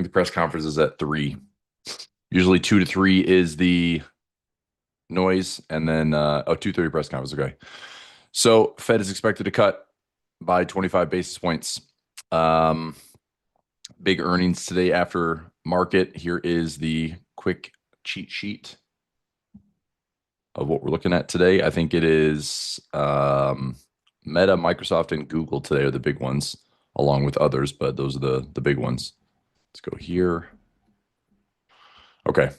think the press conference is at 3. Usually 2 to 3 is the noise, and then 2:30 press conference. Okay. So Fed is expected to cut by 25 basis points. Um, Big earnings today after market. Here is the quick cheat sheet of what we're looking at today. I think it is Meta, Microsoft, and Google today are the big ones, along with others, but those are the big ones. Let's go here. Okay.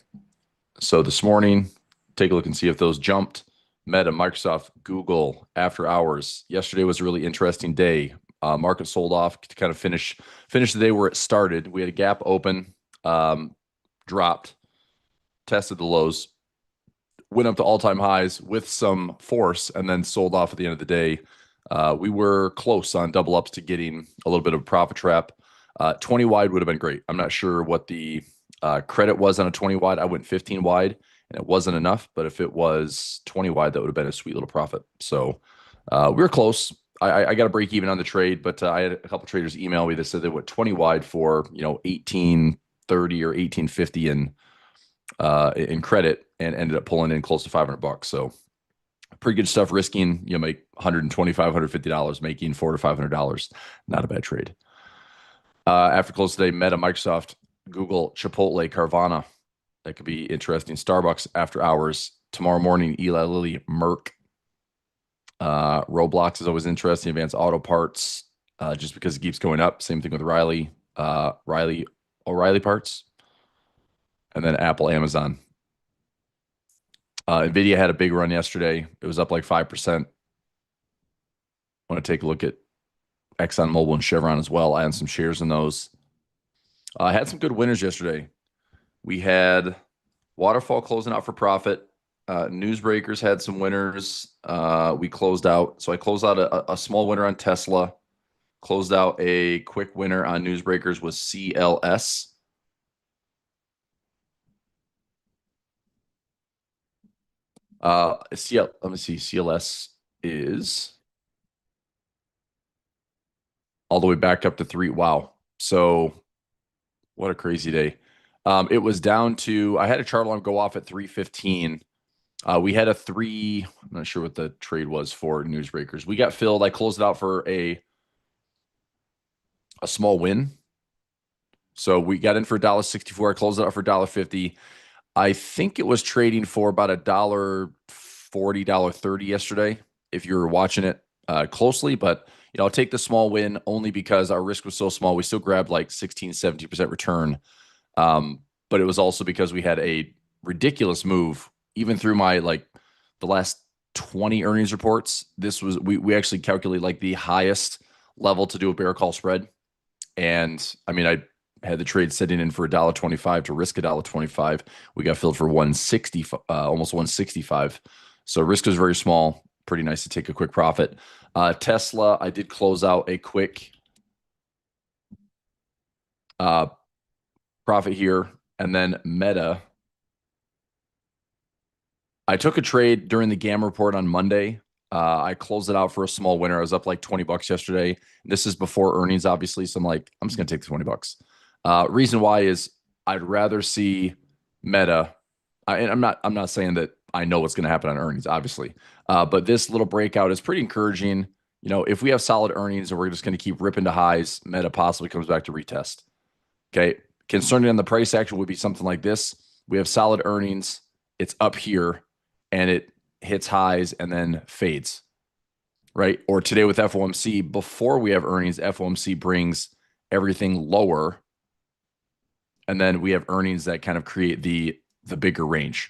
So this morning, take a look and see if those jumped. Meta, Microsoft, Google, after hours. Yesterday was a really interesting day. Market sold off to kind of finish the day where it started. We had a gap open, dropped, tested the lows, went up to all-time highs with some force, and then sold off at the end of the day. We were close on double ups to getting a little bit of a profit trap. 20 wide would have been great. I'm not sure what the credit was on a 20 wide. I went 15 wide and it wasn't enough, but if it was 20 wide, that would have been a sweet little profit. So we were close. I got a break even on the trade, but I had a couple traders email me that said they went 20 wide for 1830 or 1850 in credit, and ended up pulling in close to $500. So pretty good stuff. Risking make $125, $150, making $400 to $500. Not a bad trade. After close today, Meta, Microsoft, Google, Chipotle, Carvana. That could be interesting. Starbucks after hours. Tomorrow morning, Eli Lilly, Merck. Roblox is always interesting. Advanced Auto Parts, just because it keeps going up. Same thing with O'Reilly Parts. And then Apple, Amazon. NVIDIA had a big run yesterday. It was up like 5%. I want to take a look at ExxonMobil and Chevron as well. I had some shares in those. I had some good winners yesterday. We had Waterfall closing out for profit. Newsbreakers had some winners. We closed out. So I closed out a small winner on Tesla. Closed out a quick winner on Newsbreakers with CLS. Let me see. CLS is all the way back up to 3. Wow. So what a crazy day. It was down to, I had a chart alarm go off at 3:15. We had a 3, I'm not sure what the trade was for Newsbreakers. We got filled. I closed it out for a small win. So we got in for $1.64. I closed it out for $1.50. I think it was trading for about $1.40, $1.30 yesterday, if you were watching it closely. But I'll take the small win only because our risk was so small. We still grabbed like 16, 17% return. But it was also because we had a ridiculous move, even through my the last 20 earnings reports. This was we actually calculate like the highest level to do a bear call spread. And I mean, I had the trade sitting in for $1.25 to risk $1.25. We got filled for 160, almost 165. So risk was very small. Pretty nice to take a quick profit. Tesla, I did close out a quick profit here. And then Meta, I took a trade during the GAM report on Monday. I closed it out for a small winner. I was up like $20 yesterday. This is before earnings, obviously. So I'm like, I'm just going to take the $20. Reason why is I'd rather see Meta. And I'm not saying that I know what's going to happen on earnings, obviously. But this little breakout is pretty encouraging. If we have solid earnings and we're just going to keep ripping to highs, Meta possibly comes back to retest. Okay. Concerning on the price action would be something like this. We have solid earnings. It's up here and it hits highs and then fades. Right. Or today with FOMC, before we have earnings, FOMC brings everything lower. And then we have earnings that kind of create the bigger range.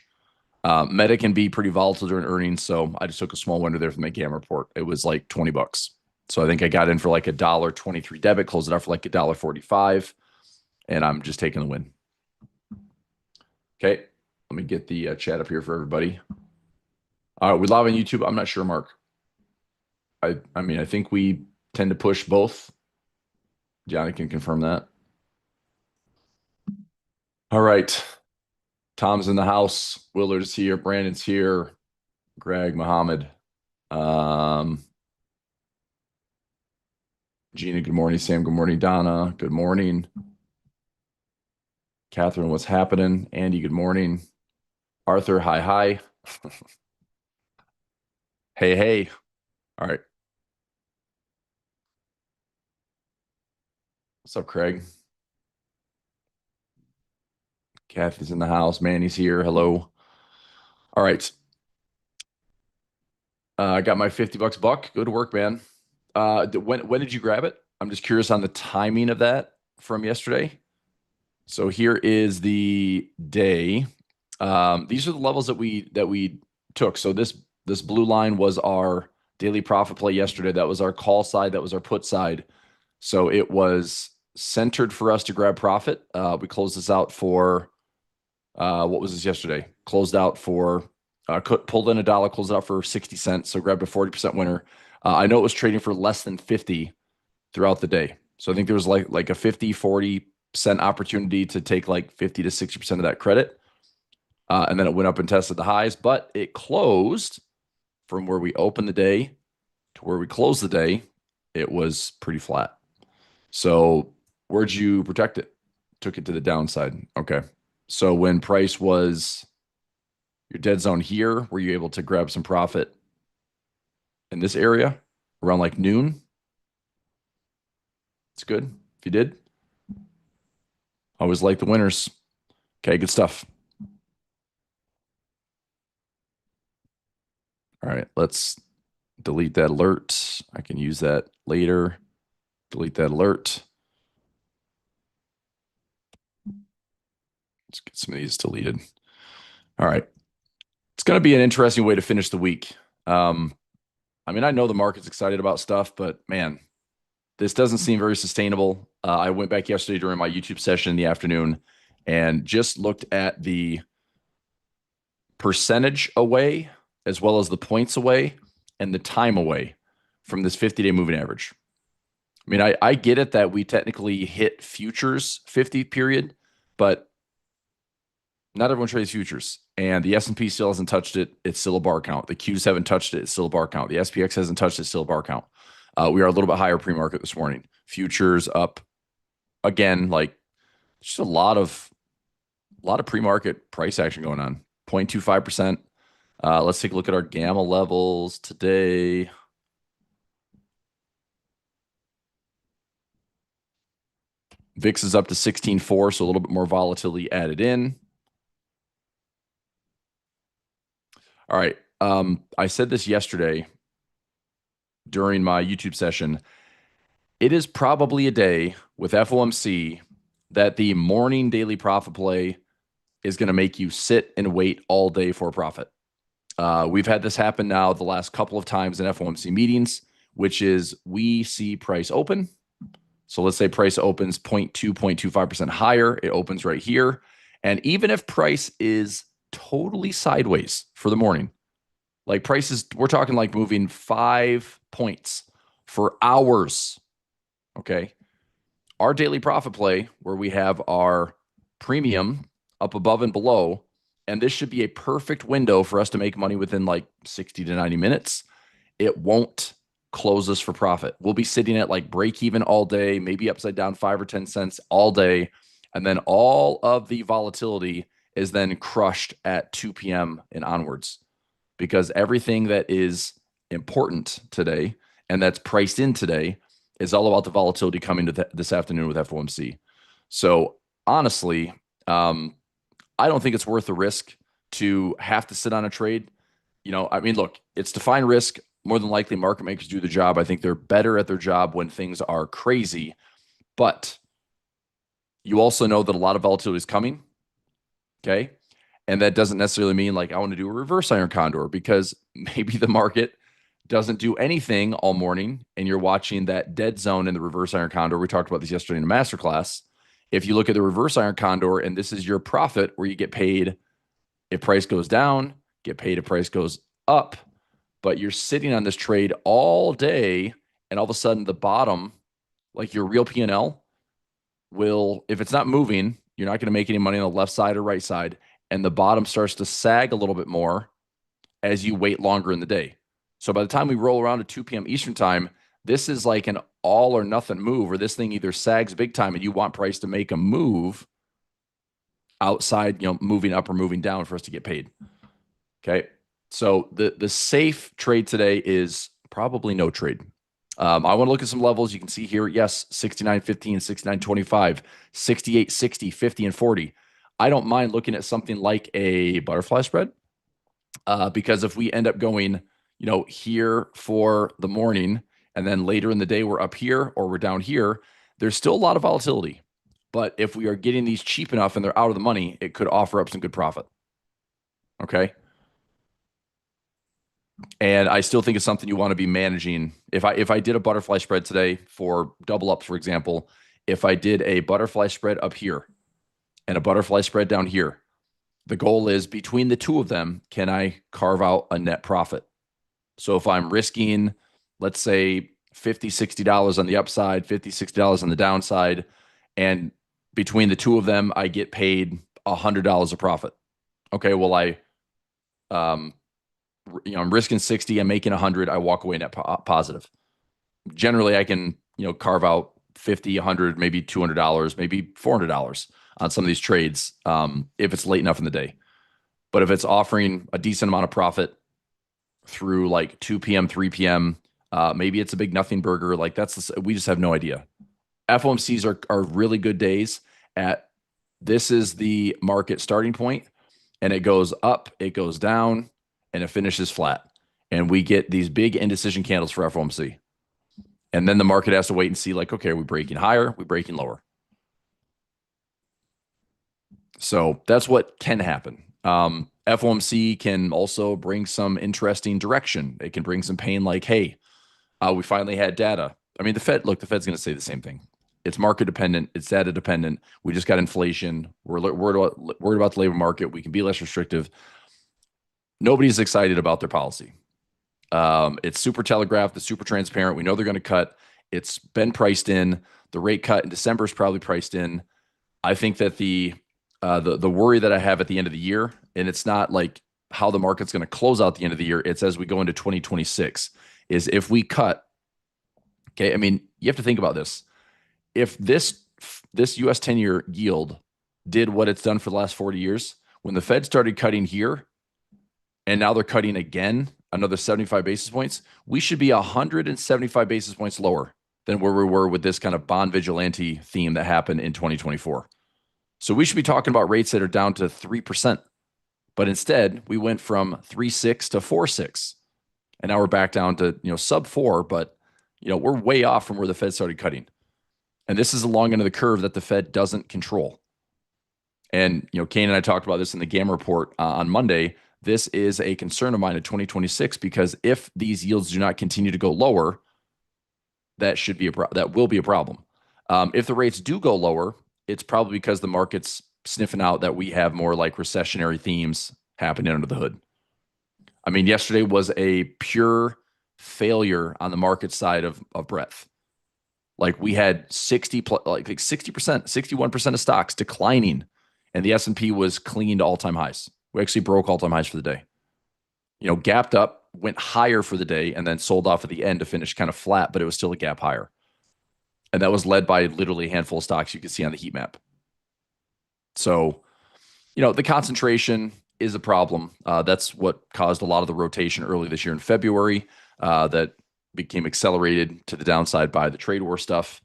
Meta can be pretty volatile during earnings. So I just took a small winner there from the GAM report. It was like $20. So I think I got in for like $1.23 debit, closed it out for like $1.45. And I'm just taking the win. Okay. Let me get the chat up here for everybody. We live on YouTube. I'm not sure, Mark. I mean, I think we tend to push both. Johnny can confirm that. All right. Tom's in the house. Willard's here. Brandon's here. Greg, Muhammad. Gina, good morning. Sam, good morning. Donna, good morning. Catherine, what's happening? Andy, good morning. Arthur, hi, hi. Hey, hey. All right. What's up, Craig? Kathy's in the house. Manny's here. Hello. All right. I got my 50 bucks buck. Good work, man. When did you grab it? I'm just curious on the timing of that from yesterday. So here is the day. These are the levels that we took. So this blue line was our daily profit play yesterday. That was our call side. That was our put side. So it was centered for us to grab profit. We closed this out for what was this yesterday? Closed out for pulled in a dollar, closed out for 60 cents. So grabbed a 40% winner. I know it was trading for less than 50 throughout the day. So I think there was like a 50, 40% opportunity to take like 50 to 60% of that credit. And then it went up and tested the highs, but it closed from where we opened the day to where we closed the day. It was pretty flat. So where'd you protect it? Took it to the downside. Okay. So when price was your dead zone here, were you able to grab some profit in this area around like noon? It's good. If you did, always like the winners. Okay, good stuff. All right, let's delete that alert. I can use that later. Delete that alert. Let's get some of these deleted. All right. It's going to be an interesting way to finish the week. I mean, I know the market's excited about stuff, but man, this doesn't seem very sustainable. I went back yesterday during my YouTube session in the afternoon and just looked at the percentage away as well as the points away and the time away from this 50-day moving average. I mean, I get it that we technically hit futures 50 period, but not everyone trades futures. And the S&P still hasn't touched it. It's still a bar count. The Qs haven't touched it. It's still a bar count. The SPX hasn't touched it. It's still a bar count. We are a little bit higher pre-market this morning. Futures up again, like just a lot of pre-market price action going on. 0.25%. Let's take a look at our gamma levels today. VIX is up to 16.4, so a little bit more volatility added in. All right. I said this yesterday during my YouTube session. It is probably a day with FOMC that the morning daily profit play is going to make you sit and wait all day for a profit. We've had this happen now the last couple of times in FOMC meetings, which is we see price open. So let's say price opens 0.2, 0.25% higher. It opens right here. And even if price is totally sideways for the morning, like prices, we're talking like moving 5 points for hours. Okay. Our daily profit play, where we have our premium up above and below, and this should be a perfect window for us to make money within like 60 to 90 minutes. It won't close us for profit. We'll be sitting at like break even all day, maybe upside down 5 or 10 cents all day. And then all of the volatility is then crushed at 2 p.m. and onwards, because everything that is important today and that's priced in today is all about the volatility coming to this afternoon with FOMC. So honestly, I don't think it's worth the risk to have to sit on a trade. I mean, look, it's defined risk. More than likely, market makers do the job. I think they're better at their job when things are crazy. But you also know that a lot of volatility is coming. Okay. And that doesn't necessarily mean like I want to do a reverse iron condor, because maybe the market doesn't do anything all morning and you're watching that dead zone in the reverse iron condor. We talked about this yesterday in the masterclass. If you look at the reverse iron condor and this is your profit where you get paid if price goes down, get paid if price goes up, but you're sitting on this trade all day and all of a sudden the bottom, like your real P&L will, if it's not moving, you're not going to make any money on the left side or right side. And the bottom starts to sag a little bit more as you wait longer in the day. So by the time we roll around to 2 p.m. Eastern time, this is like an all or nothing move, or this thing either sags big time and you want price to make a move, outside, moving up or moving down for us to get paid. Okay. So the safe trade today is probably no trade. I want to look at some levels. You can see here, yes, 69.15, 69.25, 68.60, 50, and 40. I don't mind looking at something like a butterfly spread because if we end up going, here for the morning and then later in the day we're up here or we're down here, there's still a lot of volatility. But if we are getting these cheap enough and they're out of the money, it could offer up some good profit. Okay. And I still think it's something you want to be managing. If I did a butterfly spread today for double ups, for example, if I did a butterfly spread up here and a butterfly spread down here, the goal is between the two of them, can I carve out a net profit? So if I'm risking, let's say $50, $60 on the upside, $50, $60 on the downside, and between the two of them, I get paid $100 a profit. Okay, well, I'm risking 60, I'm making 100, I walk away net positive. Generally, I can, carve out 50, 100, maybe $200, maybe $400 on some of these trades if it's late enough in the day. But if it's offering a decent amount of profit through like 2 p.m., 3 p.m., maybe it's a big nothing burger. Like we just have no idea. FOMCs are really good days at this is the market starting point, and it goes up, it goes down, and it finishes flat. And we get these big indecision candles for FOMC. And then the market has to wait and see, like, okay, are we breaking higher? Are we breaking lower? So that's what can happen. FOMC can also bring some interesting direction. It can bring some pain like, hey, we finally had data. I mean, the Fed's going to say the same thing. It's market dependent. It's data dependent. We just got inflation. We're worried about the labor market. We can be less restrictive. Nobody's excited about their policy. It's super telegraphed. It's super transparent. We know they're going to cut. It's been priced in. The rate cut in December is probably priced in. I think that the worry that I have at the end of the year, and it's not like how the market's going to close out the end of the year. It's as we go into 2026 is if we cut. Okay. I mean, you have to think about this. If this US 10-year yield did what it's done for the last 40 years, when the Fed started cutting here and now they're cutting again, another 75 basis points, we should be 175 basis points lower than where we were with this kind of bond vigilante theme that happened in 2024. So we should be talking about rates that are down to 3%. But instead, we went from 3.6 to 4.6. And now we're back down to, sub 4, but we're way off from where the Fed started cutting. And this is the long end of the curve that the Fed doesn't control. And, Kane and I talked about this in the Gamma report on Monday. This is a concern of mine in 2026 because if these yields do not continue to go lower, that will be a problem. If the rates do go lower, it's probably because the market's sniffing out that we have more like recessionary themes happening under the hood. I mean, yesterday was a pure failure on the market side of breadth. Like we had 60%, 61% of stocks declining, and the S&P was clinging to all-time highs. We actually broke all-time highs for the day. Gapped up, went higher for the day, and then sold off at the end to finish kind of flat, but it was still a gap higher. And that was led by literally a handful of stocks you can see on the heat map. So, the concentration is a problem. That's what caused a lot of the rotation early this year in February that became accelerated to the downside by the trade war stuff.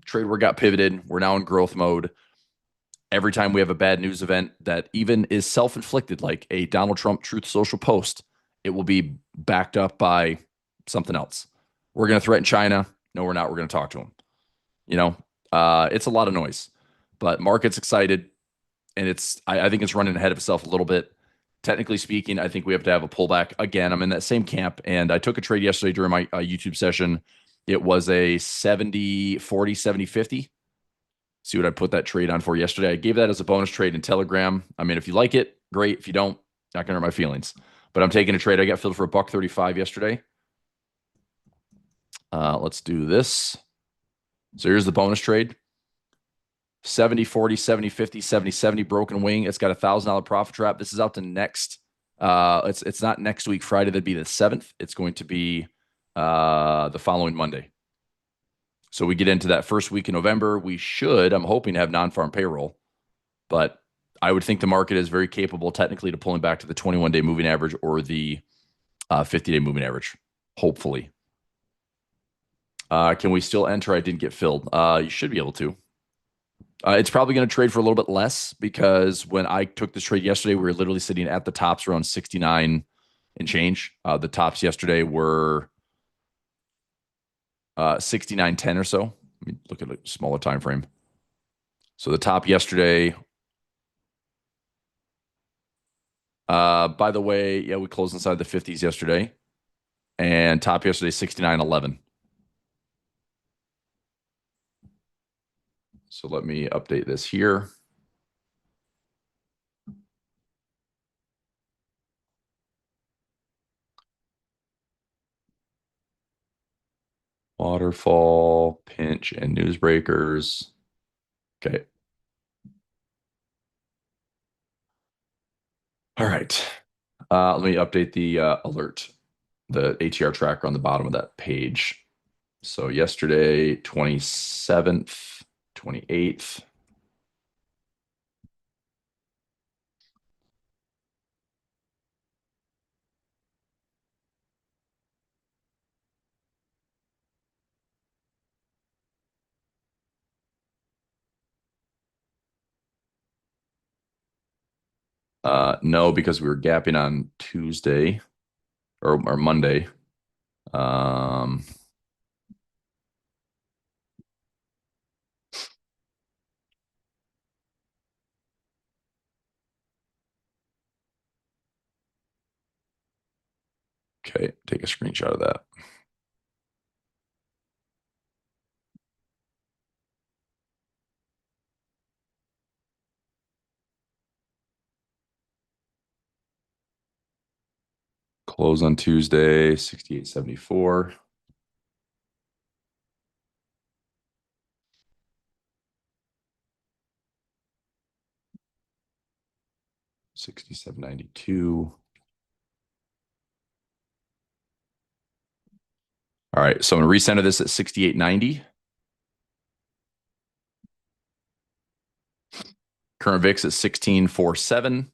Trade war got pivoted. We're now in growth mode. Every time we have a bad news event that even is self-inflicted, like a Donald Trump Truth Social post, it will be backed up by something else. We're going to threaten China. No, we're not. We're going to talk to them. It's a lot of noise, but market's excited, and I think it's running ahead of itself a little bit. Technically speaking, I think we have to have a pullback. Again, I'm in that same camp, and I took a trade yesterday during my YouTube session. It was a 70-40, 70-50. See what I put that trade on for yesterday. I gave that as a bonus trade in Telegram. I mean, if you like it, great. If you don't, not going to hurt my feelings. But I'm taking a trade. I got filled for $1.35 yesterday. Let's do this. So here's the bonus trade. 70-40, 70-50, 70-70 broken wing. It's got $1,000 profit trap. This is out to next. It's not next week, Friday. That'd be the 7th. It's going to be the following Monday. So we get into that first week in November. I'm hoping to have non-farm payroll, but I would think the market is very capable technically to pulling back to the 21-day moving average or the 50-day moving average, hopefully. Can we still enter? I didn't get filled. You should be able to. It's probably going to trade for a little bit less because when I took this trade yesterday, we were literally sitting at the tops around 69 and change. The tops yesterday were 69.10 or so. Let me look at a smaller time frame. So the top yesterday. By the way, yeah, we closed inside the 50s yesterday, and top yesterday 69.11. So let me update this here. Waterfall, pinch, and newsbreakers. Okay. All right. Let me update the alert, the ATR tracker on the bottom of that page. So yesterday, 27th, 28th. No, because we were gapping on Tuesday or Monday. Um, okay, take a screenshot of that. Close on Tuesday, 68.74. $67.92. All right, so I'm going to recenter this at 68.90. Current VIX at 16.47.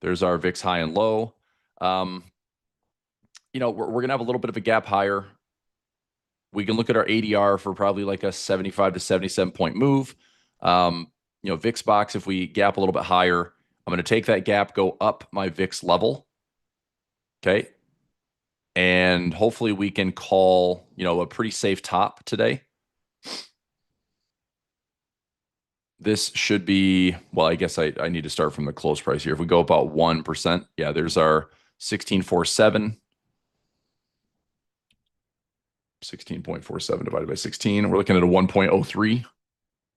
There's our VIX high and low. We're going to have a little bit of a gap higher. We can look at our ADR for probably like a 75 to 77 point move. VIX box, if we gap a little bit higher, I'm going to take that gap, go up my VIX level. Okay. And hopefully we can call, a pretty safe top today. This should be, well, I guess I need to start from the close price here. If we go about 1%, yeah, there's our 16.47. 16.47 divided by 16. We're looking at a 1.03.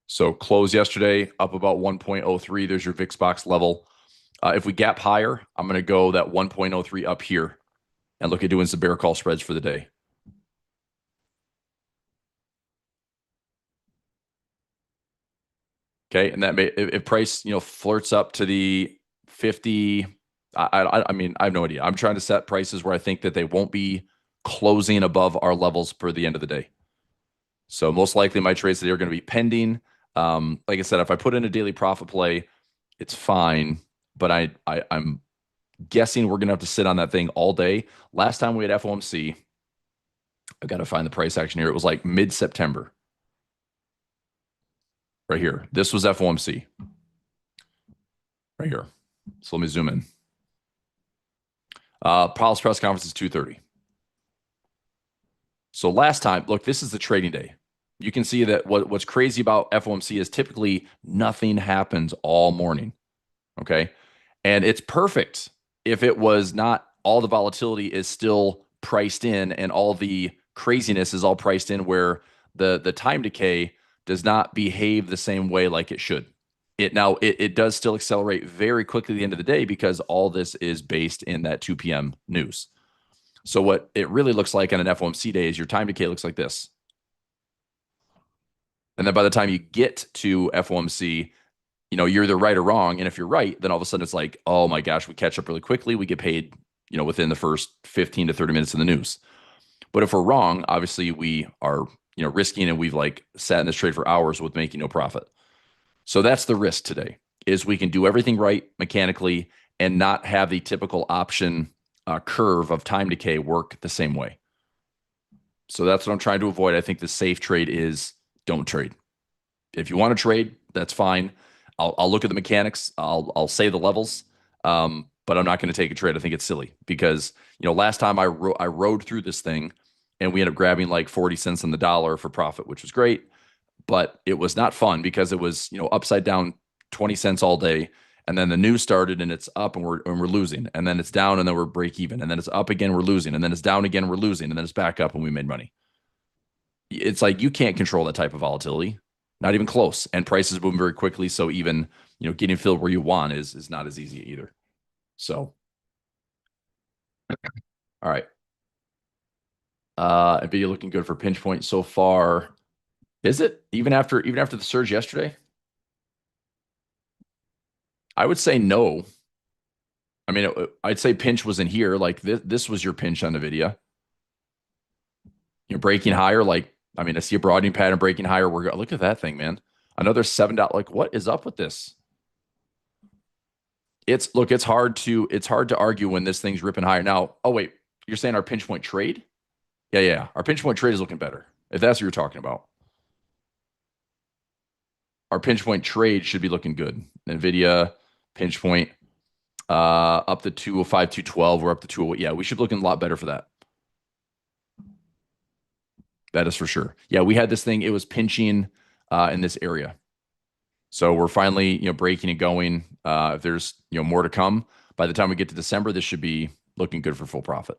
So close yesterday up about 1.03. There's your VIX box level. If we gap higher, I'm going to go that 1.03 up here and look at doing some bear call spreads for the day. Okay, and that may, if price flirts up to the 50, I mean I have no idea. I'm trying to set prices where I think that they won't be closing above our levels for the end of the day. So most likely my trades today are going to be pending. Like I said, if I put in a daily profit play, it's fine. But I'm guessing we're going to have to sit on that thing all day. Last time we had FOMC, I've got to find the price action here. It was like mid-September. Right here. This was FOMC. Right here. So let me zoom in. Powell's press conference is 2:30. So last time, look, this is the trading day. You can see that what's crazy about FOMC is typically nothing happens all morning. Okay. And it's perfect if it was not all the volatility is still priced in and all the craziness is all priced in where the time decay does not behave the same way like it should. It does still accelerate very quickly at the end of the day because all this is based in that 2 p.m. news. So what it really looks like on an FOMC day is your time decay looks like this. And then by the time you get to FOMC, you're either right or wrong. And if you're right, then all of a sudden it's like, oh my gosh, we catch up really quickly. We get paid, within the first 15 to 30 minutes in the news. But if we're wrong, obviously we are, risking and we've like sat in this trade for hours with making no profit. So that's the risk today. is we can do everything right mechanically and not have the typical option curve of time decay work the same way. So that's what I'm trying to avoid. I think the safe trade is don't trade. If you want to trade, that's fine. I'll look at the mechanics. I'll say the levels, but I'm not going to take a trade. I think it's silly because last time I rode through this thing, and we ended up grabbing like 40 cents on the dollar for profit, which was great, but it was not fun because it was upside down 20 cents all day, and then the news started and it's up and we're losing, and then it's down and then we're break even, and then it's up again, we're losing, and then it's down again, we're losing, and then it's back up and we made money. It's like you can't control that type of volatility, not even close. And prices move very quickly, so even getting filled where you want is not as easy either. So, all right, Nvidia looking good for pinch point so far. Is it even after the surge yesterday? I would say no. I mean, I'd say pinch was in here. Like this was your pinch on Nvidia. You're breaking higher. Like I mean, I see a broadening pattern breaking higher. Look at that thing, man. Another $7. Like what is up with this? It's hard to argue when this thing's ripping higher. Now, oh wait, you're saying our pinch point trade? Yeah, yeah. Our pinch point trade is looking better. If that's what you're talking about. Our pinch point trade should be looking good. Nvidia pinch point up to 205, 212. We're up to 208. Yeah, we should be looking a lot better for that. That is for sure. Yeah, we had this thing. It was pinching in this area. So we're finally, breaking and going. If there's, more to come, by the time we get to December, this should be looking good for full profit.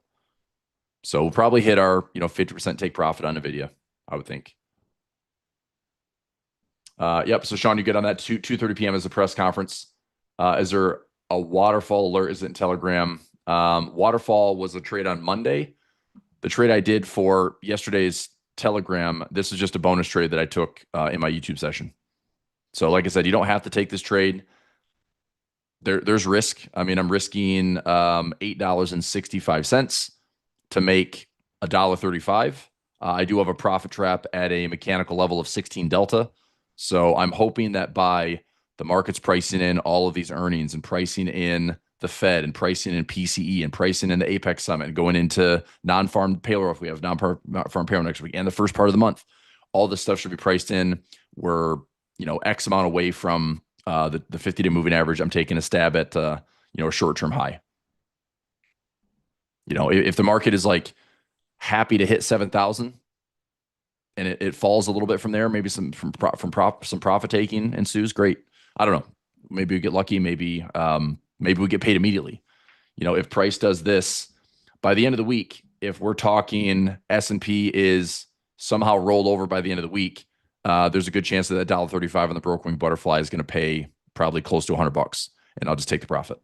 So we'll probably hit our, 50% take profit on Nvidia, I would think. Yep. So Sean, you get on that 2:30 p.m. as a press conference. Is there a waterfall alert? Is it in Telegram? Waterfall was a trade on Monday. The trade I did for yesterday's Telegram, this is just a bonus trade that I took in my YouTube session. So like I said, you don't have to take this trade. There's risk. I mean, I'm risking $8.65 to make $1.35. I do have a profit trap at a mechanical level of 16 delta. So I'm hoping that by the market's pricing in all of these earnings and pricing in the Fed and pricing in PCE and pricing in the Apex Summit and going into non-farm payroll if we have non-farm payroll next week and the first part of the month, all this stuff should be priced in. We're X amount away from the 50-day moving average. I'm taking a stab at a short-term high. If the market is like happy to hit 7,000 and it falls a little bit from there, maybe some profit taking ensues. Great. I don't know. Maybe we get lucky. Maybe we get paid immediately. If price does this by the end of the week, if we're talking S&P is somehow rolled over by the end of the week, there's a good chance that $1.35 on the broke wing butterfly is going to pay probably close to $100, and I'll just take the profit.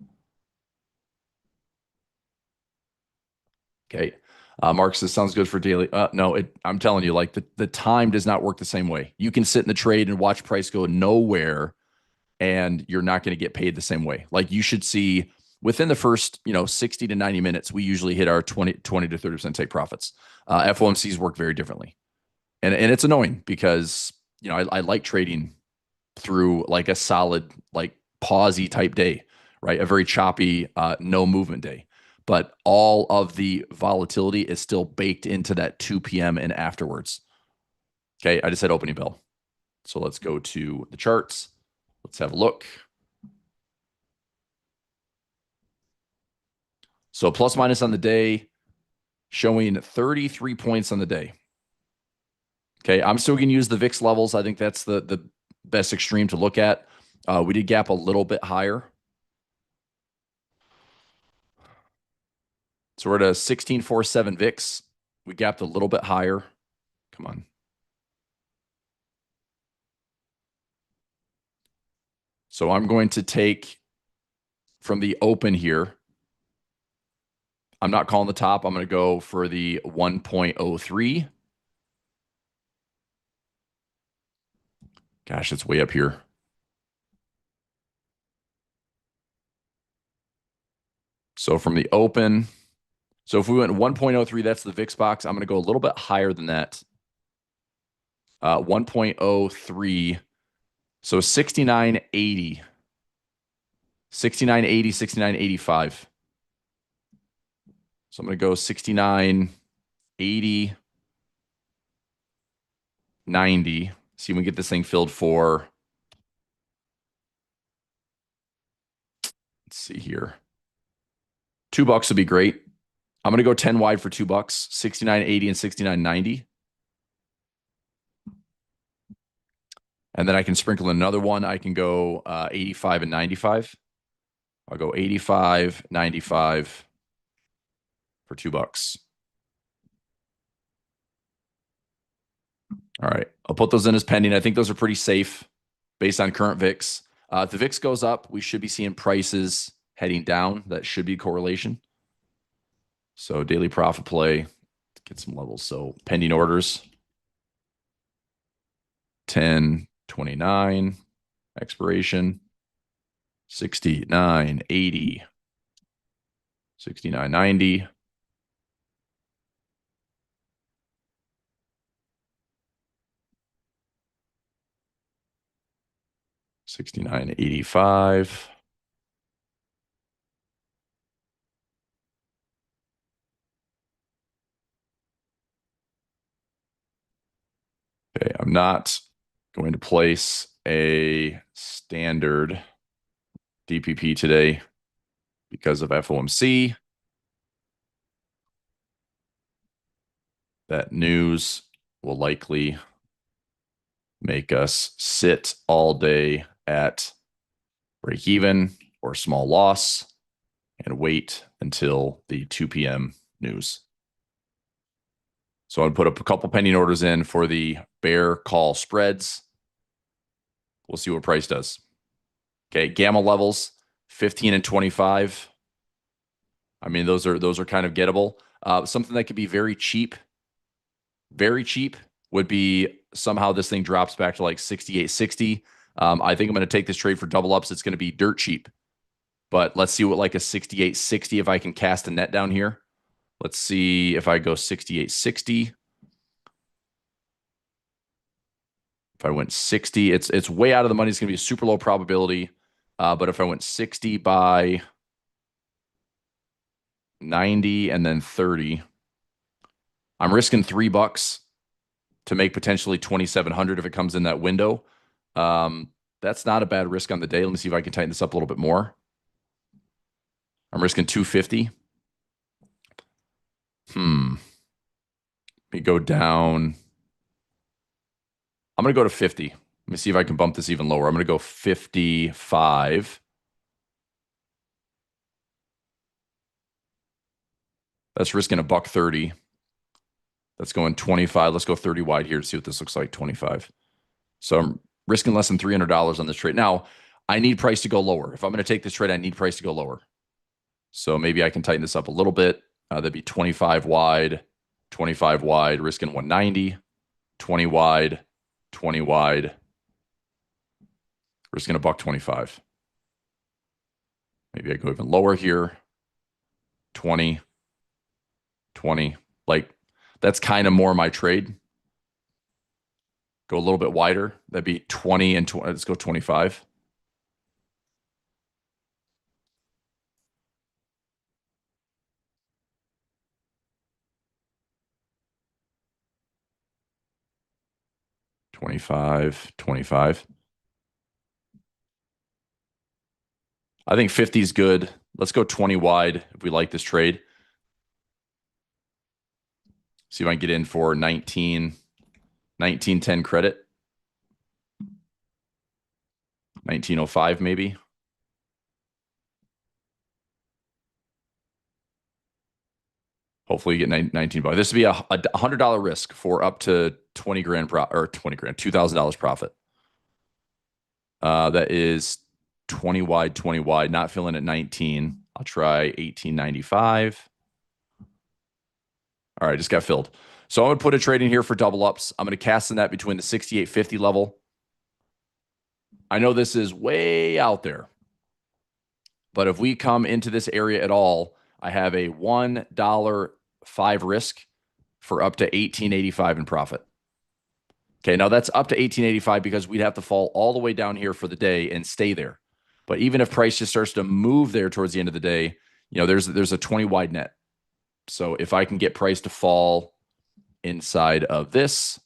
Okay. Mark says sounds good for daily. No, I'm telling you, like the time does not work the same way. You can sit in the trade and watch price go nowhere, and you're not going to get paid the same way. Like you should see within the first 60 to 90 minutes, we usually hit our 20 to 30% take profits. FOMCs work very differently, and it's annoying because I like trading through like a solid like pausey type day, right? A very choppy no movement day. But all of the volatility is still baked into that 2 p.m. and afterwards. Okay, I just said opening bell. So let's go to the charts. Let's have a look. So plus minus on the day, showing 33 points on the day. Okay, I'm still going to use the VIX levels. I think that's the best extreme to look at. We did gap a little bit higher. So we're at a 16.47 VIX. We gapped a little bit higher. Come on. So I'm going to take from the open here. I'm not calling the top. I'm going to go for the 1.03. Gosh, it's way up here. So from the open, so if we went 1.03, that's the VIX box. I'm going to go a little bit higher than that. 1.03. So 69.80 69.80, 69.85. So I'm going to go 69.80, 90. See if we can get this thing filled for, let's see here. $2 would be great. I'm going to go 10 wide for $2, 69.80 and 69.90. And then I can sprinkle in another one. I can go 85 and 95. I'll go 85, 95 for $2. All right. I'll put those in as pending. I think those are pretty safe based on current VIX. If the VIX goes up, we should be seeing prices heading down. That should be correlation. So daily profit play, get some levels. So pending orders, 10:29, expiration, 69.80, 69.90. $69.85. Okay, I'm not going to place a standard DPP today because of FOMC. That news will likely make us sit all day at break even or small loss and wait until the 2 p.m. news. So I'd put up a couple pending orders in for the bear call spreads. We'll see what price does. Okay, gamma levels 15 and 25. I mean, those are kind of gettable. Something that could be very cheap would be somehow this thing drops back to like 68.60. I think I'm going to take this trade for double ups. It's going to be dirt cheap. But let's see what like a 68.60 if I can cast a net down here. Let's see if I go 68.60. If I went 60, it's way out of the money. It's going to be a super low probability. But if I went 60 by 90 and then 30, I'm risking $3 to make potentially 2,700 if it comes in that window. That's not a bad risk on the day. Let me see if I can tighten this up a little bit more. I'm risking 250. Let me go down. I'm going to go to 50. Let me see if I can bump this even lower. I'm going to go 55. That's risking $1.30. That's going 25. Let's go 30 wide here to see what this looks like, 25. So I'm risking less than $300 on this trade. Now, I need price to go lower. If I'm going to take this trade, I need price to go lower. So maybe I can tighten this up a little bit. That'd be 25 wide, risking 190, 20 wide, 20 wide, risking $1.25. Maybe I go even lower here. 20, 20. Like, that's kind of more my trade. Go a little bit wider. That'd be 20 and 20. Let's go 25. $25. I think 50 is good. Let's go 20 wide if we like this trade. See if I can get in for 1910 credit. 1905 maybe. Hopefully you get 19 bucks. This would be a $100 risk for up to 20 grand or 20 grand, $2,000 profit. That is 20 wide, not filling at 19. I'll try 1895. All right, just got filled. So I'm going to put a trade in here for double ups. I'm going to cast in that between the 68.50 level. I know this is way out there, but if we come into this area at all, I have a $1.05 risk for up to 1885 in profit. Okay, now that's up to 1885 because we'd have to fall all the way down here for the day and stay there. But even if price just starts to move there towards the end of the day, there's a 20 wide net. So if I can get price to fall inside of this,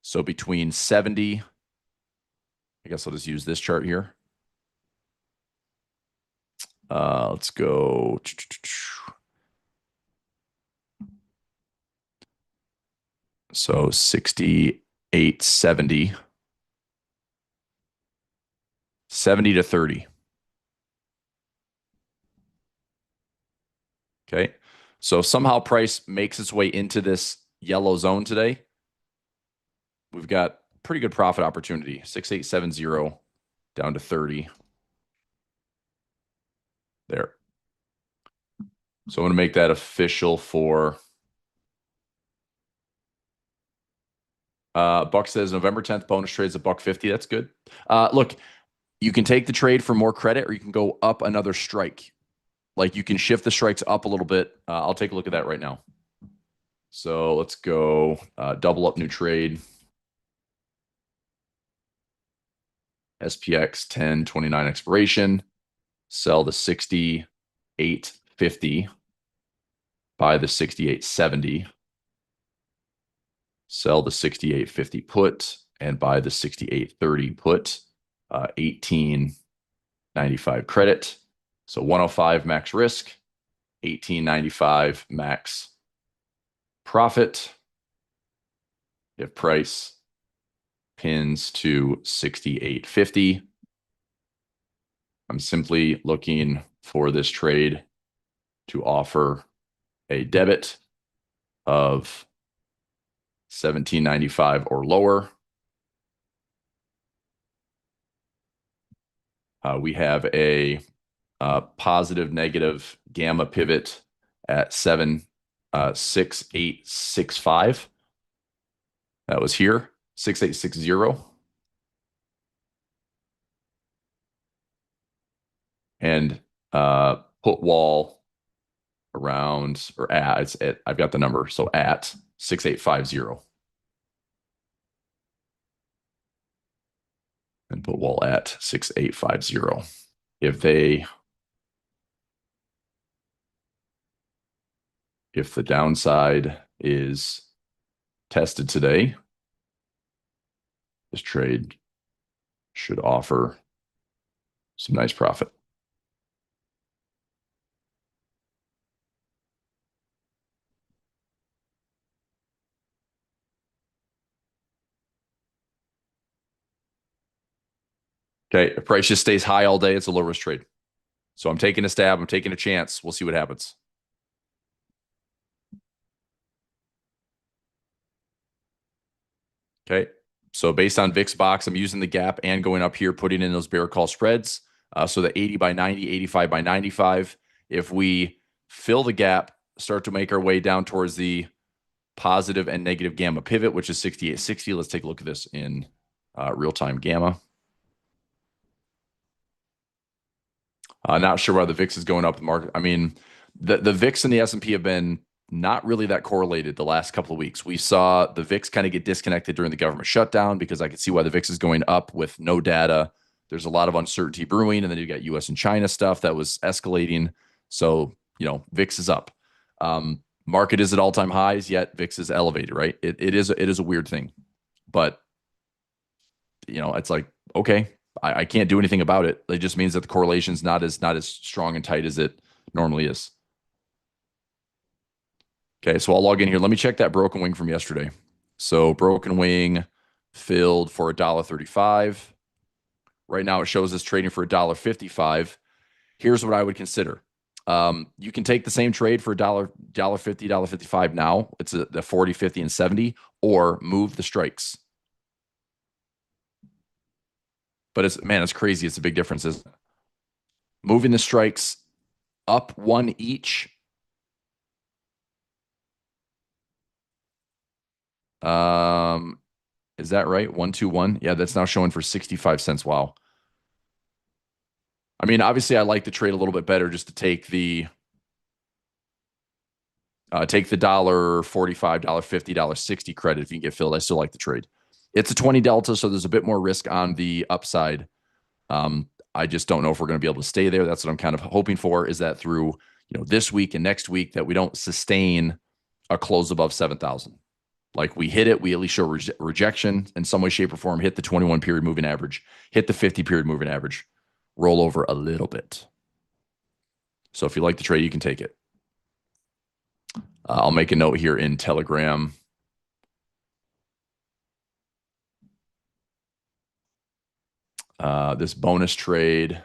so between 70, I guess I'll just use this chart here. Let's go. So 68, 70 to 30. Okay. So somehow price makes its way into this yellow zone today. We've got pretty good profit opportunity. 6870 down to 30. There. So I'm going to make that official for Buck says November 10th bonus trades at $1.50. That's good. Look, you can take the trade for more credit, or you can go up another strike. Like you can shift the strikes up a little bit. I'll take a look at that right now. So let's go double up new trade. SPX 1029 expiration. Sell the 68.50. Buy the 68.70. Sell the 68.50 put and buy the 68.30 put. 18.95 credit. So 105 max risk, 18.95 max profit. If price pins to 68.50, I'm simply looking for this trade to offer a debit of 17.95 or lower. We have a positive negative gamma pivot at 6865. That was here, 6860. And put wall around, or at, it's at, I've got the number, so at 6850. And put wall at 6850. If the downside is tested today, this trade should offer some nice profit. Okay, if price just stays high all day, it's a low risk trade. So I'm taking a stab. I'm taking a chance. We'll see what happens. Okay, so based on VIX box, I'm using the gap and going up here, putting in those bear call spreads. So the 80 by 90, 85 by 95. If we fill the gap, start to make our way down towards the positive and negative gamma pivot, which is 6860. Let's take a look at this in real-time gamma. Not sure why the VIX is going up the market. I mean, the VIX and the S&P have been not really that correlated the last couple of weeks. We saw the VIX kind of get disconnected during the government shutdown, because I could see why the VIX is going up with no data. There's a lot of uncertainty brewing, and then you got US and China stuff that was escalating. So, VIX is up. Market is at all-time highs, yet VIX is elevated, right? It is a weird thing. But, it's like, okay, I can't do anything about it. It just means that the correlation's not as strong and tight as it normally is. Okay, so I'll log in here. Let me check that broken wing from yesterday. So broken wing filled for $1.35. Right now it shows us trading for $1.55. Here's what I would consider. You can take the same trade for $1.50, $1.55 now. It's the 40, 50, and 70, or move the strikes. But it's crazy. It's a big difference, isn't it? Moving the strikes up one each. Is that right? 121. Yeah, that's now showing for 65 cents. Wow. I mean, obviously, I like the trade a little bit better, just to take the $1.45, $1.50, $1.60 credit if you can get filled. I still like the trade. It's a 20 delta, so there's a bit more risk on the upside. I just don't know if we're going to be able to stay there. That's what I'm kind of hoping for, is that through this week and next week that we don't sustain a close above 7,000. Like we hit it, we at least show rejection in some way, shape, or form, hit the 21 period moving average, hit the 50 period moving average, roll over a little bit. So if you like the trade, you can take it. I'll make a note here in Telegram. This bonus trade.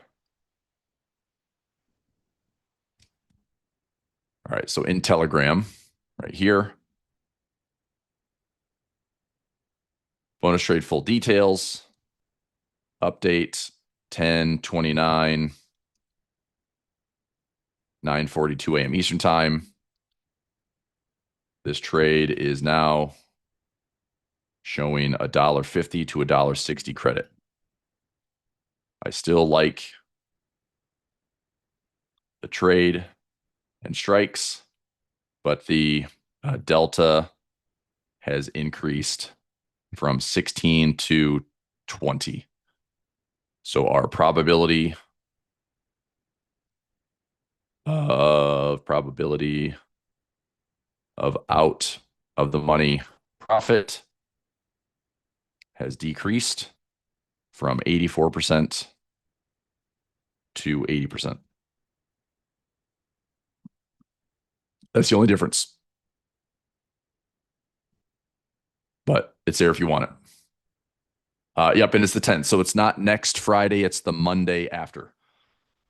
All right, so in Telegram, right here, bonus trade full details, update 10/29, 9:42 a.m. Eastern time. This trade is now showing $1.50 to $1.60 credit. I still like the trade and strikes, but the delta has increased from 16 to 20. So our probability of out of the money profit has decreased from 84% to 80%. That's the only difference. But it's there if you want it. Yep, and it's the 10th. So it's not next Friday, it's the Monday after.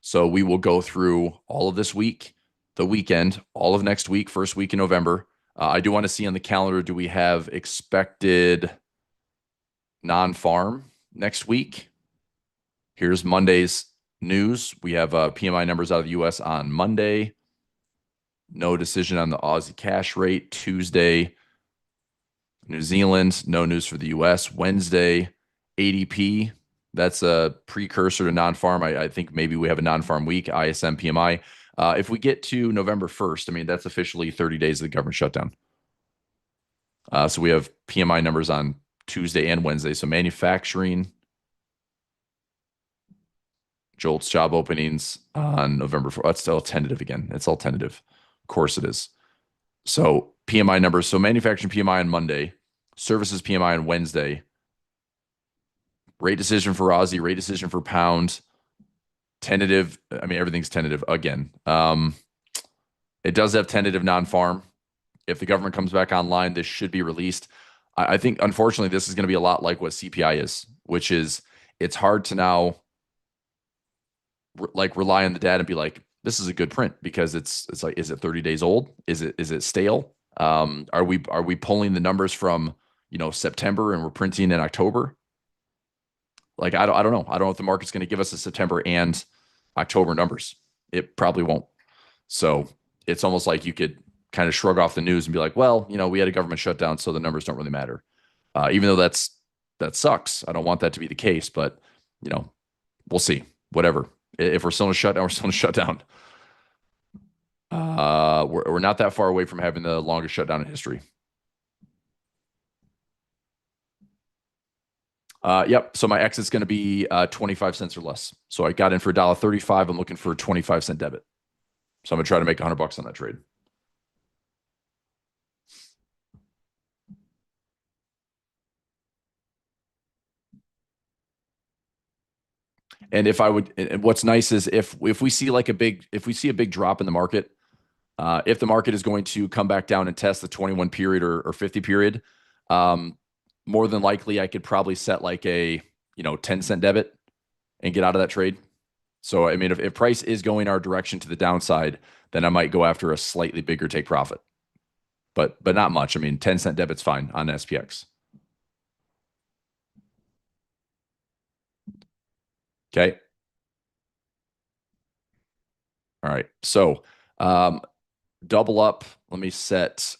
So we will go through all of this week, the weekend, all of next week, first week in November. I do want to see on the calendar, do we have expected non-farm next week? Here's Monday's news. We have PMI numbers out of the U.S. on Monday. No decision on the Aussie cash rate. Tuesday, New Zealand. No news for the U.S. Wednesday, ADP. That's a precursor to non-farm. I think maybe we have a non-farm week, ISM PMI. If we get to November 1st, I mean, that's officially 30 days of the government shutdown. So we have PMI numbers on Tuesday and Wednesday. So manufacturing, JOLTS job openings on November 4th. That's still tentative again. It's all tentative. Of course it is. So PMI numbers. So manufacturing PMI on Monday, services PMI on Wednesday, rate decision for Aussie, rate decision for pound, tentative. I mean, everything's tentative again. It does have tentative non-farm. If the government comes back online, this should be released. I think, unfortunately, this is going to be a lot like what CPI is, which is it's hard to now rely on the data and be like, this is a good print, because it's like, is it 30 days old? Is it stale? Are we pulling the numbers from September and we're printing in October? Like, I don't know. I don't know if the market's going to give us the September and October numbers. It probably won't. So it's almost like you could kind of shrug off the news and be like, well, we had a government shutdown, so the numbers don't really matter. Even though that sucks. I don't want that to be the case, but we'll see. Whatever. If we're still in a shutdown, we're still in a shutdown. We're not that far away from having the longest shutdown in history. Yep. So my exit's going to be 25 cents or less. So I got in for $1.35. I'm looking for a 25-cent debit. So I'm going to try to make $100 on that trade. And what's nice is if we see a big drop in the market, if the market is going to come back down and test the 21 period or 50 period, more than likely I could probably set like a 10-cent debit and get out of that trade. So I mean, if price is going our direction to the downside, then I might go after a slightly bigger take profit, but not much. I mean, 10-cent debit's fine on SPX. Okay. All right. So double up. Let me set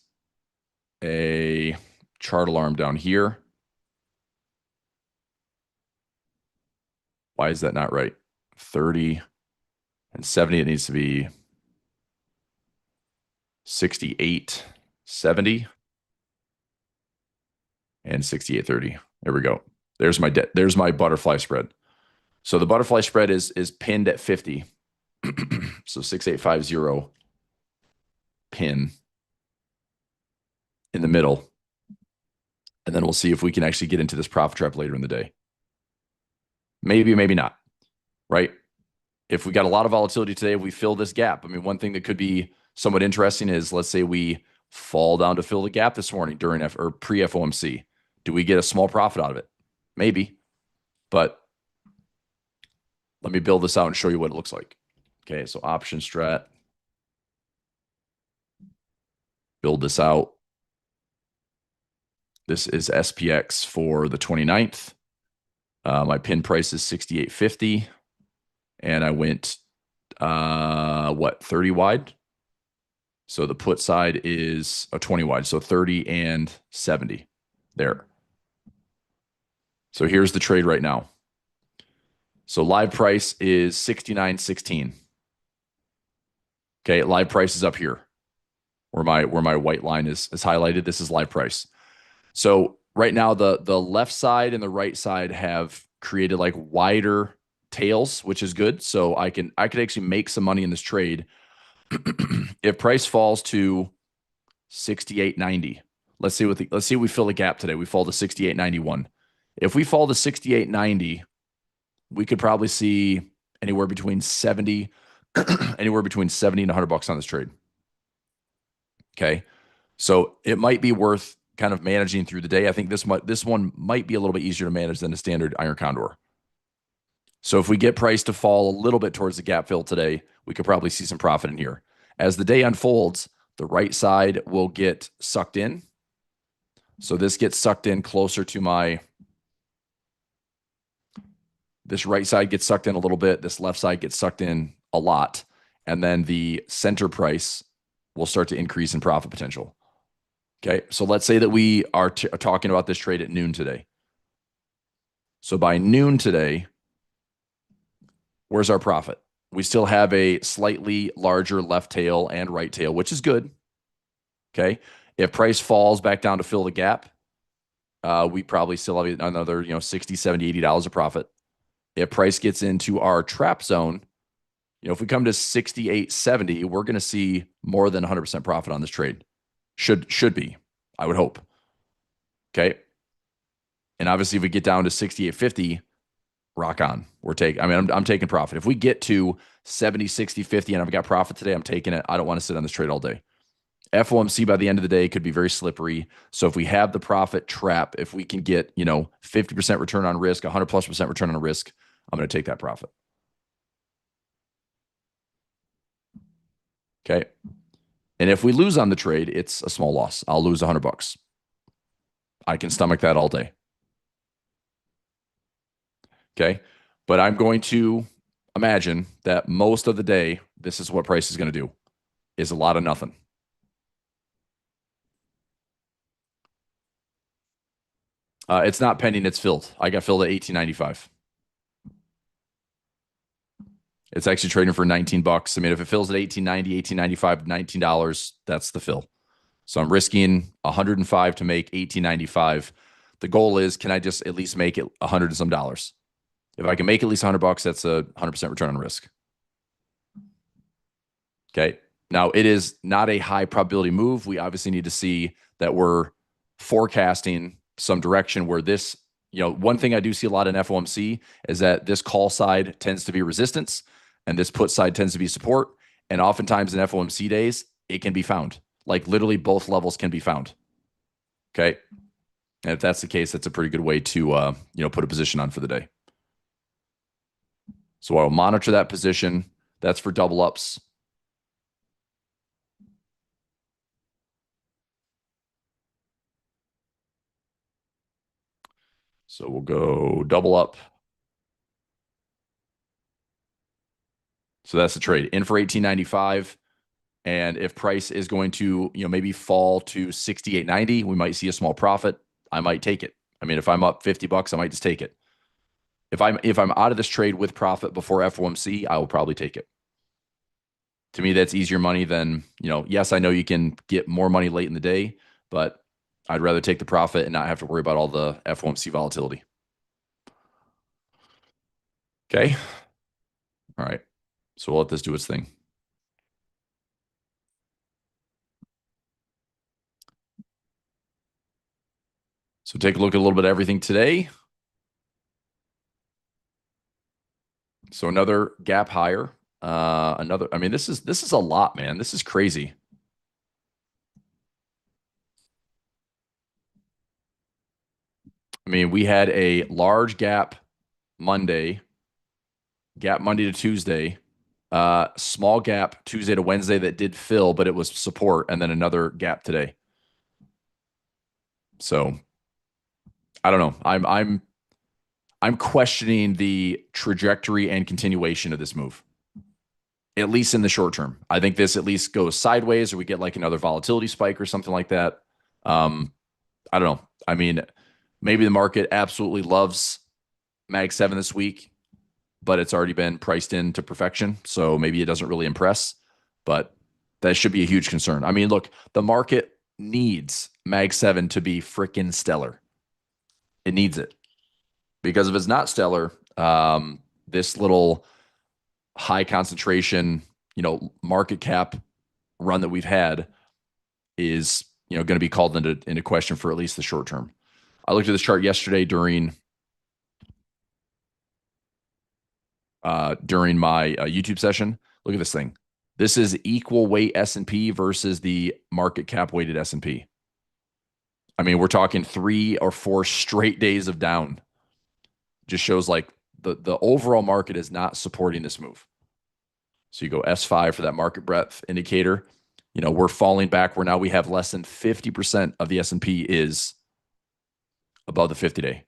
a chart alarm down here. Why is that not right? 30 and 70. It needs to be 68, 70 and 68.30. There we go. There's my butterfly spread. So the butterfly spread is pinned at 50. So 6850 pin in the middle. And then we'll see if we can actually get into this profit trap later in the day. Maybe, maybe not, right? If we got a lot of volatility today, we fill this gap. I mean, one thing that could be somewhat interesting is, let's say we fall down to fill the gap this morning during or pre-FOMC. Do we get a small profit out of it? Maybe, but let me build this out and show you what it looks like. Okay, so option strat. Build this out. This is SPX for the 29th. My pin price is 68.50. And I went, 30 wide? So the put side is a 20 wide. So 30 and 70 there. So here's the trade right now. So live price is 69.16. Okay, live price is up here where my white line is highlighted. This is live price. So right now the left side and the right side have created like wider tails, which is good. So I could actually make some money in this trade. If price falls to 68.90, let's see we fill the gap today. We fall to 68.91. If we fall to 68.90, we could probably see anywhere between 70 and $100 on this trade. Okay. So it might be worth kind of managing through the day. I think this one might be a little bit easier to manage than a standard iron condor. So if we get price to fall a little bit towards the gap fill today, we could probably see some profit in here. As the day unfolds, the right side will get sucked in. So this gets sucked in closer to this right side gets sucked in a little bit. This left side gets sucked in a lot. And then the center price will start to increase in profit potential. Okay. So let's say that we are talking about this trade at noon today. So by noon today, where's our profit? We still have a slightly larger left tail and right tail, which is good. Okay. If price falls back down to fill the gap, we probably still have another, $60, $70, $80 of profit. If price gets into our trap zone, if we come to 68.70, we're going to see more than 100% profit on this trade. Should be, I would hope. Okay. And obviously if we get down to 68.50, rock on. I'm taking profit. If we get to 70, 60, 50 and I've got profit today, I'm taking it. I don't want to sit on this trade all day. FOMC by the end of the day could be very slippery. So if we have the profit trap, if we can get, 50% return on risk, 100+% return on risk, I'm going to take that profit. Okay. And if we lose on the trade, it's a small loss. I'll lose $100. I can stomach that all day. Okay. But I'm going to imagine that most of the day, this is what price is going to do, is a lot of nothing. It's not pending, it's filled. I got filled at 18.95. It's actually trading for $19. I mean, if it fills at 18.90, 18.95, $19, that's the fill. So I'm risking 105 to make 18.95. The goal is, can I just at least make it 100 and some dollars? If I can make at least $100, that's a 100% return on risk. Okay. Now it is not a high probability move. We obviously need to see that we're forecasting some direction where this, one thing I do see a lot in FOMC is that this call side tends to be resistance and this put side tends to be support. And oftentimes in FOMC days, it can be found. Like literally both levels can be found. Okay. And if that's the case, that's a pretty good way to, put a position on for the day. So I'll monitor that position. That's for double ups. So we'll go double up. So that's the trade in for 18.95. And if price is going to, maybe fall to 68.90, we might see a small profit. I might take it. I mean, if I'm up $50, I might just take it. If I'm out of this trade with profit before FOMC, I will probably take it. To me, that's easier money than, yes, I know you can get more money late in the day, but I'd rather take the profit and not have to worry about all the FOMC volatility. Okay. All right. So we'll let this do its thing. So take a look at a little bit of everything today. So another gap higher. I mean, this is a lot, man. This is crazy. I mean, we had a large Monday, gap Monday to Tuesday, small gap Tuesday to Wednesday that did fill, but it was support, and then another gap today. So I don't know. I'm questioning the trajectory and continuation of this move, at least in the short term. I think this at least goes sideways, or we get like another volatility spike or something like that. I don't know. I mean, maybe the market absolutely loves Mag 7 this week, but it's already been priced into perfection. So maybe it doesn't really impress, but that should be a huge concern. I mean, look, the market needs Mag 7 to be freaking stellar. It needs it, because if it's not stellar, this little high concentration, market cap run that we've had is, going to be called into question for at least the short term. I looked at this chart yesterday during my YouTube session. Look at this thing. This is equal weight S&P versus the market cap weighted S&P. I mean, we're talking 3 or 4 straight days of down. Just shows like the overall market is not supporting this move. So you go S5 for that market breadth indicator. We're falling back where now we have less than 50% of the S&P is above the 50-day.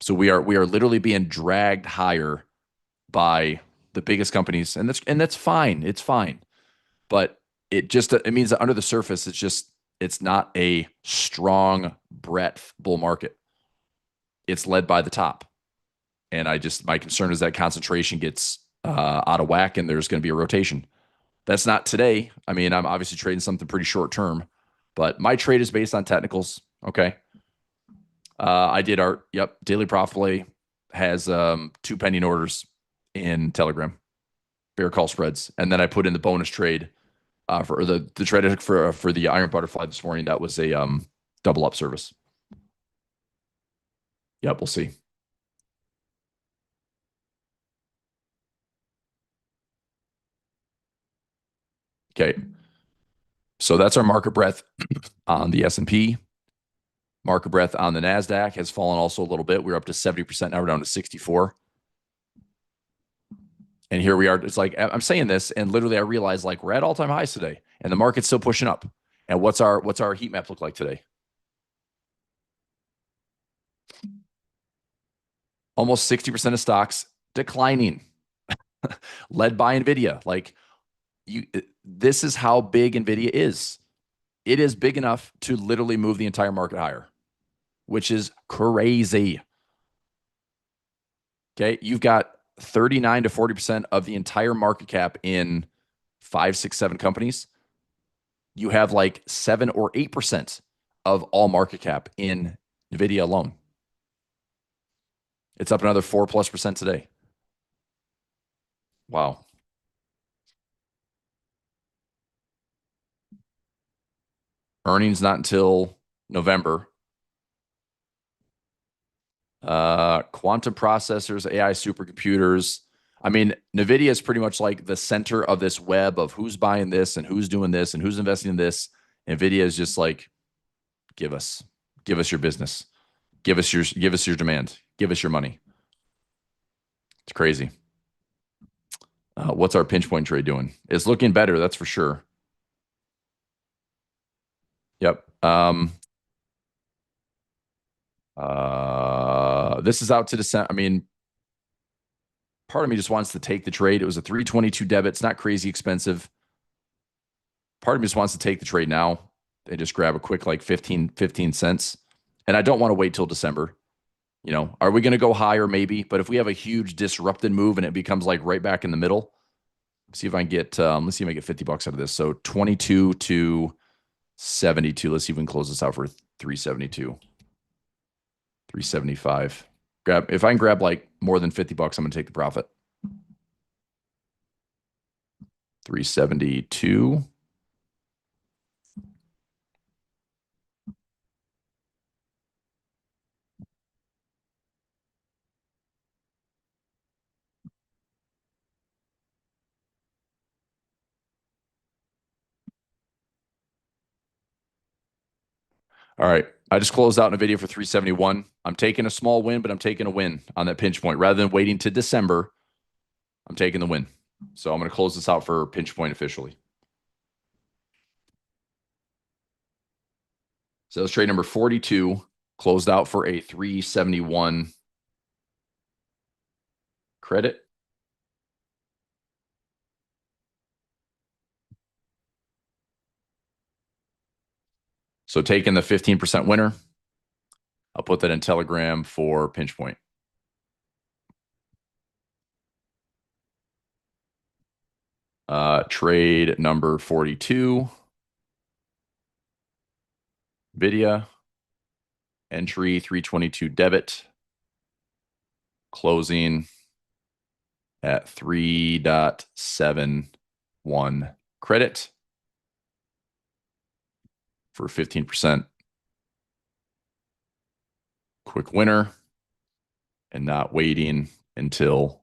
So we are literally being dragged higher by the biggest companies, and that's fine. It's fine, but it means that under the surface, it's not a strong breadth bull market. It's led by the top, and my concern is that concentration gets out of whack, and there's going to be a rotation. That's not today. I mean, I'm obviously trading something pretty short term, but my trade is based on technicals. Okay. I did daily profit play has 2 pending orders in Telegram, bear call spreads, and then I put in the bonus trade for the trade I took for the Iron Butterfly this morning. That was a double up service. Yep, we'll see. Okay, so that's our market breadth on the S&P. Market breadth on the Nasdaq has fallen also a little bit. We're up to 70%. Now we're down to 64. And here we are. It's like I'm saying this, and literally I realize like we're at all-time highs today, and the market's still pushing up. And what's our heat map look like today? Almost 60% of stocks declining, led by Nvidia. Like this is how big Nvidia is. It is big enough to literally move the entire market higher, which is crazy. Okay, you've got 39 to 40% of the entire market cap in 5, 6, 7 companies. You have like 7 or 8% of all market cap in Nvidia alone. It's up another 4+% today. Wow. Earnings not until November. Quantum processors, AI supercomputers. I mean, NVIDIA is pretty much like the center of this web of who's buying this and who's doing this and who's investing in this. NVIDIA is just like, give us your business. Give us your demand. Give us your money. It's crazy. What's our pinch point trade doing? It's looking better, that's for sure. Yep. This is out to December. I mean, part of me just wants to take the trade. It was a 322 debit. It's not crazy expensive. Part of me just wants to take the trade now and just grab a quick like 15 cents. And I don't want to wait till December. Are we going to go higher? Maybe. But if we have a huge disrupted move and it becomes like right back in the middle, see if I can get, let's see if I get $50 out of this. So 22 to 72. Let's see if we can close this out for 372, 375. If I can grab like more than 50 bucks, I'm going to take the profit. 372. All right. I just closed out in a video for 371. I'm taking a small win, but I'm taking a win on that pinch point. Rather than waiting to December, I'm taking the win. So I'm going to close this out for pinch point officially. So let's trade number 42 closed out for a 371 credit. So taking the 15% winner, I'll put that in Telegram for pinch point. Trade number 42. Vidya. Entry 322 debit. Closing at 3.71 credit for 15%. Quick winner and not waiting until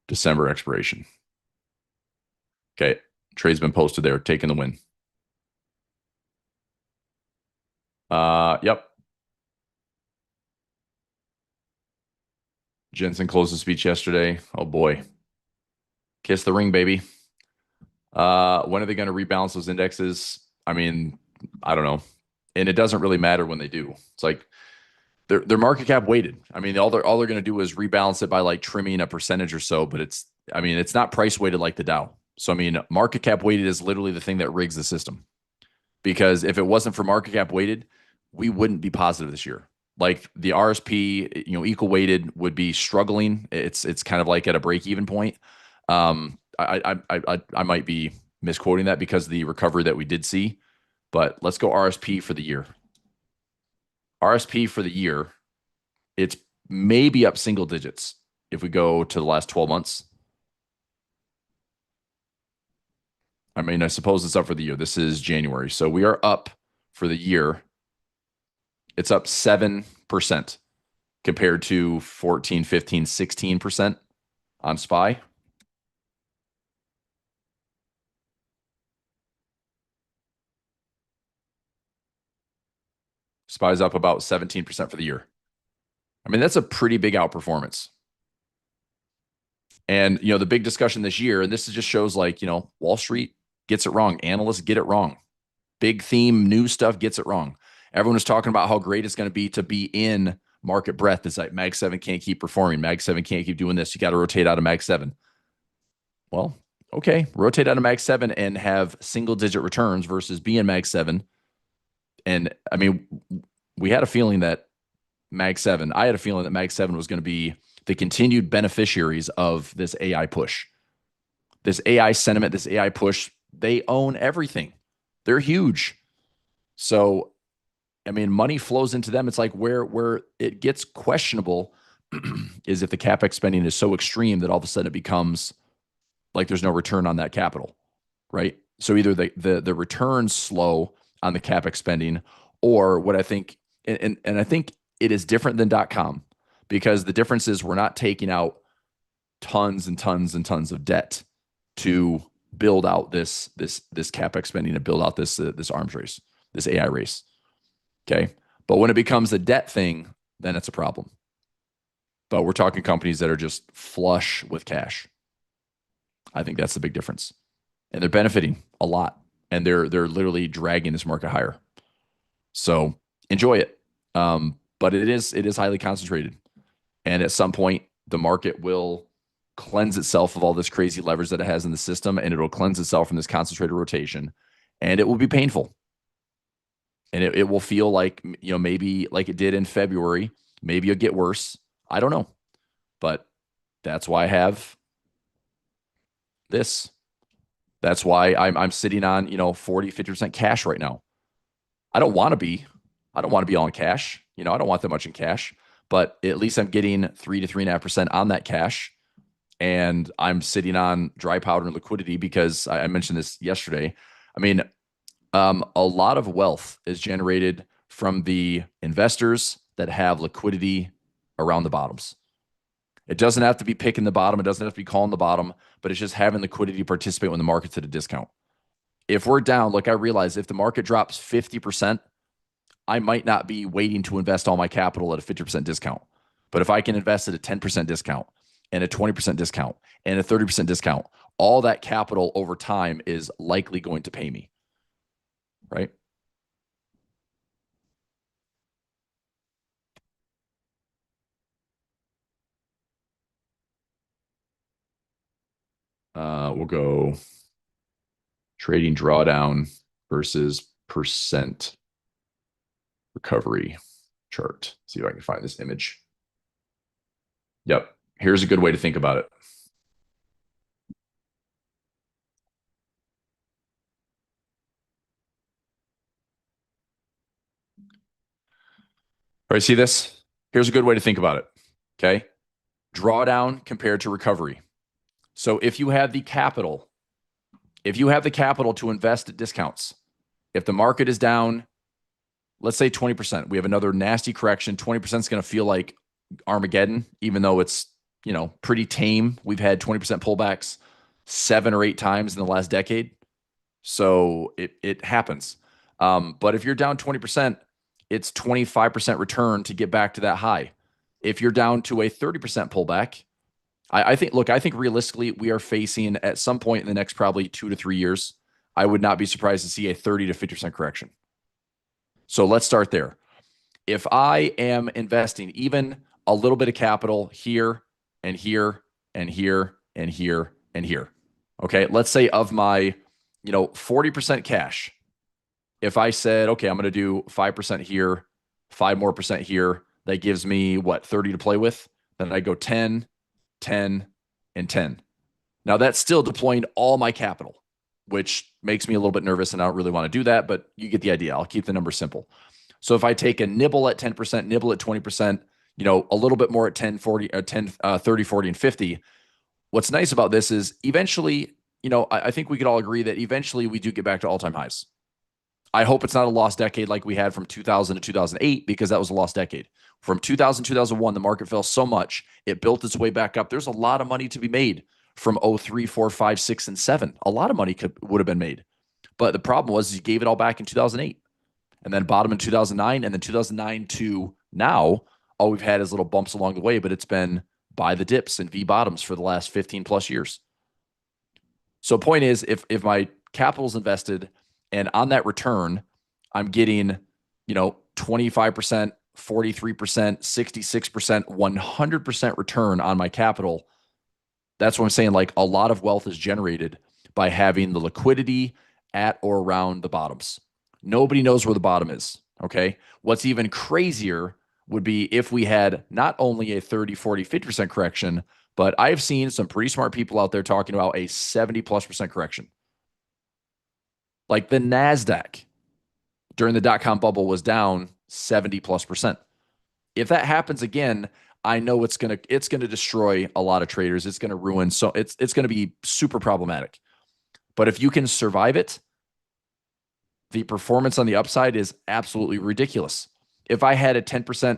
December expiration. Okay. Trade's been posted there. Taking the win. Yep. Jensen closed the speech yesterday. Oh boy. Kiss the ring, baby. When are they going to rebalance those indexes? I mean, I don't know. And it doesn't really matter when they do. It's like they're market cap weighted. I mean, all they're going to do is rebalance it by like trimming a percentage or so, but it's not price weighted like the Dow. So I mean, market cap weighted is literally the thing that rigs the system. Because if it wasn't for market cap weighted, we wouldn't be positive this year. Like the RSP, equal weighted would be struggling. It's kind of like at a break even point. I might be misquoting that because of the recovery that we did see, but let's go RSP for the year. RSP for the year, it's maybe up single digits if we go to the last 12 months. I mean, I suppose it's up for the year. This is January. So we are up for the year. It's up 7% compared to 14, 15, 16% on SPY. SPY's up about 17% for the year. I mean, that's a pretty big outperformance. And, the big discussion this year, and this just shows like, Wall Street gets it wrong. Analysts get it wrong. Big theme, new stuff gets it wrong. Everyone was talking about how great it's going to be in market breadth. It's like Mag 7 can't keep performing. Mag 7 can't keep doing this. You got to rotate out of Mag 7. Well, okay. Rotate out of Mag 7 and have single digit returns versus being Mag 7. And I mean, we had a feeling that Mag 7, I had a feeling that Mag 7 was going to be the continued beneficiaries of this AI push. This AI sentiment, this AI push, they own everything. They're huge. So, I mean, money flows into them. It's like where it gets questionable is if the CapEx spending is so extreme that all of a sudden it becomes like there's no return on that capital, right? So either the returns slow on the CapEx spending, or what I think, and I think it is different than .com, because the difference is we're not taking out tons and tons and tons of debt to build out this CapEx spending, to build out this arms race, this AI race. Okay. But when it becomes a debt thing, then it's a problem. But we're talking companies that are just flush with cash. I think that's the big difference. And they're benefiting a lot. And they're literally dragging this market higher. So enjoy it. But it is highly concentrated. And at some point, the market will cleanse itself of all this crazy leverage that it has in the system, and it'll cleanse itself from this concentrated rotation, and it will be painful. And it will feel like, maybe like it did in February. Maybe it'll get worse. I don't know. But that's why I have this. That's why I'm sitting on, 40, 50% cash right now. I don't want to be all in cash. I don't want that much in cash. but at least I'm getting 3 to 3.5% on that cash. And I'm sitting on dry powder and liquidity because I mentioned this yesterday. I mean, a lot of wealth is generated from the investors that have liquidity around the bottoms. It doesn't have to be picking the bottom. It doesn't have to be calling the bottom, but it's just having liquidity to participate when the market's at a discount. If we're down, look, I realize if the market drops 50%, I might not be waiting to invest all my capital at a 50% discount. But if I can invest at a 10% discount and a 20% discount and a 30% discount, all that capital over time is likely going to pay me, right? We'll go trading drawdown versus percent recovery chart. See if I can find this image. Yep. Here's a good way to think about it. All right, see this? Here's a good way to think about it. Okay. Drawdown compared to recovery. So if you have the capital, to invest at discounts, if the market is down, let's say 20%, we have another nasty correction. 20% is going to feel like Armageddon, even though it's, pretty tame. We've had 20% pullbacks 7 or 8 times in the last decade. So it happens. But if you're down 20%, it's 25% return to get back to that high. If you're down to a 30% pullback, I think realistically, we are facing at some point in the next probably 2 to 3 years, I would not be surprised to see a 30 to 50% correction. So let's start there. If I am investing even a little bit of capital here and here and here and here and here, okay, let's say of my 40% cash, if I said, okay, I'm going to do 5% here, 5 more percent here, that gives me what, 30 to play with? Then I go 10, 10, and 10. Now that's still deploying all my capital, which makes me a little bit nervous, and I don't really want to do that, but you get the idea. I'll keep the number simple. So if I take a nibble at 10%, nibble at 20%, a little bit more at 10, 40, 10, 30, 40, and 50, what's nice about this is eventually, I think we could all agree that eventually we do get back to all-time highs. I hope it's not a lost decade like we had from 2000 to 2008, because that was a lost decade. From 2000 to 2001, the market fell so much, it built its way back up. There's a lot of money to be made from 03, 4, 5, 6, and 7. A lot of money would have been made. But the problem was you gave it all back in 2008. And then bottom in 2009, and then 2009 to now, all we've had is little bumps along the way, but it's been buy the dips and V bottoms for the last 15 plus years. So point is, if my capital is invested and on that return, I'm getting, 25%, 43%, 66%, 100% return on my capital. That's what I'm saying. Like, a lot of wealth is generated by having the liquidity at or around the bottoms. Nobody knows where the bottom is. Okay. What's even crazier would be if we had not only a 30, 40, 50% correction, but I've seen some pretty smart people out there talking about a 70+% correction. Like the NASDAQ during the dot-com bubble was down 70+%. If that happens again, I know it's gonna destroy a lot of traders. It's gonna ruin. So it's gonna be super problematic. But if you can survive it, the performance on the upside is absolutely ridiculous. If I had a 10%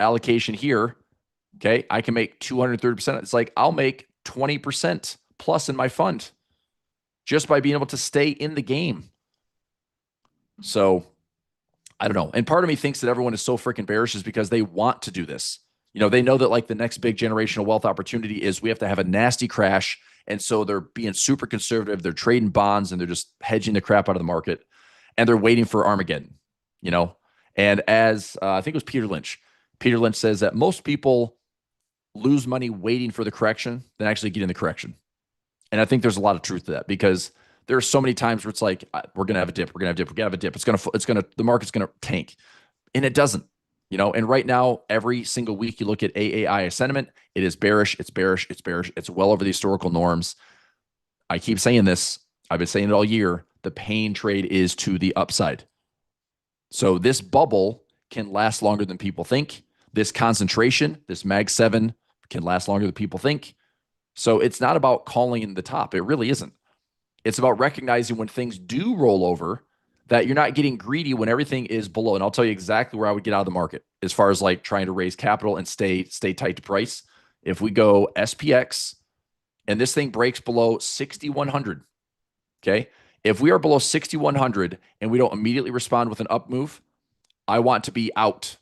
allocation here, okay, I can make 230%. It's like I'll make 20% plus in my fund just by being able to stay in the game. So I don't know. And part of me thinks that everyone is so freaking bearish is because they want to do this. They know that like the next big generational wealth opportunity is we have to have a nasty crash. And so they're being super conservative. They're trading bonds and they're just hedging the crap out of the market. And they're waiting for Armageddon, And as I think it was Peter Lynch says that most people lose money waiting for the correction than actually getting the correction. And I think there's a lot of truth to that, because there are so many times where it's like, we're going to have a dip. We're going to have a dip. The market's going to tank. And it doesn't, and right now, every single week you look at AAI sentiment, it is bearish. It's bearish. It's bearish. It's well over the historical norms. I keep saying this. I've been saying it all year. The pain trade is to the upside. So this bubble can last longer than people think. This concentration, this Mag 7 can last longer than people think. So it's not about calling in the top. It really isn't. It's about recognizing when things do roll over that you're not getting greedy when everything is below. And I'll tell you exactly where I would get out of the market as far as like trying to raise capital and stay tight to price. If we go SPX and this thing breaks below 6,100, okay? If we are below 6,100 and we don't immediately respond with an up move, I want to be out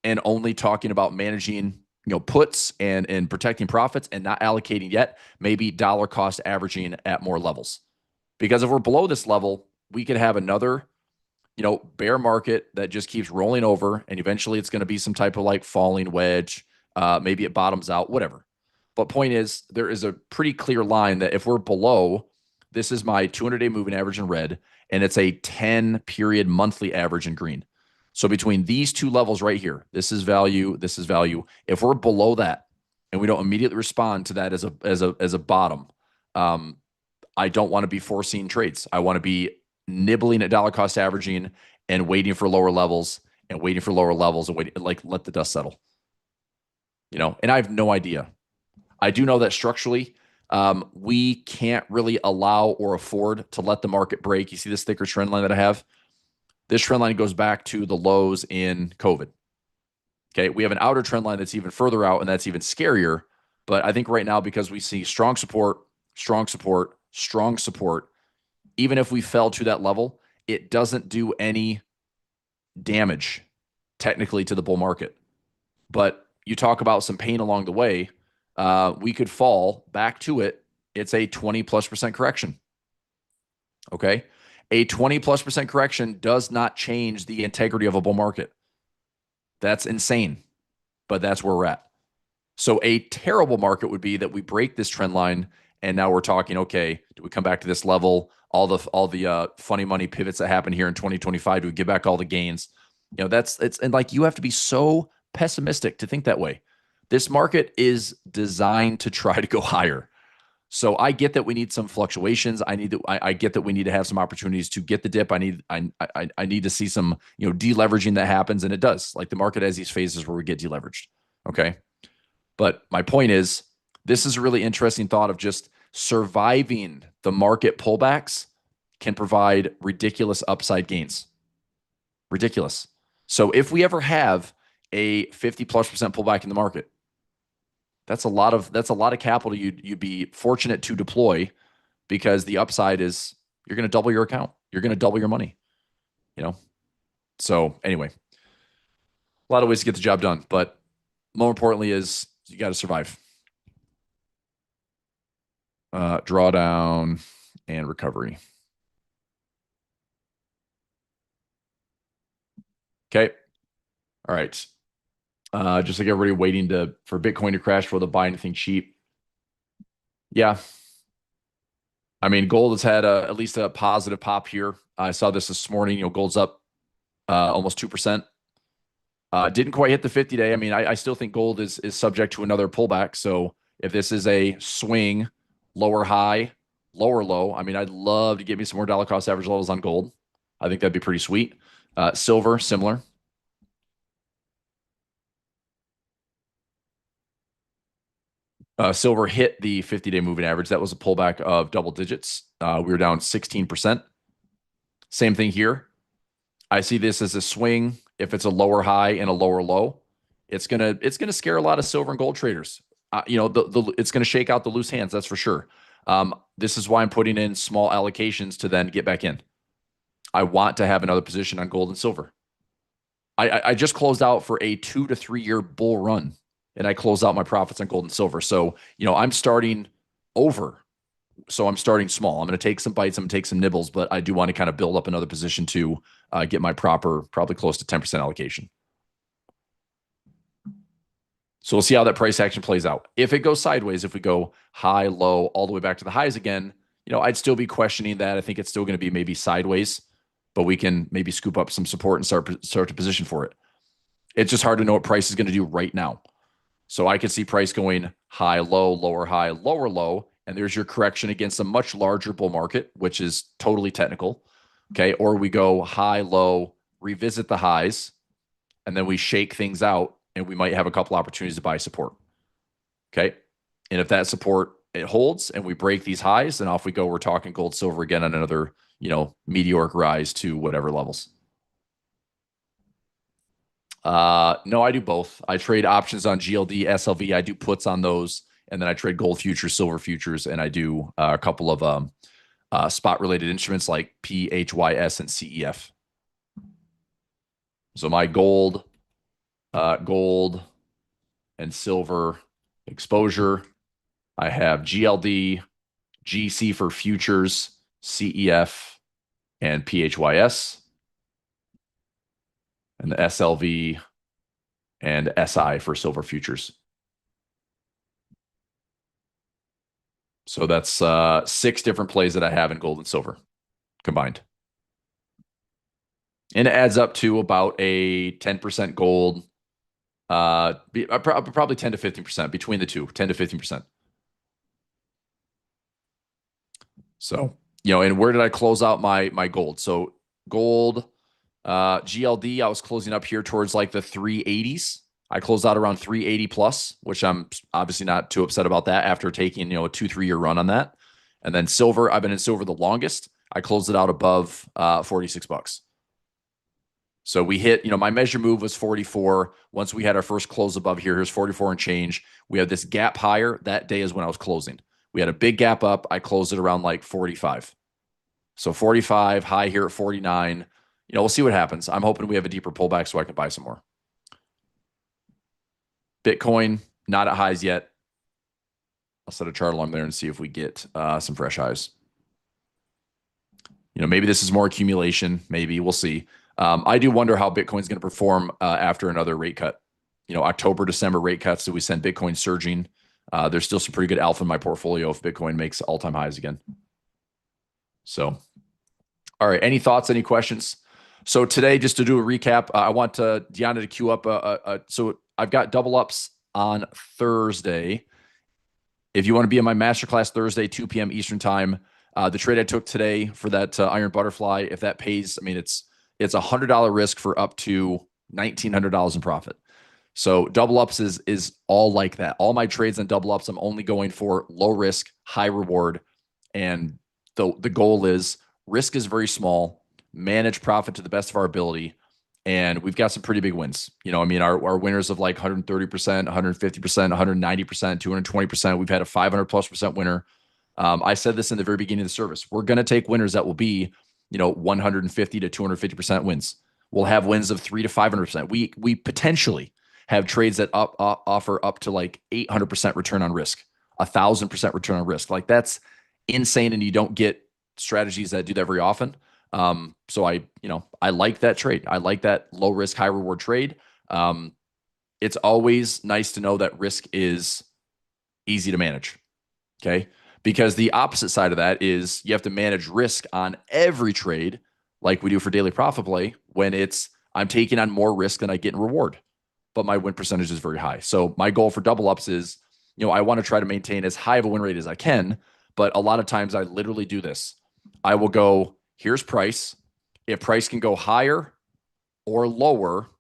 and only talking about managing, puts and protecting profits and not allocating yet, maybe dollar cost averaging at more levels. Because if we're below this level, we could have another, bear market that just keeps rolling over, and eventually it's going to be some type of like falling wedge. Maybe it bottoms out, whatever. But point is, there is a pretty clear line that if we're below, this is my 200-day moving average in red, and it's a 10-period monthly average in green. So between these two levels right here, this is value, this is value. If we're below that and we don't immediately respond to that as a bottom, I don't want to be forcing trades. I want to be nibbling at dollar cost averaging and waiting for lower levels and waiting for lower levels and waiting, like let the dust settle. And I have no idea. I do know that structurally, we can't really allow or afford to let the market break. You see this thicker trend line that I have? This trend line goes back to the lows in COVID. Okay, we have an outer trend line that's even further out, and that's even scarier. But I think right now, because we see strong support, strong support, strong support, even if we fell to that level, it doesn't do any damage technically to the bull market. But you talk about some pain along the way, we could fall back to it. It's a 20+% correction. Okay. A 20+% correction does not change the integrity of a bull market. That's insane, but that's where we're at. So a terrible market would be that we break this trend line, and now we're talking, okay, do we come back to this level? All the funny money pivots that happen here in 2025, do we get back all the gains? And like, you have to be so pessimistic to think that way. This market is designed to try to go higher. So I get that we need some fluctuations. I get that we need to have some opportunities to get the dip. I need to see some, deleveraging that happens, and it does. Like, the market has these phases where we get deleveraged. Okay. But my point is, this is a really interesting thought of just surviving the market pullbacks can provide ridiculous upside gains. Ridiculous. So if we ever have a 50+% pullback in the market, that's a lot of capital you'd be fortunate to deploy, because the upside is you're going to double your account. You're going to double your money, So anyway, a lot of ways to get the job done, but more importantly is you got to survive. Drawdown and recovery. Okay. All right. Just like everybody waiting for Bitcoin to crash for to buy anything cheap. Yeah. I mean, gold has had at least a positive pop here. I saw this morning. Gold's up almost 2%. Didn't quite hit the 50-day. I mean, I still think gold is subject to another pullback. So if this is a swing, lower high, lower low, I mean, I'd love to get me some more dollar cost average levels on gold. I think that'd be pretty sweet. Silver, similar. Silver hit the 50-day moving average. That was a pullback of double digits. We were down 16%. Same thing here. I see this as a swing. If it's a lower high and a lower low, it's gonna scare a lot of silver and gold traders. It's gonna shake out the loose hands. That's for sure. This is why I'm putting in small allocations to then get back in. I want to have another position on gold and silver. I just closed out for a 2 to 3 year bull run, and I closed out my profits on gold and silver. So, I'm starting over. So I'm starting small. I'm going to take some bites. I'm going to take some nibbles, but I do want to kind of build up another position to get my proper, probably close to 10% allocation. So we'll see how that price action plays out. If it goes sideways, if we go high, low, all the way back to the highs again, I'd still be questioning that. I think it's still going to be maybe sideways, but we can maybe scoop up some support and start to position for it. It's just hard to know what price is going to do right now. So I could see price going high, low, lower, low, and there's your correction against a much larger bull market, which is totally technical. Okay. Or we go high, low, revisit the highs, and then we shake things out and we might have a couple opportunities to buy support. Okay. And if that support it holds and we break these highs, then off we go. We're talking gold, silver again on another, meteoric rise to whatever levels. No, I do both. I trade options on GLD, SLV. I do puts on those, and then I trade gold futures, silver futures, and I do a couple of spot related instruments like PHYS and CEF. So my gold and silver exposure. I have GLD, GC for futures, CEF, and PHYS, and the SLV and SI for silver futures. So that's 6 different plays that I have in gold and silver combined. And it adds up to about a 10% gold, probably 10 to 15% between the two, 10 to 15%. So, and where did I close out my gold? So gold, GLD, I was closing up here towards like the 380s. I closed out around 380 plus, which I'm obviously not too upset about that after taking, a 2-3 year run on that. And then silver, I've been in silver the longest. I closed it out above $46. So we hit, my measure move was 44. Once we had our first close above here, here's 44 and change. We have this gap higher. That day is when I was closing. We had a big gap up. I closed it around like 45. So 45, high here at 49. We'll see what happens. I'm hoping we have a deeper pullback so I can buy some more. Bitcoin, not at highs yet. I'll set a chart along there and see if we get some fresh highs. Maybe this is more accumulation. Maybe we'll see. I do wonder how Bitcoin's going to perform after another rate cut. October, December rate cuts. Do we send Bitcoin surging? There's still some pretty good alpha in my portfolio if Bitcoin makes all-time highs again. So, all right. Any thoughts? Any questions? So today, just to do a recap, I want Deanna to queue up. So I've got double ups on Thursday. If you want to be in my masterclass Thursday, 2 p.m. Eastern time, the trade I took today for that iron butterfly, if that pays, it's $100 risk for up to $1,900 in profit. So double ups is all like that. All my trades on double ups, I'm only going for low risk, high reward. And the goal is risk is very small, manage profit to the best of our ability. And we've got some pretty big wins. Our winners of like 130%, 150%, 190%, 220%. We've had a 500+% winner. I said this in the very beginning of the service. We're going to take winners that will be, 150 to 250% wins. We'll have wins of 300 to 500%. We potentially have trades that offer up to like 800% return on risk, 1,000% return on risk. Like that's insane, and you don't get strategies that do that very often. So I like that trade. I like that low risk, high reward trade. It's always nice to know that risk is easy to manage. Okay. Because the opposite side of that is you have to manage risk on every trade like we do for daily profit play when I'm taking on more risk than I get in reward, but my win percentage is very high. So my goal for double ups is, I want to try to maintain as high of a win rate as I can, but a lot of times I literally do this. I will go, here's price. If price can go higher or lower,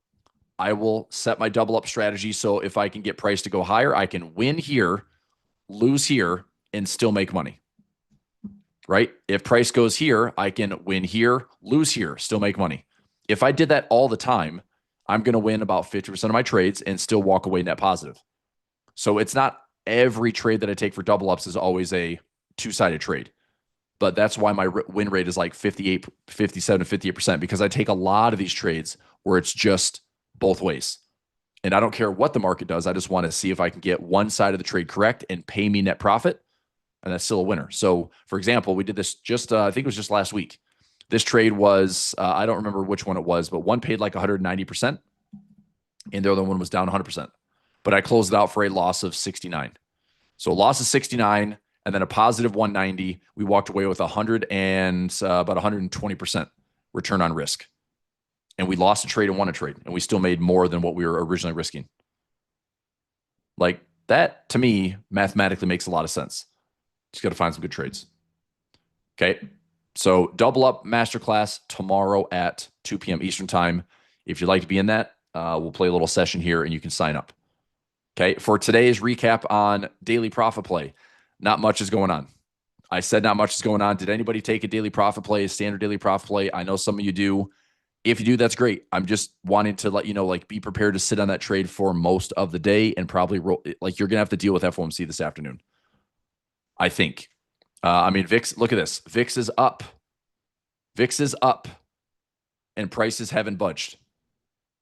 I will set my double up strategy. So if I can get price to go higher, I can win here, lose here, and still make money. Right? If price goes here, I can win here, lose here, still make money. If I did that all the time, I'm going to win about 50% of my trades and still walk away net positive. So it's not every trade that I take for double ups is always a two-sided trade. But that's why my win rate is like 58, 57, 58%, because I take a lot of these trades where it's just both ways. And I don't care what the market does. I just want to see if I can get one side of the trade correct and pay me net profit. And that's still a winner. So for example, we did this just, I think it was just last week. This trade was, I don't remember which one it was, but one paid like 190% and the other one was down 100%. But I closed it out for a loss of 69. So a loss of 69 and then a positive 190. We walked away with 100 and about 120% return on risk. And we lost a trade and won a trade. And we still made more than what we were originally risking. Like that, to me, mathematically makes a lot of sense. Just got to find some good trades. Okay. So double up masterclass tomorrow at 2 p.m. Eastern time. If you'd like to be in that, We'll play a little session here and you can sign up. Okay. For today's recap on daily profit play, not much is going on. I said not much is going on. Did anybody take a daily profit play, a standard daily profit play? I know some of you do. If you do, that's great. I'm just wanting to let you know, like, be prepared to sit on that trade for most of the day and probably roll. Like, you're going to have to deal with FOMC this afternoon, I think. I mean, VIX, look at this. VIX is up. VIX is up and prices haven't budged.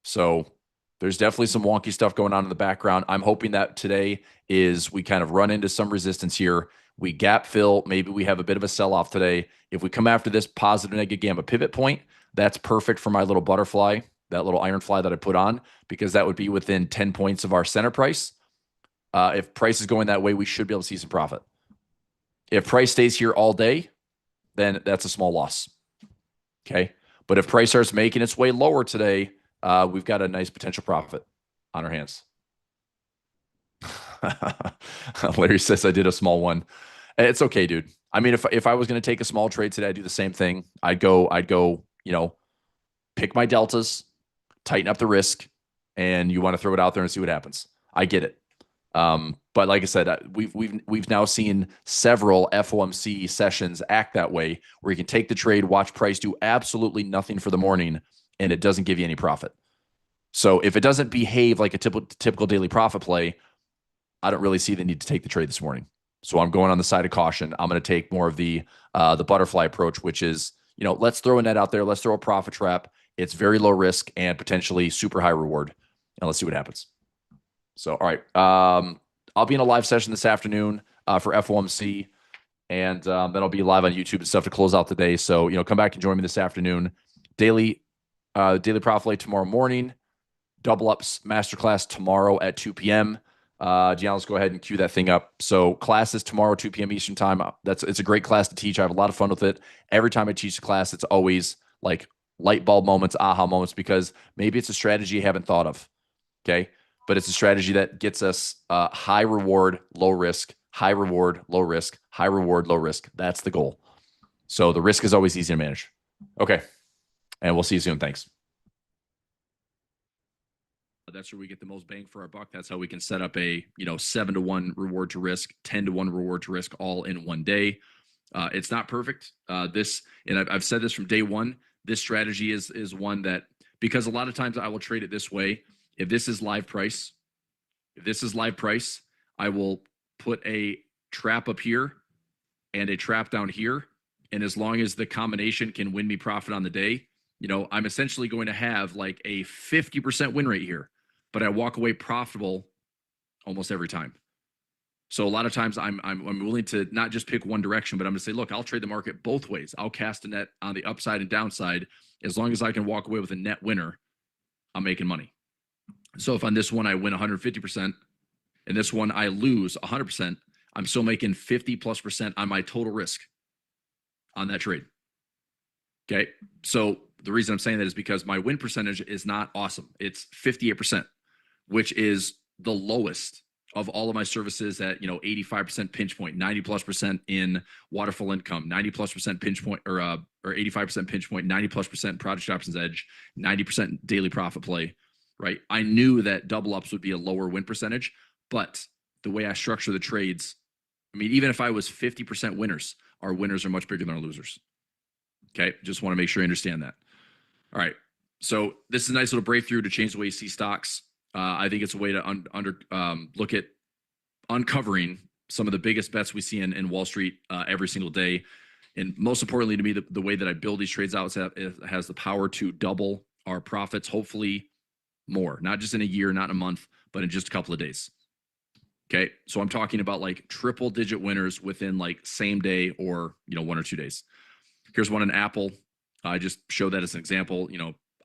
So there's definitely some wonky stuff going on in the background. I'm hoping that today is we kind of run into some resistance here. We gap fill. Maybe we have a bit of a sell-off today. If we come after this positive negative gamma pivot point, that's perfect for my little butterfly, that little iron fly that I put on, because that would be within 10 points of our center price. If price is going that way, we should be able to see some profit. If price stays here all day, then that's a small loss. Okay. But if price starts making its way lower today, we've got a nice potential profit on our hands. Larry says I did a small one. It's okay, dude. I mean, if I was going to take a small trade today, I'd do the same thing. I'd go, pick my deltas, tighten up the risk, and you want to throw it out there and see what happens. I get it. But like I said, we've now seen several FOMC sessions act that way, where you can take the trade, watch price do absolutely nothing for the morning, and it doesn't give you any profit. So if it doesn't behave like a typical daily profit play, I don't really see the need to take the trade this morning. So I'm going on the side of caution. I'm going to take more of the butterfly approach, which is, let's throw a net out there. Let's throw a profit trap. It's very low risk and potentially super high reward. And let's see what happens. So, all right. I'll be in a live session this afternoon for FOMC, and then I'll be live on YouTube and stuff to close out the day. So, come back and join me this afternoon. Daily profit play tomorrow morning. Double ups masterclass tomorrow at 2 p.m. Gianna, let's go ahead and cue that thing up. So classes tomorrow, 2 p.m. Eastern time. It's a great class to teach. I have a lot of fun with it. Every time I teach a class, it's always like light bulb moments, aha moments, because maybe it's a strategy you haven't thought of. Okay. But it's a strategy that gets us high reward, low risk, high reward, low risk, high reward, low risk. That's the goal. So the risk is always easy to manage. Okay. And we'll see you soon. Thanks. That's where we get the most bang for our buck. That's how we can set up a 7-to-1 reward to risk, 10-to-1 reward to risk, all in one day. It's not perfect. I've said this from day one. This strategy is one that, because a lot of times I will trade it this way. If this is live price, I will put a trap up here and a trap down here. And as long as the combination can win me profit on the day, I'm essentially going to have like a 50% win rate here, but I walk away profitable almost every time. So a lot of times I'm willing to not just pick one direction, but I'm going to say, look, I'll trade the market both ways. I'll cast a net on the upside and downside. As long as I can walk away with a net winner, I'm making money. So if on this one I win 150% and this one I lose 100%, I'm still making 50+% on my total risk on that trade. Okay. So the reason I'm saying that is because my win percentage is not awesome. It's 58%, which is the lowest of all of my services at 85% pinch point, 90+% in waterfall income, 90+% pinch point, or 85% pinch point, 90+% project options edge, 90% daily profit play. Right. I knew that double ups would be a lower win percentage, but the way I structure the trades, I mean, even if I was 50% winners, our winners are much bigger than our losers. Okay. Just want to make sure you understand that. All right. So this is a nice little breakthrough to change the way you see stocks. I think it's a way to look at uncovering some of the biggest bets we see in Wall Street every single day. And most importantly to me, the way that I build these trades out has the power to double our profits, hopefully more, not just in a year, not in a month, but in just a couple of days. Okay. So I'm talking about like triple digit winners within like same day or, 1 or 2 days. Here's one in Apple. I just showed that as an example.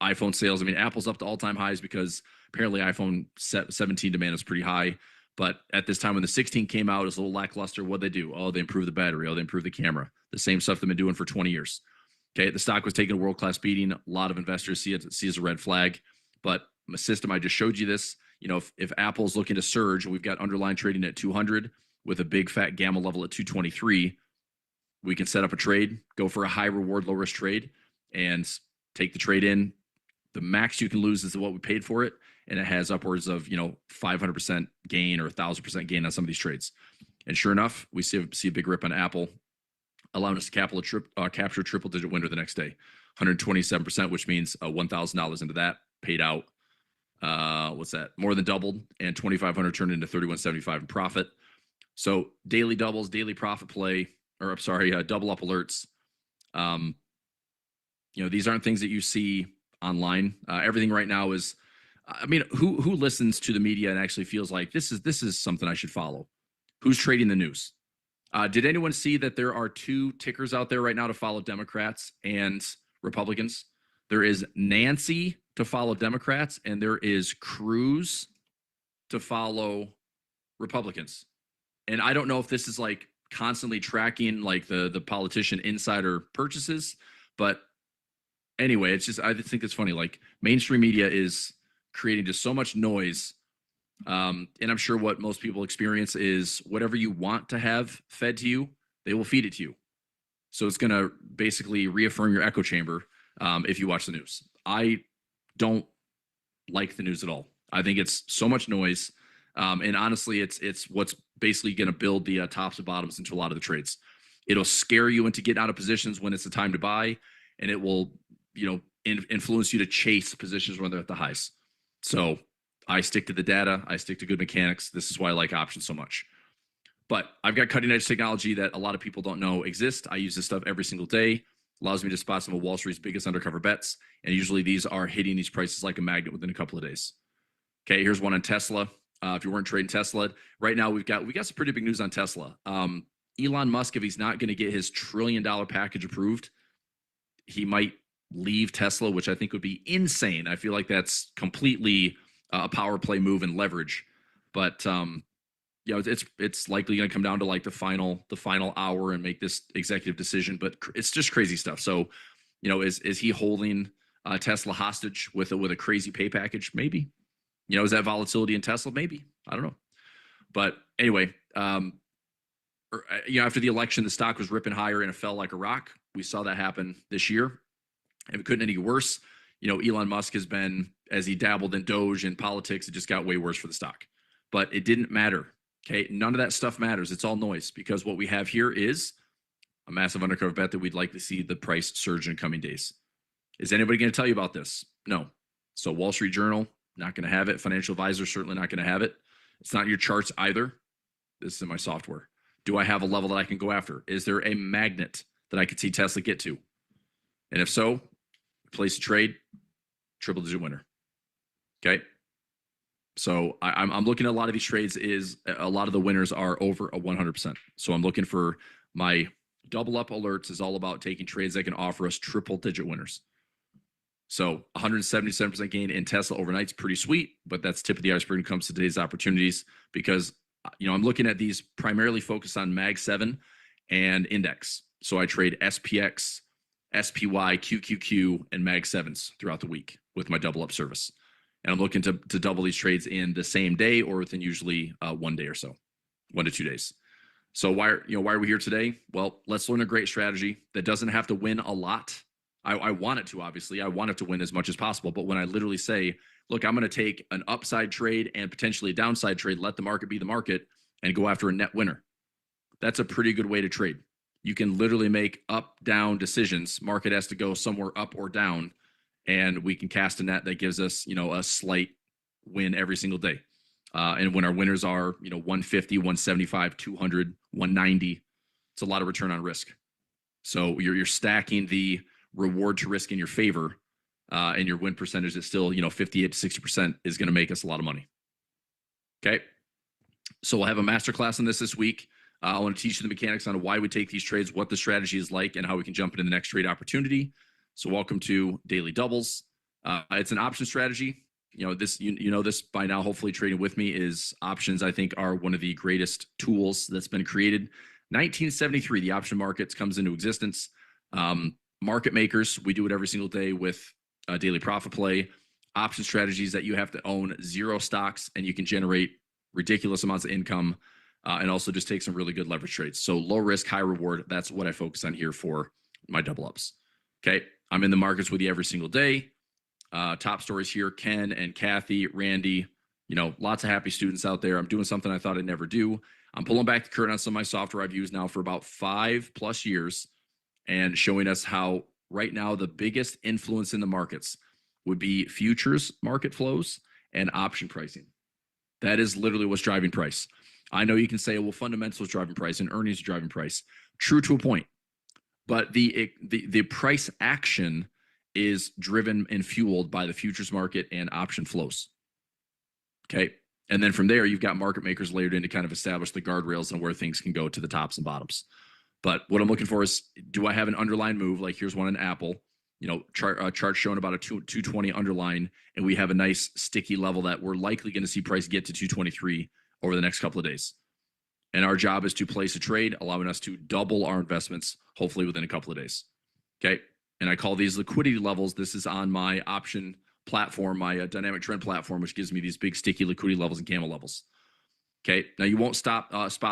iPhone sales. I mean, Apple's up to all-time highs because apparently iPhone 17 demand is pretty high. But at this time when the 16 came out, it was a little lackluster. What'd they do? Oh, they improved the battery. Oh, they improved the camera. The same stuff they've been doing for 20 years. Okay. The stock was taking a world-class beating. A lot of investors see it as a red flag. But my system, I just showed you this. If Apple's looking to surge, we've got underlying trading at 200 with a big fat gamma level at 223. We can set up a trade, go for a high reward, low risk trade, and take the trade in, The max you can lose is what we paid for it, and it has upwards of 500% gain or 1,000% gain on some of these trades. And sure enough, we see a big rip on Apple, allowing us to capture a triple digit winner the next day, 127%, which means $1,000 into that paid out. What's that? More than doubled, and 2,500 turned into 3,175 in profit. So daily doubles, daily profit play, or I'm sorry, double up alerts. These aren't things that you see online. Everything right now is, I mean, who listens to the media and actually feels like this is something I should follow? Who's trading the news? Did anyone see that there are two tickers out there right now to follow Democrats and Republicans? There is Nancy to follow Democrats, and there is Cruz to follow Republicans. And I don't know if this is like constantly tracking like the politician insider purchases, but anyway, it's just, I think it's funny. Like, mainstream media is creating just so much noise. And I'm sure what most people experience is whatever you want to have fed to you, they will feed it to you. So it's going to basically reaffirm your echo chamber if you watch the news. I don't like the news at all. I think it's so much noise. And honestly, it's what's basically going to build the tops and bottoms into a lot of the trades. It'll scare you into getting out of positions when it's the time to buy, and it will, influence you to chase positions when they're at the highs. So I stick to the data. I stick to good mechanics. This is why I like options so much. But I've got cutting edge technology that a lot of people don't know exists. I use this stuff every single day. Allows me to spot some of Wall Street's biggest undercover bets. And usually these are hitting these prices like a magnet within a couple of days. Okay, here's one on Tesla. If you weren't trading Tesla, right now we got some pretty big news on Tesla. Elon Musk, if he's not going to get his $1 trillion package approved, he might leave Tesla, which I think would be insane. I feel like that's completely a power play move and leverage. But it's likely going to come down to like the final hour and make this executive decision. But it's just crazy stuff. So, is he holding Tesla hostage with a crazy pay package? Maybe. Is that volatility in Tesla? Maybe. I don't know. But anyway, after the election, the stock was ripping higher and it fell like a rock. We saw that happen this year. If it couldn't any worse, Elon Musk has been, as he dabbled in Doge and politics, it just got way worse for the stock. But it didn't matter. Okay. None of that stuff matters. It's all noise, because what we have here is a massive undercover bet that we'd like to see the price surge in coming days. Is anybody going to tell you about this? No. So Wall Street Journal, not going to have it. Financial Advisor, certainly not going to have it. It's not your charts either. This is in my software. Do I have a level that I can go after? Is there a magnet that I could see Tesla get to? And if so, place a trade, triple digit winner. Okay. So I'm looking at a lot of these trades. Is a lot of the winners are over a 100%. So I'm looking for my double up alerts is all about taking trades that can offer us triple digit winners. So 177% gain in Tesla overnight is pretty sweet, but that's tip of the iceberg when it comes to today's opportunities, because I'm looking at these primarily focused on Mag 7 and index. So I trade SPX, SPY, QQQ, and Mag 7s throughout the week with my double up service. And I'm looking to double these trades in the same day or within usually 1 day or so, 1 to 2 days. So why are we here today? Well, let's learn a great strategy that doesn't have to win a lot. I want it to, obviously. I want it to win as much as possible. But when I literally say, look, I'm going to take an upside trade and potentially a downside trade, let the market be the market, and go after a net winner, that's a pretty good way to trade. You can literally make up, down decisions. Market has to go somewhere up or down, and we can cast a net that gives us, a slight win every single day. And when our winners are, 150, 175, 200, 190, it's a lot of return on risk. So you're stacking the reward to risk in your favor, and your win percentage is still, 58 to 60% is going to make us a lot of money. Okay. So we'll have a masterclass on this week. I want to teach you the mechanics on why we take these trades, what the strategy is like, and how we can jump into the next trade opportunity. So welcome to Daily Doubles. It's an option strategy. This, this by now, hopefully trading with me is options. I think are one of the greatest tools that's been created. 1973, the option markets comes into existence. Market makers, we do it every single day with daily profit play. Option strategies that you have to own 0 stocks and you can generate ridiculous amounts of income, and also just take some really good leverage trades. So low risk, high reward. That's what I focus on here for my double ups. Okay. I'm in the markets with you every single day. Top stories here: Ken and Kathy, Randy. Lots of happy students out there. I'm doing something I thought I'd never do. I'm pulling back the curtain on some of my software I've used now for about 5+ years, and showing us how right now the biggest influence in the markets would be futures market flows and option pricing. That is literally what's driving price. I know you can say, well, fundamentals driving price and earnings driving price. True to a point, but the price action is driven and fueled by the futures market and option flows. Okay. And then from there, you've got market makers layered in to kind of establish the guardrails and where things can go to the tops and bottoms. But what I'm looking for is, do I have an underlying move? Like here's one in Apple, chart showing about a 220 underline, and we have a nice sticky level that we're likely going to see price get to 223 over the next couple of days. And our job is to place a trade, allowing us to double our investments, hopefully within a couple of days. Okay. And I call these liquidity levels. This is on my option platform, my dynamic trend platform, which gives me these big sticky liquidity levels and camel levels. Okay. Now you won't spot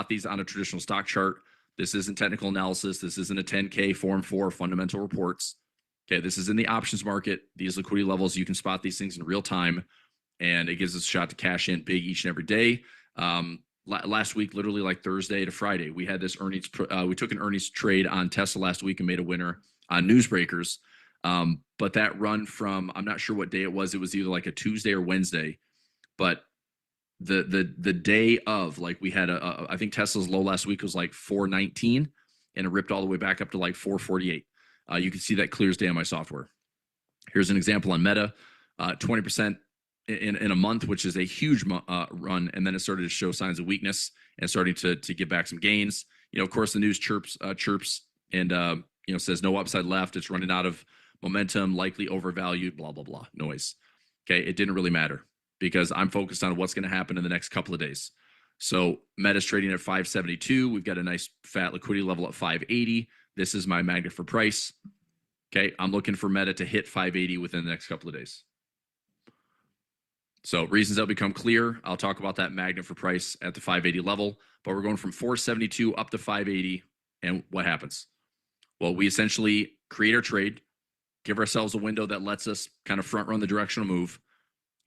these on a traditional stock chart. This isn't technical analysis. This isn't a 10K form 4 fundamental reports. Okay. This is in the options market. These liquidity levels, you can spot these things in real time, and it gives us a shot to cash in big each and every day. Last week, literally like Thursday to Friday, we had this earnings. We took an earnings trade on Tesla last week and made a winner on Newsbreakers. But that run from, I'm not sure what day it was. It was either like a Tuesday or Wednesday, but the day of, like, we had I think Tesla's low last week was like 419, and it ripped all the way back up to like 448. You can see that clear as day on my software. Here's an example on Meta, 20% in a month, which is a huge run, and then it started to show signs of weakness and starting to get back some gains. Of course, the news chirps and says no upside left. It's running out of momentum, likely overvalued, blah blah blah, noise. Okay, it didn't really matter because I'm focused on what's going to happen in the next couple of days. So Meta's trading at 572. We've got a nice fat liquidity level at 580. This is my magnet for price. Okay, I'm looking for Meta to hit 580 within the next couple of days. So reasons that'll become clear. I'll talk about that magnet for price at the 580 level, but we're going from 472 up to 580. And what happens? Well, we essentially create our trade, give ourselves a window that lets us kind of front run the directional move.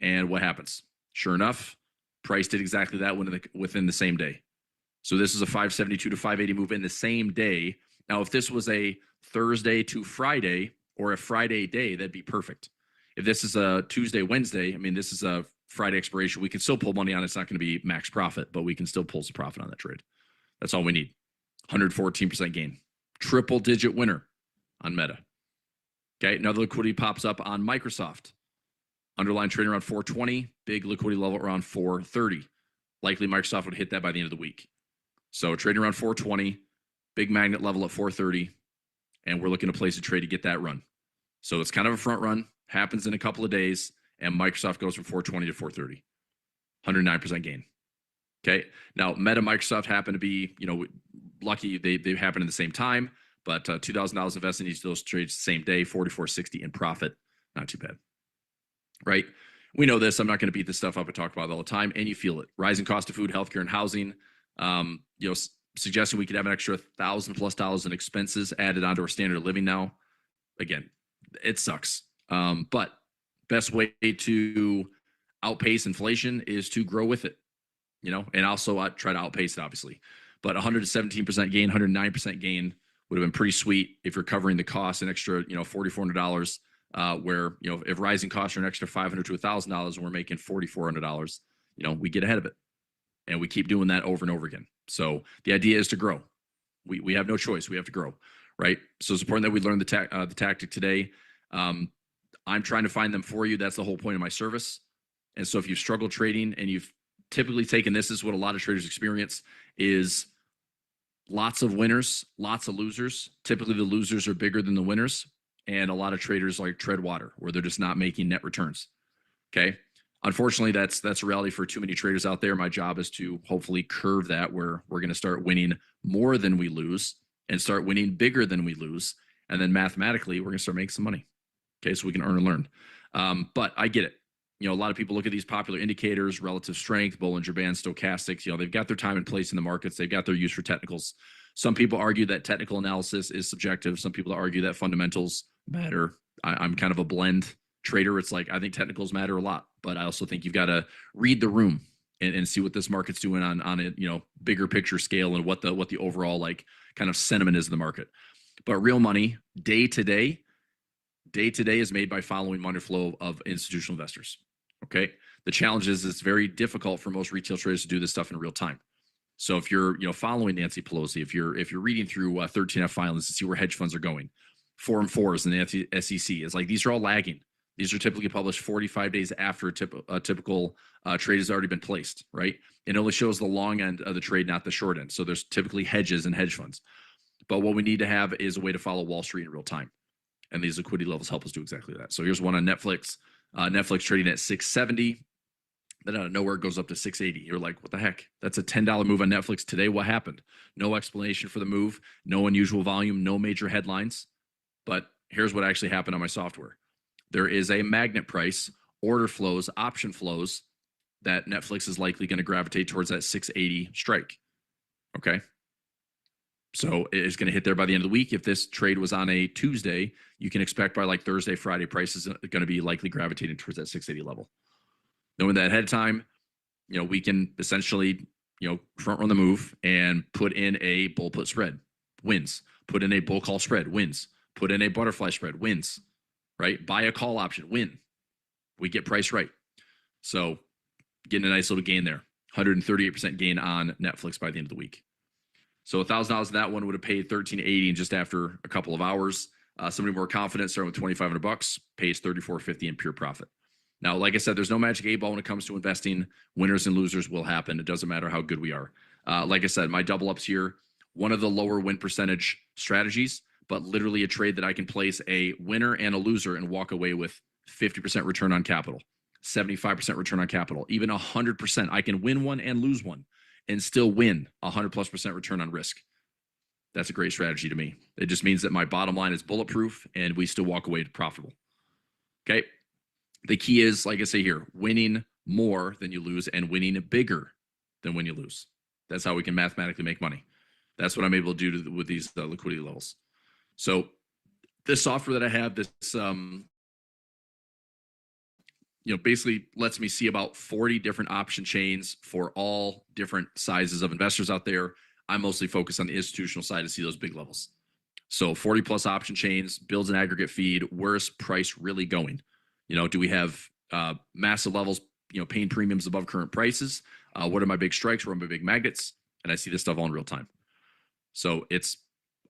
And what happens? Sure enough, price did exactly that within the same day. So this is a 572 to 580 move in the same day. Now, if this was a Thursday to Friday or a Friday day, that'd be perfect. If this is a Tuesday, Wednesday, I mean, this is a Friday expiration, we can still pull money on it. It's not going to be max profit, but we can still pull some profit on that trade. That's all we need. 114% gain. Triple digit winner on Meta. Okay, another liquidity pops up on Microsoft. Underlying trading around 420, big liquidity level around 430. Likely Microsoft would hit that by the end of the week. So trading around 420, big magnet level at 430, and we're looking to place a trade to get that run. So it's kind of a front run, happens in a couple of days, and Microsoft goes from 420 to 430. 109% gain. Okay, now Meta, Microsoft happen to be, lucky they happen in the same time, but $2,000 invested in each of those trades the same day, 44.60 in profit. Not too bad, right? We know this. I'm not going to beat this stuff up and talk about it all the time, and you feel it. Rising cost of food, healthcare, and housing. Suggesting we could have an extra $1,000+ in expenses added onto our standard of living now. Again, it sucks. But best way to outpace inflation is to grow with it, and also try to outpace it, obviously. But 117% gain, 109% gain would have been pretty sweet if you're covering the cost, an extra, $4,400. Where, if rising costs are an extra $500 to $1,000 and we're making $4,400, we get ahead of it, and we keep doing that over and over again. So the idea is to grow. We have no choice. We have to grow, right? So it's important that we learn the tactic today. I'm trying to find them for you. That's the whole point of my service. And so if you've struggled trading and you've typically taken this is what a lot of traders experience is lots of winners, lots of losers. Typically the losers are bigger than the winners. And a lot of traders like tread water where they're just not making net returns. Okay. Unfortunately, that's a reality for too many traders out there. My job is to hopefully curve that where we're going to start winning more than we lose and start winning bigger than we lose. And then mathematically, we're going to start making some money. Okay. So we can earn and learn. But I get it. A lot of people look at these popular indicators, relative strength, Bollinger Band, stochastics. They've got their time and place in the markets. They've got their use for technicals. Some people argue that technical analysis is subjective. Some people argue that fundamentals matter. I'm kind of a blend. trader, it's like I think technicals matter a lot, but I also think you've got to read the room and see what this market's doing on a bigger picture scale and what the overall like kind of sentiment is in the market. But real money day to day is made by following money flow of institutional investors. Okay. The challenge is it's very difficult for most retail traders to do this stuff in real time. So if you're following Nancy Pelosi, if you're reading through 13F filings to see where hedge funds are going, Form 4s and the SEC, is like these are all lagging. These are typically published 45 days after a typical trade has already been placed, right? It only shows the long end of the trade, not the short end. So there's typically hedges and hedge funds. But what we need to have is a way to follow Wall Street in real time. And these liquidity levels help us do exactly that. So here's one on Netflix. Netflix trading at 670. Then out of nowhere, it goes up to 680. You're like, what the heck? That's a $10 move on Netflix today. What happened? No explanation for the move, no unusual volume, no major headlines. But here's what actually happened on my software. There is a magnet price, order flows, option flows that Netflix is likely going to gravitate towards that 680 strike. Okay. So it's going to hit there by the end of the week. If this trade was on a Tuesday, you can expect by like Thursday, Friday, prices are going to be likely gravitating towards that 680 level. Knowing that ahead of time, we can essentially, front run the move and put in a bull put spread, wins. Put in a bull call spread, wins. Put in a butterfly spread, wins. Right? Buy a call option, win. We get price right. So getting a nice little gain there. 138% gain on Netflix by the end of the week. So $1,000 of that one would have paid $1,380 in just after a couple of hours. Somebody more confident, starting with $2,500, pays $34.50 in pure profit. Now, like I said, there's no magic 8 ball when it comes to investing. Winners and losers will happen. It doesn't matter how good we are. Like I said, my double ups here, one of the lower win percentage strategies, but literally a trade that I can place a winner and a loser and walk away with 50% return on capital, 75% return on capital, even 100%. I can win one and lose one and still win 100+% return on risk. That's a great strategy to me. It just means that my bottom line is bulletproof and we still walk away profitable. Okay. The key is, like I say here, winning more than you lose and winning bigger than when you lose. That's how we can mathematically make money. That's what I'm able to do with these liquidity levels. So this software that I have, this basically lets me see about 40 different option chains for all different sizes of investors out there. I'm mostly focused on the institutional side to see those big levels. So 40 plus option chains, builds an aggregate feed. Where's price really going? Do we have massive levels, paying premiums above current prices? What are my big strikes? What are my big magnets? And I see this stuff all in real time. So it's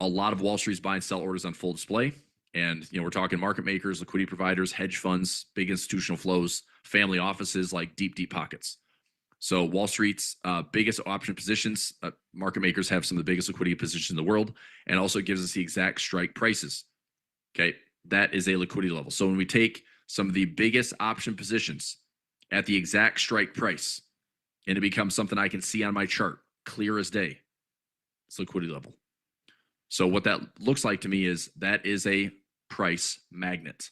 a lot of Wall Street's buy and sell orders on full display. And, we're talking market makers, liquidity providers, hedge funds, big institutional flows, family offices, like deep, deep pockets. So Wall Street's biggest option positions, market makers have some of the biggest liquidity positions in the world, and also gives us the exact strike prices. Okay. That is a liquidity level. So when we take some of the biggest option positions at the exact strike price, and it becomes something I can see on my chart, clear as day, it's liquidity level. So what that looks like to me is that is a price magnet.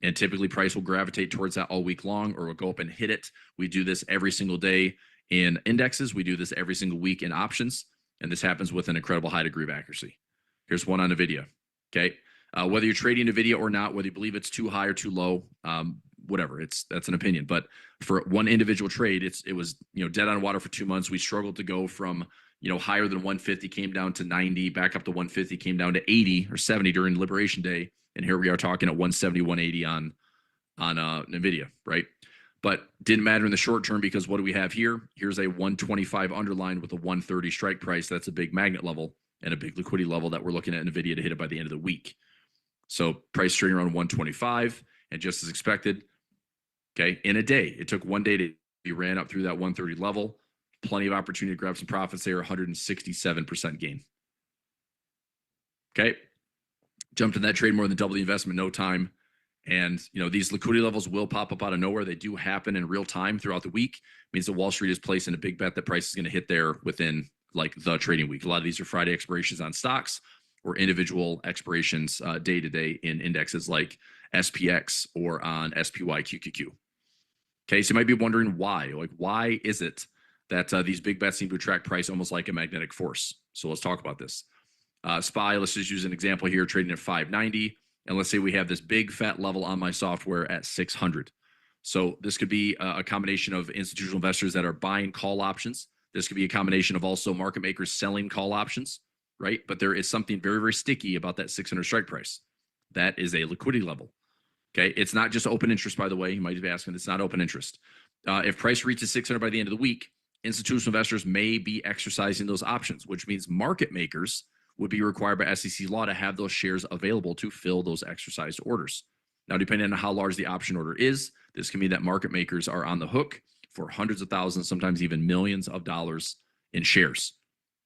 And typically price will gravitate towards that all week long, or will go up and hit it. We do this every single day in indexes. We do this every single week in options. And this happens with an incredible high degree of accuracy. Here's one on NVIDIA. Okay. Whether you're trading NVIDIA or not, whether you believe it's too high or too low, whatever, that's an opinion. But for one individual trade, it was dead on water for 2 months. We struggled to go from higher than 150, came down to 90, back up to 150, came down to 80 or 70 during Liberation Day, and here we are talking at 170, 180 on NVIDIA, right? But didn't matter in the short term, because what do we have here? Here's a 125 underlined with a 130 strike price. That's a big magnet level and a big liquidity level that we're looking at NVIDIA to hit it by the end of the week. So price trading around 125, and just as expected, okay, in a day, it took 1 day to be ran up through that 130 level. Plenty of opportunity to grab some profits there, 167% gain. Okay, jumped in that trade, more than double the investment, no time. And these liquidity levels will pop up out of nowhere. They do happen in real time throughout the week. It means that Wall Street is placing a big bet that price is going to hit there within like the trading week. A lot of these are Friday expirations on stocks, or individual expirations day to day in indexes like SPX or on SPY QQQ. Okay, so you might be wondering why. Like, why is it that these big bets seem to attract price almost like a magnetic force? So let's talk about this. SPY, let's just use an example here, trading at 590. And let's say we have this big fat level on my software at 600. So this could be a combination of institutional investors that are buying call options. This could be a combination of also market makers selling call options, right? But there is something very, very sticky about that 600 strike price. That is a liquidity level. Okay. It's not just open interest, by the way. You might be asking, it's not open interest. If price reaches 600 by the end of the week, institutional investors may be exercising those options, which means market makers would be required by SEC law to have those shares available to fill those exercised orders. Now, depending on how large the option order is, this can mean that market makers are on the hook for hundreds of thousands, sometimes even millions of dollars in shares,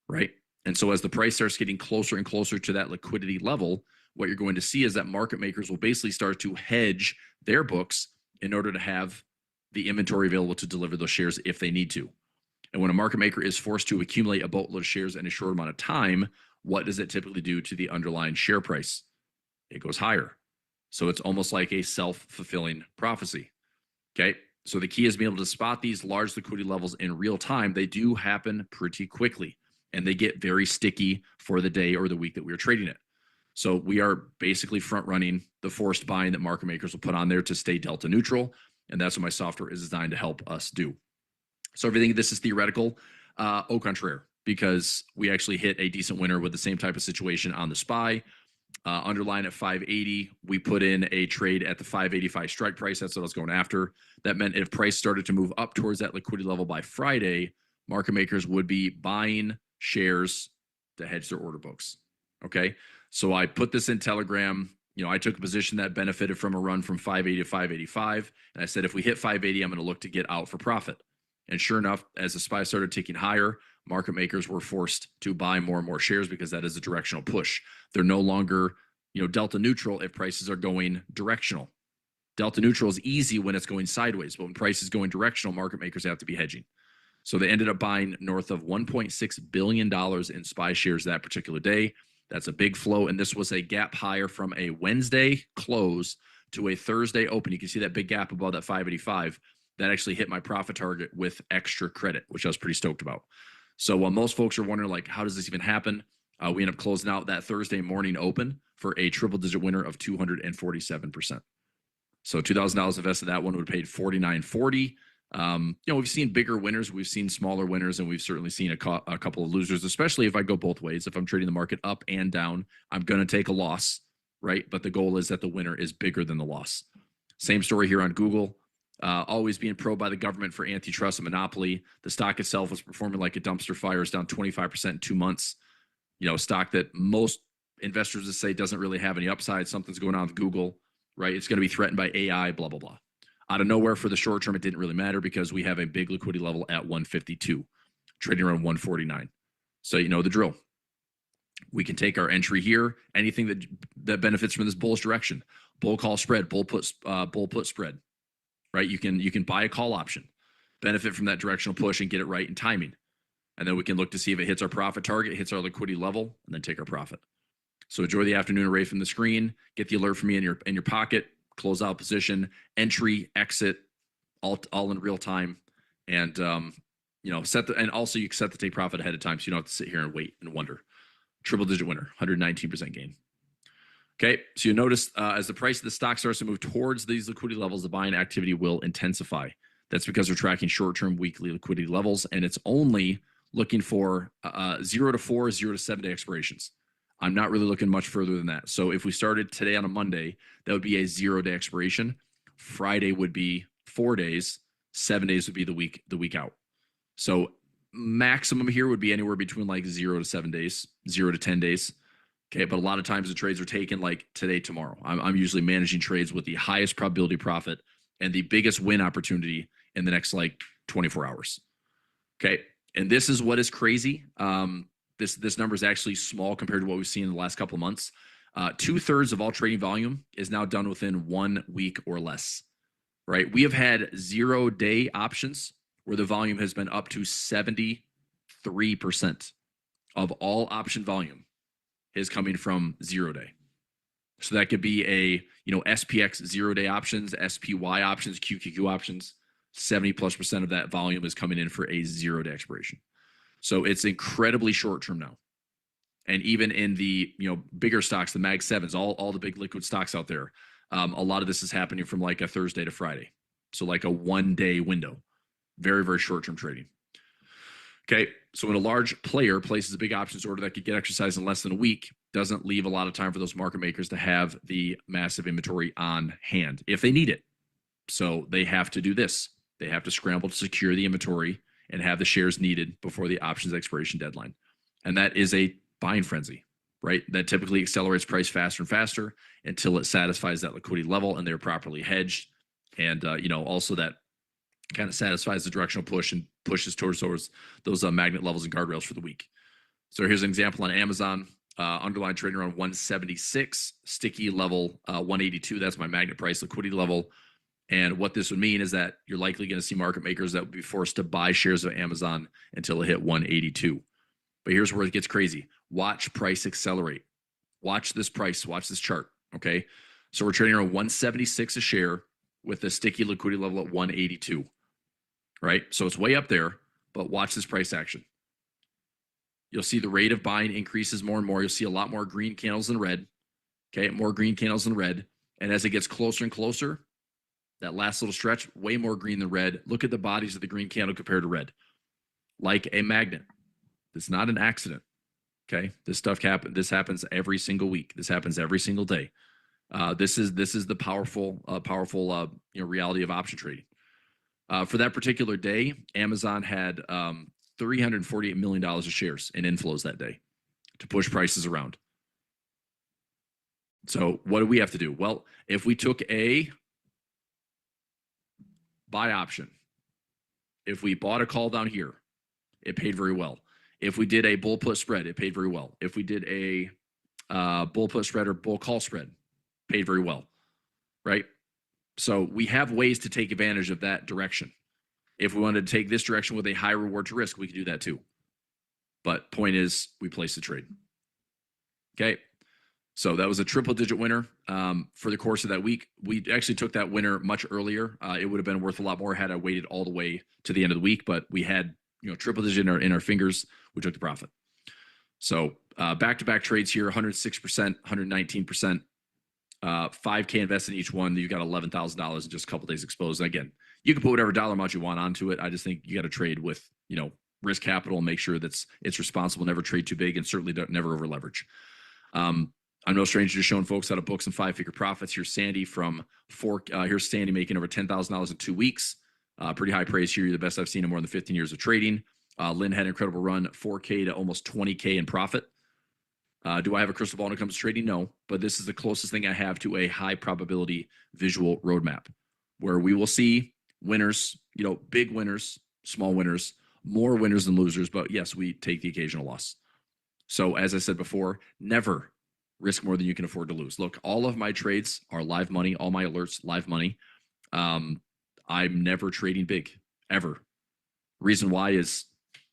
right? And so as the price starts getting closer and closer to that liquidity level, what you're going to see is that market makers will basically start to hedge their books in order to have the inventory available to deliver those shares if they need to. And when a market maker is forced to accumulate a boatload of shares in a short amount of time, what does it typically do to the underlying share price? It goes higher. So it's almost like a self-fulfilling prophecy. Okay. So the key is being able to spot these large liquidity levels in real time. They do happen pretty quickly and they get very sticky for the day or the week that we are trading it. So we are basically front running the forced buying that market makers will put on there to stay delta neutral. And that's what my software is designed to help us do. So everything this is theoretical, au contraire, because we actually hit a decent winner with the same type of situation on the SPY. Underline at 580. We put in a trade at the 585 strike price. That's what I was going after. That meant if price started to move up towards that liquidity level by Friday, market makers would be buying shares to hedge their order books. Okay. So I put this in Telegram. I took a position that benefited from a run from 580 to 585. And I said, if we hit 580, I'm going to look to get out for profit. And sure enough, as the SPY started ticking higher, market makers were forced to buy more and more shares because that is a directional push. They're no longer, delta neutral if prices are going directional. Delta neutral is easy when it's going sideways, but when price is going directional, market makers have to be hedging. So they ended up buying north of $1.6 billion in SPY shares that particular day. That's a big flow. And this was a gap higher from a Wednesday close to a Thursday open. You can see that big gap above that 585. That actually hit my profit target with extra credit, which I was pretty stoked about. So while most folks are wondering, like, how does this even happen? We end up closing out that Thursday morning open for a triple-digit winner of 247%. So $2,000 invested in that one would have paid $49.40. We've seen bigger winners, we've seen smaller winners, and we've certainly seen a couple of losers, especially if I go both ways. If I'm trading the market up and down, I'm going to take a loss, right? But the goal is that the winner is bigger than the loss. Same story here on Google. Always being probed by the government for antitrust and monopoly. The stock itself was performing like a dumpster fire. It's down 25% in 2 months. Stock that most investors would say doesn't really have any upside. Something's going on with Google, right? It's going to be threatened by AI, blah, blah, blah. Out of nowhere for the short term, it didn't really matter because we have a big liquidity level at 152, trading around 149. So you know the drill. We can take our entry here. Anything that benefits from this bullish direction, bull call spread, bull put spread, right? You can buy a call option, benefit from that directional push, and get it right in timing. And then we can look to see if it hits our profit target, hits our liquidity level, and then take our profit. So enjoy the afternoon array from the screen. Get the alert from me in your pocket. Close out position, entry, exit, all in real time, and and also you can set the take profit ahead of time, so you don't have to sit here and wait and wonder. Triple digit winner, 119% gain. Okay, so you notice as the price of the stock starts to move towards these liquidity levels, the buying activity will intensify. That's because we're tracking short-term weekly liquidity levels, and it's only looking for 0 to 4, 0 to 7 day expirations. I'm not really looking much further than that. So if we started today on a Monday, that would be a 0 day expiration. Friday would be 4 days. 7 days would be the week out. So maximum here would be anywhere between like 0 to 7 days, 0 to 10 days. Okay, but a lot of times the trades are taken like today, tomorrow. I'm usually managing trades with the highest probability profit and the biggest win opportunity in the next like 24 hours. Okay, and this is what is crazy. This number is actually small compared to what we've seen in the last couple of months. 2/3 of all trading volume is now done within 1 week or less, right? We have had 0 day options where the volume has been up to 73% of all option volume is coming from 0 day. So that could be a, SPX 0 day options, SPY options, QQQ options. 70+% of that volume is coming in for a 0 day expiration. So it's incredibly short term now. And even in the bigger stocks, the Mag sevens, all the big liquid stocks out there, a lot of this is happening from like a Thursday to Friday, so like a 1 day window, very very short term trading. Okay, so when a large player places a big options order that could get exercised in less than a week, doesn't leave a lot of time for those market makers to have the massive inventory on hand if they need it. So they have to do this. They have to scramble to secure the inventory and have the shares needed before the options expiration deadline. And that is a buying frenzy, right? That typically accelerates price faster and faster until it satisfies that liquidity level and they're properly hedged. And, also that kind of satisfies the directional push and pushes towards those magnet levels and guardrails for the week. So here's an example on Amazon. Underlying trading around 176, sticky level 182. That's my magnet price liquidity level. And what this would mean is that you're likely going to see market makers that would be forced to buy shares of Amazon until it hit 182. But here's where it gets crazy. Watch price accelerate. Watch this price. Watch this chart. Okay. So we're trading around 176 a share with a sticky liquidity level at 182. Right. So it's way up there, but watch this price action. You'll see the rate of buying increases more and more. You'll see a lot more green candles than red. Okay. More green candles than red. And as it gets closer and closer, that last little stretch, way more green than red. Look at the bodies of the green candle compared to red. Like a magnet. It's not an accident. Okay. This stuff happens. This happens every single week. This happens every single day. This is the powerful reality of option trading. For that particular day, Amazon had $348 million of shares in inflows that day to push prices around. So what do we have to do? Well, if we took a buy option, if we bought a call down here, it paid very well. If we did a bull put spread, it paid very well. If we did a bull put spread or bull call spread, paid very well, right? So we have ways to take advantage of that direction. If we wanted to take this direction with a high reward to risk, we could do that too. But point is, we place the trade. Okay. So that was a triple digit winner for the course of that week. We actually took that winner much earlier. It would have been worth a lot more had I waited all the way to the end of the week, but we had triple digit in our fingers. We took the profit. So back-to-back trades here, 106%, 119%, 5K invested in each one. You got $11,000 in just a couple days exposed. And again, you can put whatever dollar amount you want onto it. I just think you got to trade with risk capital and make sure that it's responsible. Never trade too big and certainly never over leverage. I'm no stranger to showing folks how to book some 5-figure profits. Here's Sandy here's Sandy making over $10,000 in 2 weeks. Pretty high praise here. You're the best I've seen in more than 15 years of trading. Lynn had an incredible run, 4K to almost 20K in profit. Do I have a crystal ball when it comes to trading? No, but this is the closest thing I have to a high probability visual roadmap where we will see winners, big winners, small winners, more winners than losers. But yes, we take the occasional loss. So as I said before, never risk more than you can afford to lose. Look, all of my trades are live money. All my alerts, live money. I'm never trading big, ever. Reason why is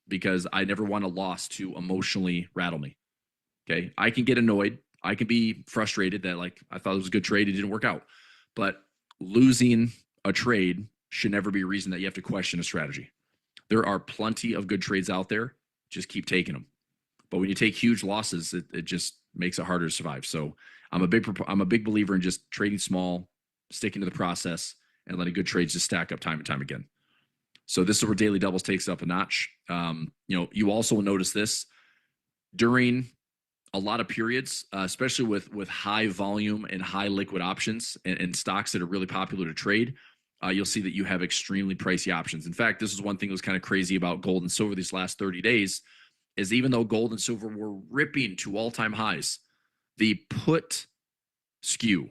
because I never want a loss to emotionally rattle me. Okay. I can get annoyed. I can be frustrated that I thought it was a good trade. It didn't work out. But losing a trade should never be a reason that you have to question a strategy. There are plenty of good trades out there. Just keep taking them. But when you take huge losses, it just makes it harder to survive. So I'm a big believer in just trading small, sticking to the process, and letting good trades just stack up time and time again. So this is where daily doubles takes up a notch. You also will notice this during a lot of periods, especially with high volume and high liquid options and stocks that are really popular to trade. You'll see that you have extremely pricey options. In fact, this is one thing that was kind of crazy about gold and silver these last 30 days is even though gold and silver were ripping to all-time highs, the put skew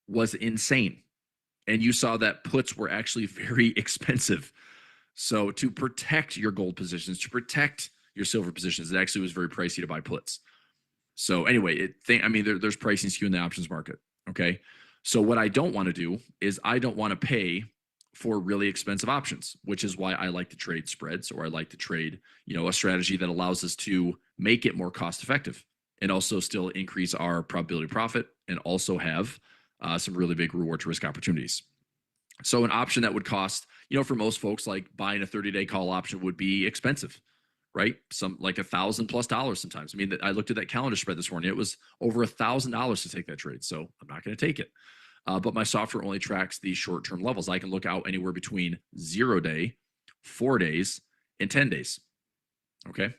was insane. And you saw that puts were actually very expensive. So to protect your gold positions, to protect your silver positions, it actually was very pricey to buy puts. So anyway, there's pricing skew in the options market. Okay. So what I don't want to do is I don't want to pay for really expensive options, which is why I like to trade spreads or I like to trade, a strategy that allows us to make it more cost effective and also still increase our probability of profit and also have some really big reward to risk opportunities. So an option that would cost, for most folks, like buying a 30-day call option would be expensive, right? Some like $1,000+ sometimes. I mean, I looked at that calendar spread this morning. It was over $1,000 to take that trade. So I'm not going to take it. But my software only tracks the short-term levels. I can look out anywhere between 0 day, 4 days, and 10 days. Okay.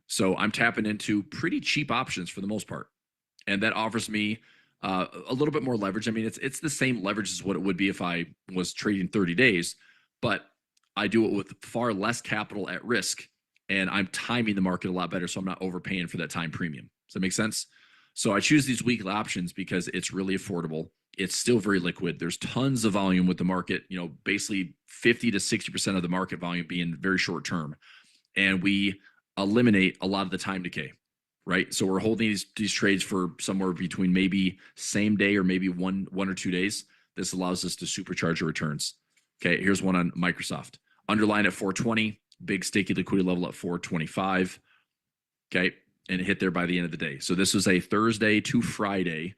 So I'm tapping into pretty cheap options for the most part. And that offers me a little bit more leverage. I mean, it's the same leverage as what it would be if I was trading 30 days, but I do it with far less capital at risk, and I'm timing the market a lot better, so I'm not overpaying for that time premium. Does that make sense? So I choose these weekly options because it's really affordable. It's still very liquid. There's tons of volume with the market. Basically 50 to 60% of the market volume being very short term, and we eliminate a lot of the time decay, right? So we're holding these trades for somewhere between maybe same day or maybe one or 2 days. This allows us to supercharge our returns. Okay, here's one on Microsoft. Underline at 420, big sticky liquidity level at 425. Okay, and hit there by the end of the day. So this was a Thursday to Friday,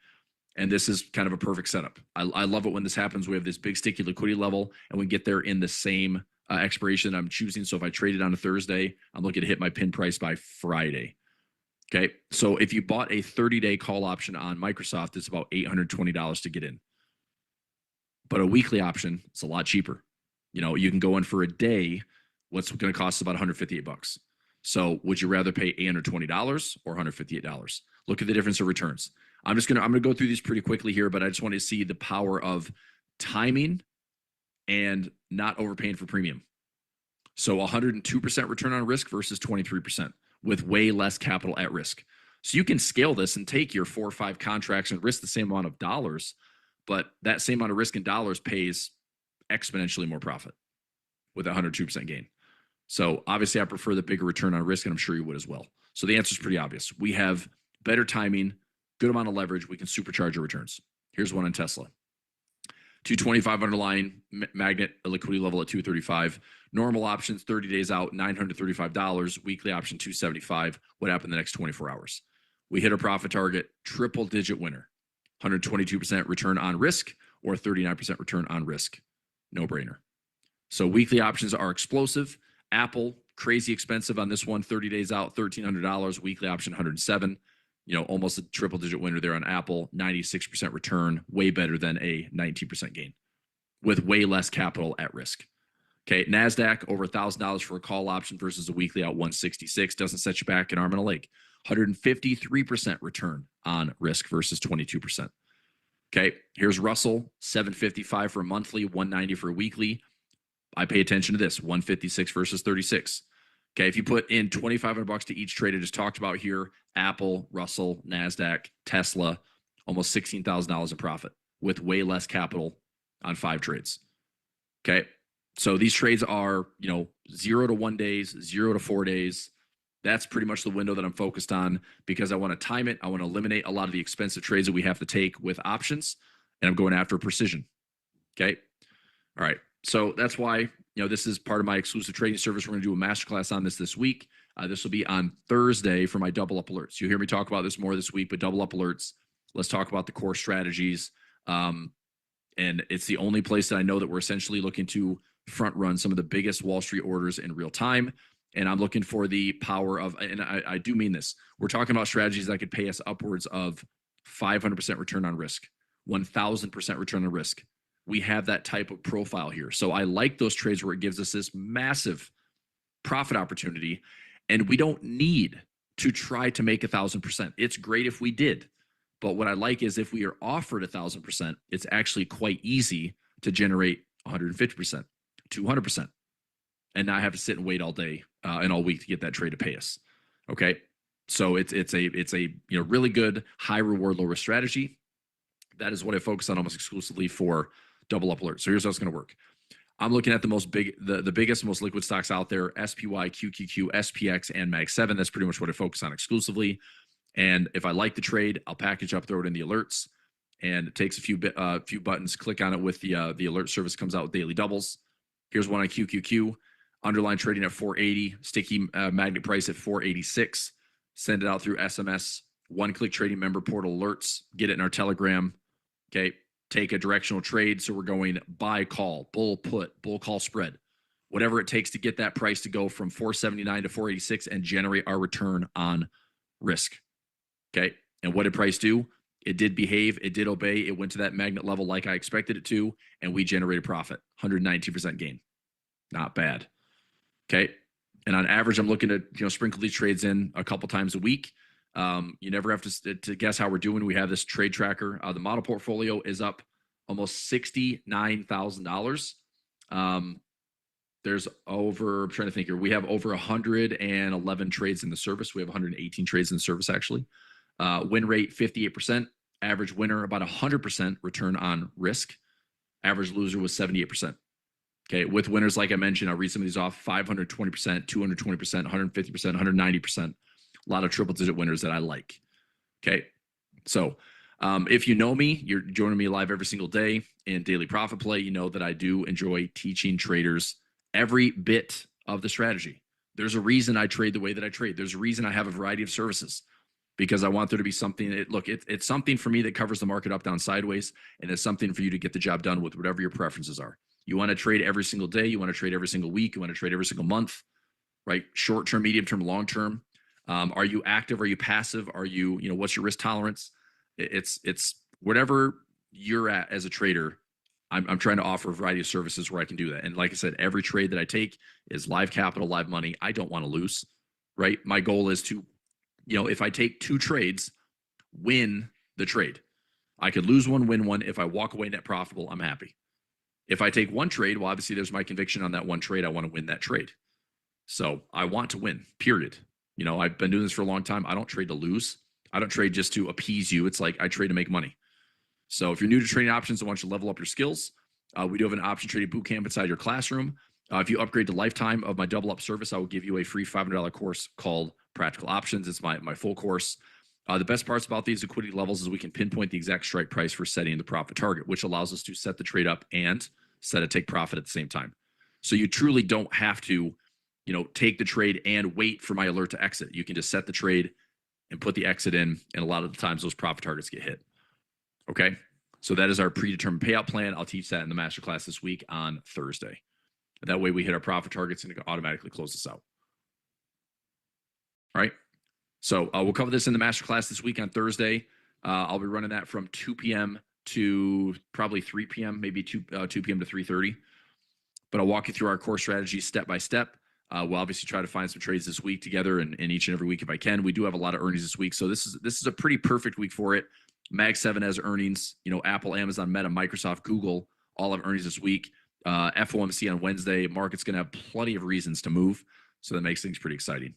and this is kind of a perfect setup. I love it when this happens. We have this big sticky liquidity level, and we get there in the same expiration I'm choosing. So if I trade it on a Thursday, I'm looking to hit my pin price by Friday. Okay. So if you bought a 30-day call option on Microsoft, it's about $820 to get in. But a weekly option, it's a lot cheaper. You can go in for a day. What's going to cost about $158. So would you rather pay $820 or $158? Look at the difference of returns. I'm going to go through these pretty quickly here, but I just want to see the power of timing and not overpaying for premium. So 102% return on risk versus 23% with way less capital at risk. So you can scale this and take your 4 or 5 contracts and risk the same amount of dollars, but that same amount of risk in dollars pays exponentially more profit with 102% gain. So obviously I prefer the bigger return on risk, and I'm sure you would as well. So the answer is pretty obvious. We have better timing, good amount of leverage. We can supercharge our returns. Here's one on Tesla. 225 underlying magnet, a liquidity level at 235. Normal options 30 days out, $935. Weekly option 275. What happened in the next 24 hours? We hit a profit target, triple digit winner. 122% return on risk or 39% return on risk. No brainer. So weekly options are explosive. Apple, crazy expensive on this one. 30 days out, $1,300. Weekly option 107. Almost a triple digit winner there on Apple, 96% return, way better than a 19% gain with way less capital at risk. Okay, NASDAQ, over $1,000 for a call option versus a weekly out 166. Doesn't set you back an arm and a leg. 153% return on risk versus 22%. Okay, here's Russell, 755 for a monthly, 190 for a weekly. I pay attention to this, 156 versus 36. Okay, if you put in $2,500 to each trade I just talked about here, Apple, Russell, NASDAQ, Tesla, almost $16,000 in profit with way less capital on 5 trades. Okay, so these trades are, 0 to 1 days, 0 to 4 days. That's pretty much the window that I'm focused on because I want to time it. I want to eliminate a lot of the expensive trades that we have to take with options, and I'm going after precision. Okay, all right. So that's why, this is part of my exclusive trading service. We're going to do a masterclass on this week. This will be on Thursday for my double up alerts. You'll hear me talk about this more this week, but double up alerts. Let's talk about the core strategies. And it's the only place that I know that we're essentially looking to front run some of the biggest Wall Street orders in real time. And I'm looking for the power of, and I do mean this, we're talking about strategies that could pay us upwards of 500% return on risk, 1,000% return on risk. We have that type of profile here. So I like those trades where it gives us this massive profit opportunity, and we don't need to try to make 1,000%. It's great if we did, but what I like is if we are offered 1,000%, it's actually quite easy to generate 150%, 200%, and not have to sit and wait all day and all week to get that trade to pay us. Okay, so it's a really good high reward, low risk strategy. That is what I focus on almost exclusively for double up alert. So here's how it's going to work. I'm looking at the biggest, most liquid stocks out there: SPY, QQQ, SPX, and Mag 7. That's pretty much what I focus on exclusively. And if I like the trade, I'll package up, throw it in the alerts, and it takes a few buttons. Click on it with the alert service. Comes out with daily doubles. Here's one on QQQ. Underline trading at 480. Sticky magnet price at 486. Send it out through SMS. One-click trading member portal alerts. Get it in our Telegram. Okay. Take a directional trade. So we're going buy call, bull put, bull call spread. whatever it takes to get that price to go from 479 to 486 and generate our return on risk. Okay. And what did price do? It did behave. It did obey. It went to that magnet level like I expected it to, and we generated profit, 192% gain. Not bad. Okay. And on average, I'm looking to sprinkle these trades in a couple times a week. You never have to guess how we're doing. We have this trade tracker. The model portfolio is up almost $69,000. There's over, I'm trying to think here. We have over 111 trades in the service. We have 118 trades in the service, actually. Win rate, 58%. Average winner, about 100% return on risk. Average loser was 78%. Okay. With winners, like I mentioned, I'll read some of these off: 520%, 220%, 150%, 190%. A lot of triple digit winners that I like. Okay. So if you know me, you're joining me live every single day in Daily Profit Play. You know that I do enjoy teaching traders every bit of the strategy. There's a reason I trade the way that I trade. There's a reason I have a variety of services, because I want there to be something. It's something for me that covers the market up, down, sideways, and it's something for you to get the job done with whatever your preferences are. You want to trade every single day. You want to trade every single week. You want to trade every single month, right? Short term, medium term, long term. Are you active? Are you passive? Are you, what's your risk tolerance? It's whatever you're at as a trader. I'm trying to offer a variety of services where I can do that. And like I said, every trade that I take is live capital, live money. I don't want to lose, right? My goal is to, if I take 2 trades, win the trade. I could lose one, win one. If I walk away net profitable, I'm happy. If I take 1 trade, well, obviously there's my conviction on that 1 trade. I want to win that trade. So I want to win, period. I've been doing this for a long time. I don't trade to lose. I don't trade just to appease you. It's like I trade to make money. So if you're new to trading options, I want you to level up your skills. We do have an option trading boot camp inside your classroom. If you upgrade to lifetime of my double up service, I will give you a free $500 course called Practical Options. It's my full course. The best parts about these liquidity levels is we can pinpoint the exact strike price for setting the profit target, which allows us to set the trade up and set a take profit at the same time. So you truly don't have to, take the trade and wait for my alert to exit. You can just set the trade and put the exit in, and a lot of the times those profit targets get hit. Okay. So that is our predetermined payout plan. I'll teach that in the masterclass this week on Thursday. That way we hit our profit targets and it automatically close this out. All right. So we'll cover this in the masterclass this week on Thursday. I'll be running that from 2 p.m. to probably 3 p.m., maybe 2 p.m. to 3:30. But I'll walk you through our core strategies step by step. We'll obviously try to find some trades this week together, and each and every week if I can. We do have a lot of earnings this week, so this is a pretty perfect week for it. Mag 7 has earnings. Apple, Amazon, Meta, Microsoft, Google all have earnings this week. FOMC on Wednesday. Market's going to have plenty of reasons to move, so that makes things pretty exciting.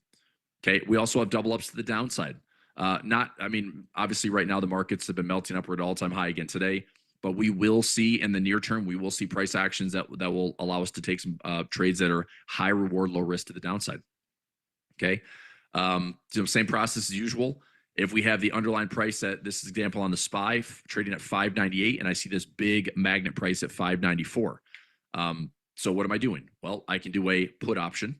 Okay, we also have double ups to the downside. Obviously right now the markets have been melting upward at all-time high again today, but we will see in the near term, we will see price actions that will allow us to take some trades that are high reward, low risk to the downside. Okay, same process as usual. If we have the underlying price at this example on the SPY trading at 598, and I see this big magnet price at 594. So what am I doing? Well, I can do a put option,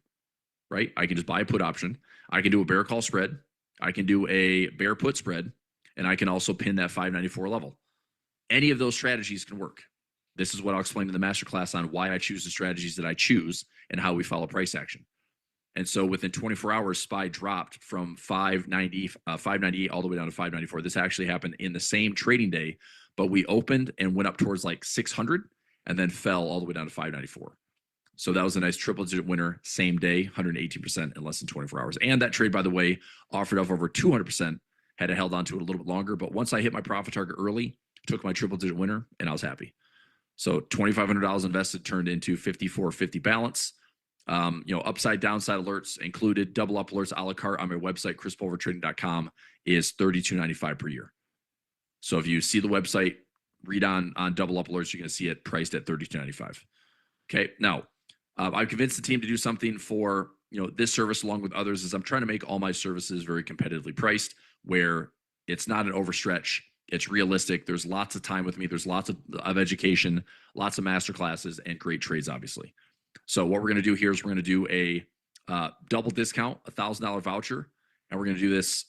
right? I can just buy a put option. I can do a bear call spread. I can do a bear put spread, and I can also pin that 594 level. Any of those strategies can work. This is what I'll explain in the masterclass on why I choose the strategies that I choose and how we follow price action. And so within 24 hours, SPY dropped from 598 all the way down to 594. This actually happened in the same trading day, but we opened and went up towards like 600 and then fell all the way down to 594. So that was a nice triple digit winner, same day, 118% in less than 24 hours. And that trade, by the way, offered up over 200%, had held on to it a little bit longer. But once I hit my profit target early, took my triple digit winner, and I was happy. So $2,500 invested turned into 5450 balance. Upside, downside alerts included, double up alerts a la carte on my website, chrispulvertrading.com, is $32.95 per year. So if you see the website, read on double up alerts, you're going to see it priced at $32.95. Okay. Now, I've convinced the team to do something for, this service along with others, is I'm trying to make all my services very competitively priced, where it's not an overstretch. It's realistic. There's lots of time with me. There's lots of education, lots of master classes, and great trades, obviously. So what we're going to do here is we're going to do a double discount, $1,000 voucher. And we're going to do this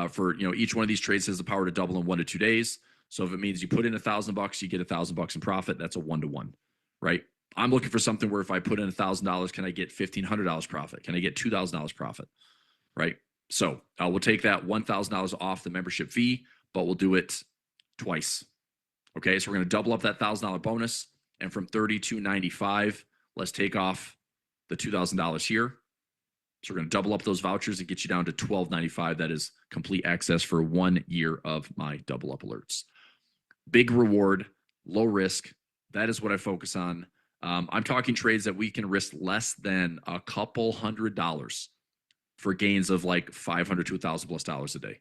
for, each one of these trades has the power to double in 1 to 2 days. So if it means you put in $1,000, you get $1,000 in profit. That's a 1-to-1, right? I'm looking for something where if I put in $1,000, can I get $1,500 profit? Can I get $2,000 profit? Right. So we'll take that $1,000 off the membership fee, but we'll do it twice. Okay. So we're going to double up that $1,000 bonus. And from $32.95, let's take off the $2,000 here. So we're going to double up those vouchers and get you down to $12.95. That is complete access for 1 year of my double up alerts. Big reward, low risk. That is what I focus on. I'm talking trades that we can risk less than a couple $100 for gains of like $500 to $1,000+ a day.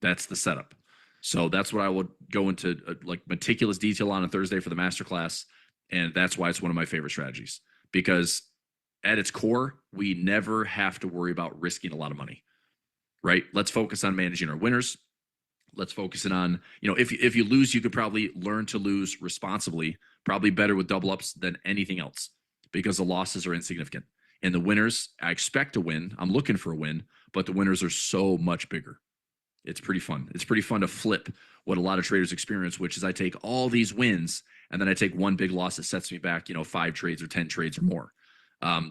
That's the setup. So that's what I would go into like meticulous detail on Thursday for the masterclass. And that's why it's one of my favorite strategies, because at its core, we never have to worry about risking a lot of money, right? Let's focus on managing our winners. Let's focus it on, if you lose, you could probably learn to lose responsibly, probably better with double ups than anything else, because the losses are insignificant. And the winners, I expect to win. I'm looking for a win, but the winners are so much bigger. It's pretty fun. It's pretty fun to flip what a lot of traders experience, which is I take all these wins and then I take one big loss that sets me back, 5 trades or 10 trades or more.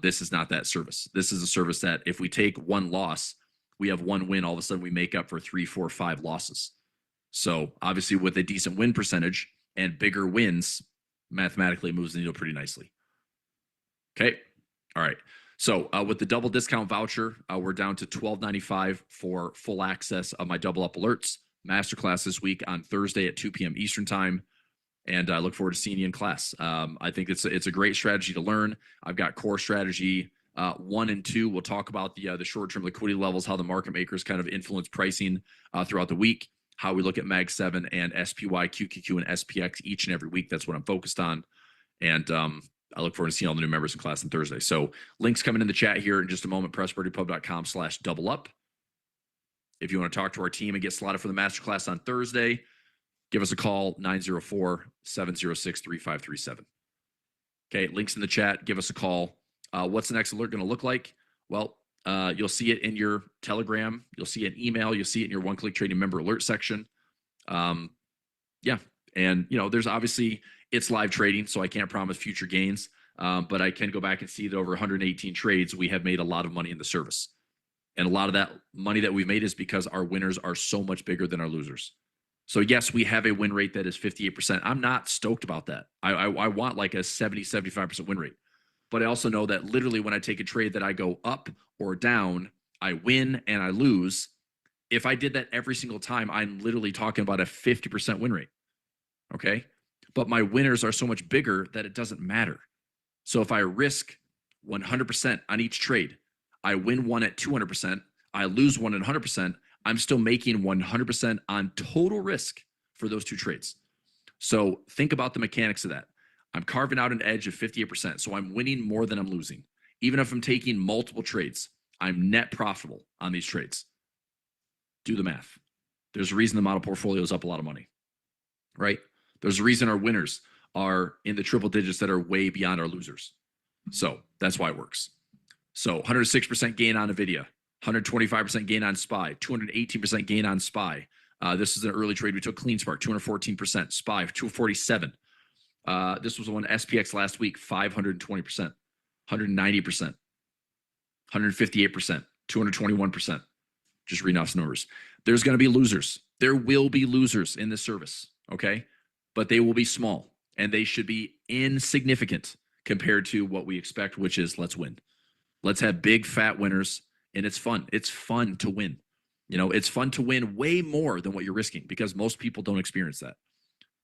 This is not that service. This is a service that if we take one loss, we have one win. All of a sudden we make up for 3, 4, 5 losses. So obviously with a decent win percentage and bigger wins, mathematically moves the needle pretty nicely. Okay. All right. So with the double discount voucher, we're down to $12.95 for full access of my double up alerts masterclass this week on Thursday at 2 p.m. Eastern time. And I look forward to seeing you in class. I think it's a great strategy to learn. I've got core strategy 1 and 2. We'll talk about the short-term liquidity levels, how the market makers kind of influence pricing throughout the week, how we look at Mag 7 and SPY, QQQ, and SPX each and every week. That's what I'm focused on. And I look forward to seeing all the new members in class on Thursday. So links coming in the chat here in just a moment, pressbirdpub.com/double up. If you want to talk to our team and get slotted for the masterclass on Thursday, give us a call, 904-706-3537. Okay, links in the chat. Give us a call. What's the next alert going to look like? Well, you'll see it in your Telegram. You'll see an email. You'll see it in your one-click trading member alert section. Yeah, and there's obviously it's live trading, so I can't promise future gains, but I can go back and see that over 118 trades, we have made a lot of money in the service. And a lot of that money that we've made is because our winners are so much bigger than our losers. So yes, we have a win rate that is 58%. I'm not stoked about that. I want like a 70, 75% win rate. But I also know that literally when I take a trade that I go up or down, I win and I lose. If I did that every single time, I'm literally talking about a 50% win rate. Okay. But my winners are so much bigger that it doesn't matter. So if I risk 100% on each trade, I win one at 200%, I lose one at 100%, I'm still making 100% on total risk for those 2 trades. So think about the mechanics of that. I'm carving out an edge of 58%. So I'm winning more than I'm losing. Even if I'm taking multiple trades, I'm net profitable on these trades. Do the math. There's a reason the model portfolio is up a lot of money, right? There's a reason our winners are in the triple digits that are way beyond our losers. So that's why it works. So 106% gain on NVIDIA, 125% gain on SPY, 218% gain on SPY. This is an early trade. We took CleanSpark, 214%, SPY, 247. This was the one SPX last week, 520%, 190%, 158%, 221%. Just reading off some numbers. There's going to be losers. There will be losers in this service, okay? But they will be small, and they should be insignificant compared to what we expect, which is let's win. Let's have big, fat winners, and it's fun. It's fun to win. It's fun to win way more than what you're risking, because most people don't experience that.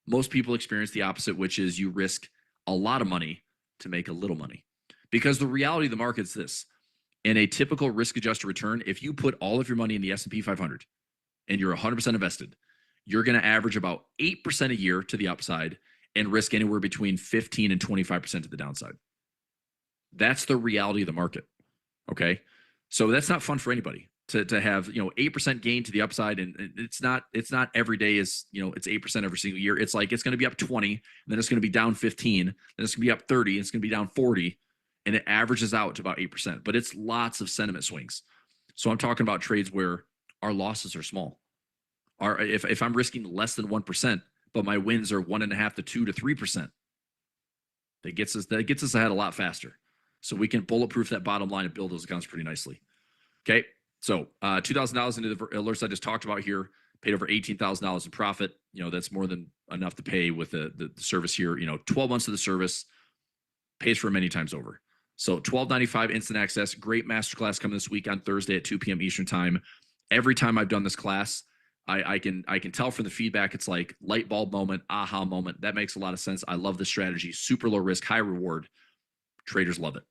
Most people experience the opposite, which is you risk a lot of money to make a little money. Because the reality of the market is this. In a typical risk-adjusted return, if you put all of your money in the S&P 500 and you're 100% invested, you're going to average about 8% a year to the upside and risk anywhere between 15 and 25% to the downside. That's the reality of the market, okay? So that's not fun for anybody to have 8% gain to the upside, and it's not every day is it's 8% every single year. It's like it's going to be up 20, and then it's going to be down 15, then it's going to be up 30, and it's going to be down 40, and it averages out to about 8%. But it's lots of sentiment swings. So I'm talking about trades where our losses are small. If I'm risking less than 1%, but my wins are 1.5 to 2 to 3%, That gets us ahead a lot faster. So we can bulletproof that bottom line and build those accounts pretty nicely. Okay. So $2,000 into the alerts I just talked about here, paid over $18,000 in profit. That's more than enough to pay with the service here. 12 months of the service pays for many times over. So $12.95 instant access, great masterclass coming this week on Thursday at 2 p.m. Eastern time. Every time I've done this class, I can tell from the feedback, it's like light bulb moment, aha moment. That makes a lot of sense. I love the strategy, super low risk, high reward. Traders love it.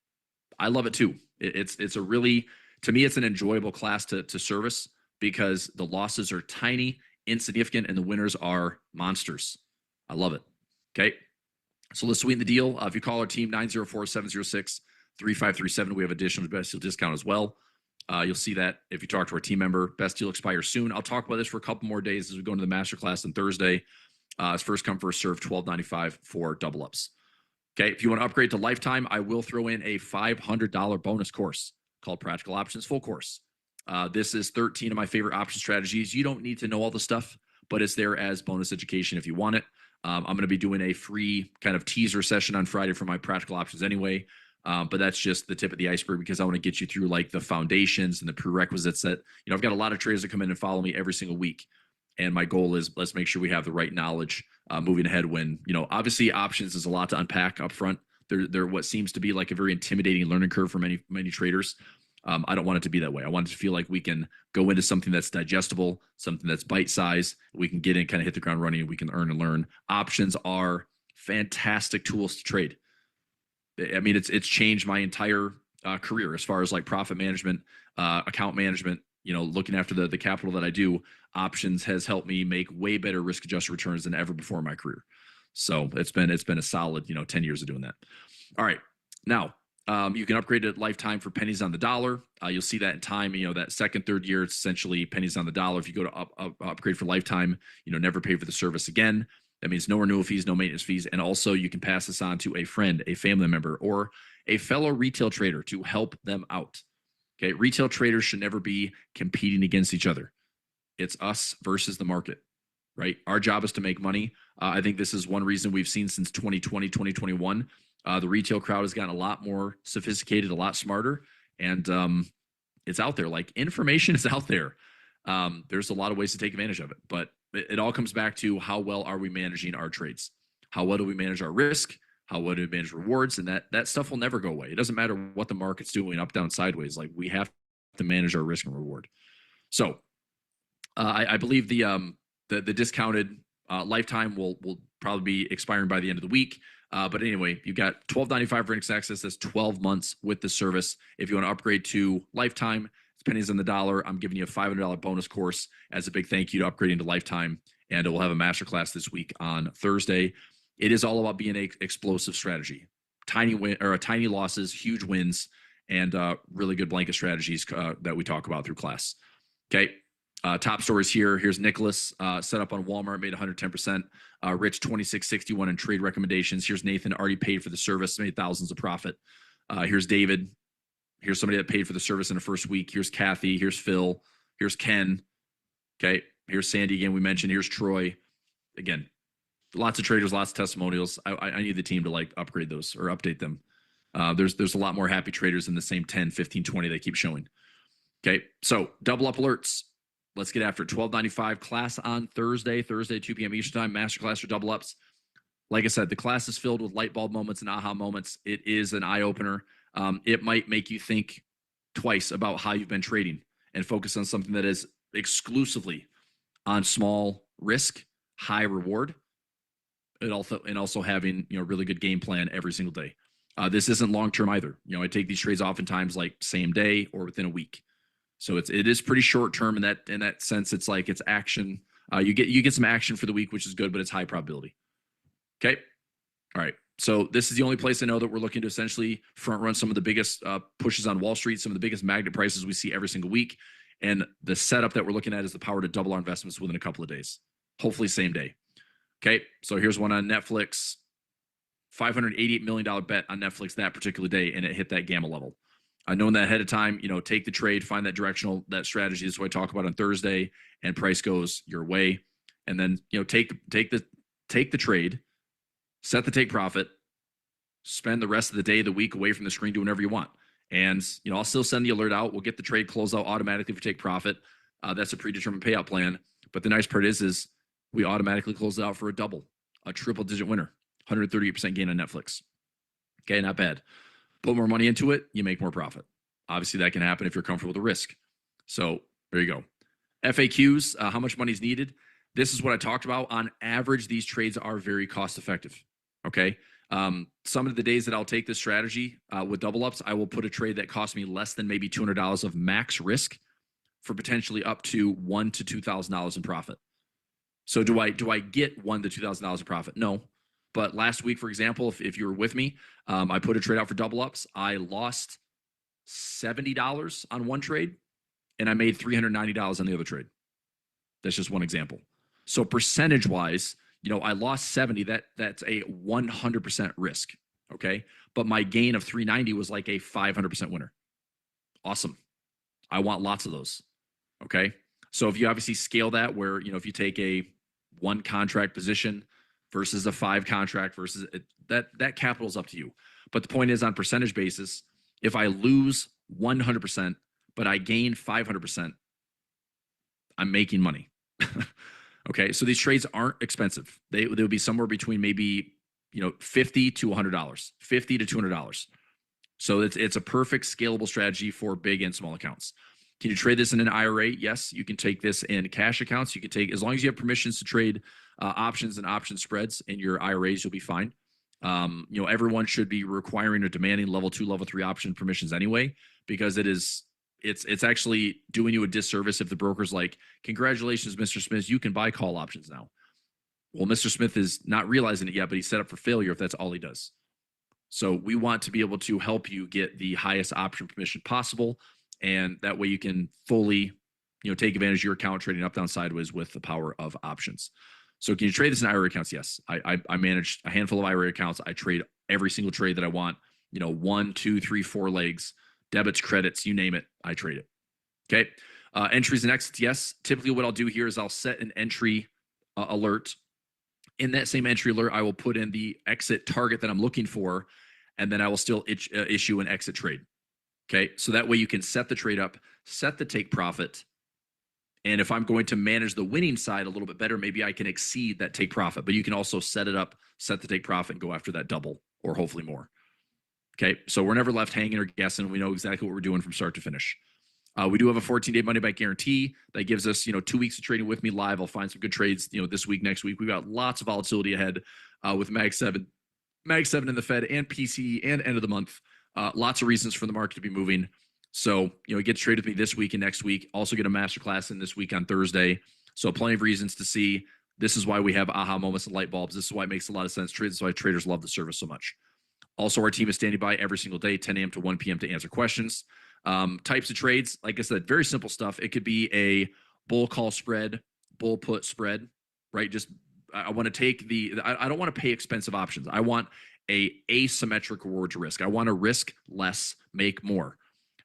I love it too. It's a really, to me, it's an enjoyable class to service because the losses are tiny, insignificant, and the winners are monsters. I love it. Okay. So let's sweeten the deal. If you call our team 904-706-3537, we have additional best deal discount as well. You'll see that if you talk to our team member. Best deal expires soon. I'll talk about this for a couple more days as we go into the masterclass on Thursday. It's first come, first serve, $12.95 for double ups. Okay, if you want to upgrade to lifetime, I will throw in a $500 bonus course called Practical Options Full Course. This is 13 of my favorite option strategies. You don't need to know all the stuff, but it's there as bonus education if you want it. I'm going to be doing a free kind of teaser session on Friday for my practical options anyway. But that's just the tip of the iceberg because I want to get you through like the foundations and the prerequisites that, I've got a lot of traders that come in and follow me every single week. And my goal is let's make sure we have the right knowledge moving ahead when, obviously options is a lot to unpack up front. They're what seems to be like a very intimidating learning curve for many, many traders. I don't want it to be that way. I want it to feel like we can go into something that's digestible, something that's bite-sized. We can get in, kind of hit the ground running, and we can earn and learn. Options are fantastic tools to trade. I mean, it's changed my entire career as far as like profit management, account management, looking after the capital that I do. Options has helped me make way better risk-adjusted returns than ever before in my career. So it's been a solid, 10 years of doing that. All right. Now, you can upgrade to lifetime for pennies on the dollar. You'll see that in time. That second, third year, it's essentially pennies on the dollar. If you go to upgrade for lifetime, never pay for the service again. That means no renewal fees, no maintenance fees. And also you can pass this on to a friend, a family member, or a fellow retail trader to help them out. Okay. Retail traders should never be competing against each other. It's us versus the market, right? Our job is to make money. I think this is one reason we've seen since 2020, 2021, the retail crowd has gotten a lot more sophisticated, a lot smarter, and it's out there. Like information is out there. There's a lot of ways to take advantage of it, but it all comes back to how well are we managing our trades? How well do we manage our risk? How well do we manage rewards? And that stuff will never go away. It doesn't matter what the market's doing, up, down, sideways. Like we have to manage our risk and reward. So I believe the discounted lifetime will probably be expiring by the end of the week. But anyway, you've got $12.95 for instant access. That's 12 months with the service. If you want to upgrade to lifetime, it's pennies on the dollar. I'm giving you a $500 bonus course as a big thank you to upgrading to lifetime. And we'll have a masterclass this week on Thursday. It is all about being an explosive strategy. Tiny losses, huge wins, and really good blanket strategies that we talk about through class. Okay. Top stories here. Here's Nicholas, set up on Walmart, made 110%. Rich, 2661 in trade recommendations. Here's Nathan, already paid for the service, made thousands of profit. Here's David. Here's somebody that paid for the service in the first week. Here's Kathy. Here's Phil. Here's Ken. Okay. Here's Sandy again, we mentioned. Here's Troy. Again, lots of traders, lots of testimonials. I need the team to like upgrade those or update them. There's a lot more happy traders in the same 10, 15, 20 they keep showing. Okay. So double up alerts. Let's get after it. $12.95 class on Thursday, 2 p.m. Eastern time, masterclass for double ups. Like I said, the class is filled with light bulb moments and aha moments. It is an eye opener. It might make you think twice about how you've been trading and focus on something that is exclusively on small risk, high reward, and also having really good game plan every single day. This isn't long term either. I take these trades oftentimes like same day or within a week. So it is pretty short term in that sense. It's like it's action. You get some action for the week, which is good, but it's high probability. Okay. All right. So this is the only place I know that we're looking to essentially front run some of the biggest pushes on Wall Street, some of the biggest magnet prices we see every single week. And the setup that we're looking at is the power to double our investments within a couple of days, hopefully same day. Okay. So here's one on Netflix, $588 million bet on Netflix that particular day. And it hit that gamma level. Knowing that ahead of time, take the trade, find that that strategy is what I talk about on Thursday, and price goes your way. And then, take the trade, set the take profit, spend the rest of the day, the week away from the screen, doing whatever you want. And, I'll still send the alert out. We'll get the trade closed out automatically if we take profit. That's a predetermined payout plan. But the nice part is we automatically close it out for a double, a triple digit winner, 138% gain on Netflix. Okay, not bad. Put more money into it, you make more profit. Obviously, that can happen if you're comfortable with the risk. So there you go. FAQs, how much money is needed? This is what I talked about. On average, these trades are very cost effective. Okay. Some of the days that I'll take this strategy with double ups, I will put a trade that costs me less than maybe $200 of max risk for potentially up to $1,000 to $2,000 in profit. So do I get $1,000 to $2,000 in profit? No. But last week, for example, if you were with me, I put a trade out for double ups. I lost $70 on one trade, and I made $390 on the other trade. That's just one example. So percentage wise, I lost 70. That's a 100% risk. Okay. But my gain of 390 was like a 500% winner. Awesome. I want lots of those. Okay. So if you obviously scale that where, if you take a 1 contract position versus a 5 contract versus that capital is up to you. But the point is, on percentage basis, if I lose 100%, but I gain 500%, I'm making money. Okay. So these trades aren't expensive. They'll be somewhere between maybe, $50 to $100, $50 to $200. So it's a perfect scalable strategy for big and small accounts. Can you trade this in an IRA? Yes, you can take this in cash accounts. You can take, as long as you have permissions to trade options and option spreads in your IRAs, you'll be fine. Everyone should be requiring or demanding level 2, level 3 option permissions anyway, because it's actually doing you a disservice if the broker's like, congratulations, Mr. Smith, you can buy call options now. Well, Mr. Smith is not realizing it yet, but he's set up for failure if that's all he does. So we want to be able to help you get the highest option permission possible. And that way you can fully, take advantage of your account trading up, down, sideways with the power of options. So can you trade this in IRA accounts? Yes. I manage a handful of IRA accounts. I trade every single trade that I want, 1, 2, 3, 4 legs, debits, credits, you name it, I trade it. Okay. Entries and exits. Yes. Typically what I'll do here is I'll set an entry alert. In that same entry alert, I will put in the exit target that I'm looking for, and then I will still issue an exit trade. Okay. So that way you can set the trade up, set the take profit. And if I'm going to manage the winning side a little bit better, maybe I can exceed that take profit, but you can also set it up, set the take profit, and go after that double or hopefully more. Okay. So we're never left hanging or guessing. We know exactly what we're doing from start to finish. We do have a 14-day money back guarantee that gives us, 2 weeks of trading with me live. I'll find some good trades, this week, next week. We've got lots of volatility ahead with Mag 7 in the Fed and PCE and end of the month. Lots of reasons for the market to be moving. So, get to trade with me this week and next week. Also get a masterclass in this week on Thursday. So plenty of reasons to see. This is why we have aha moments and light bulbs. This is why it makes a lot of sense. This is why traders love the service so much. Also, our team is standing by every single day, 10 a.m. to 1 p.m. to answer questions. Types of trades, like I said, very simple stuff. It could be a bull call spread, bull put spread, right? Just I want to take I don't want to pay expensive options. I want a asymmetric reward to risk. I want to risk less, make more.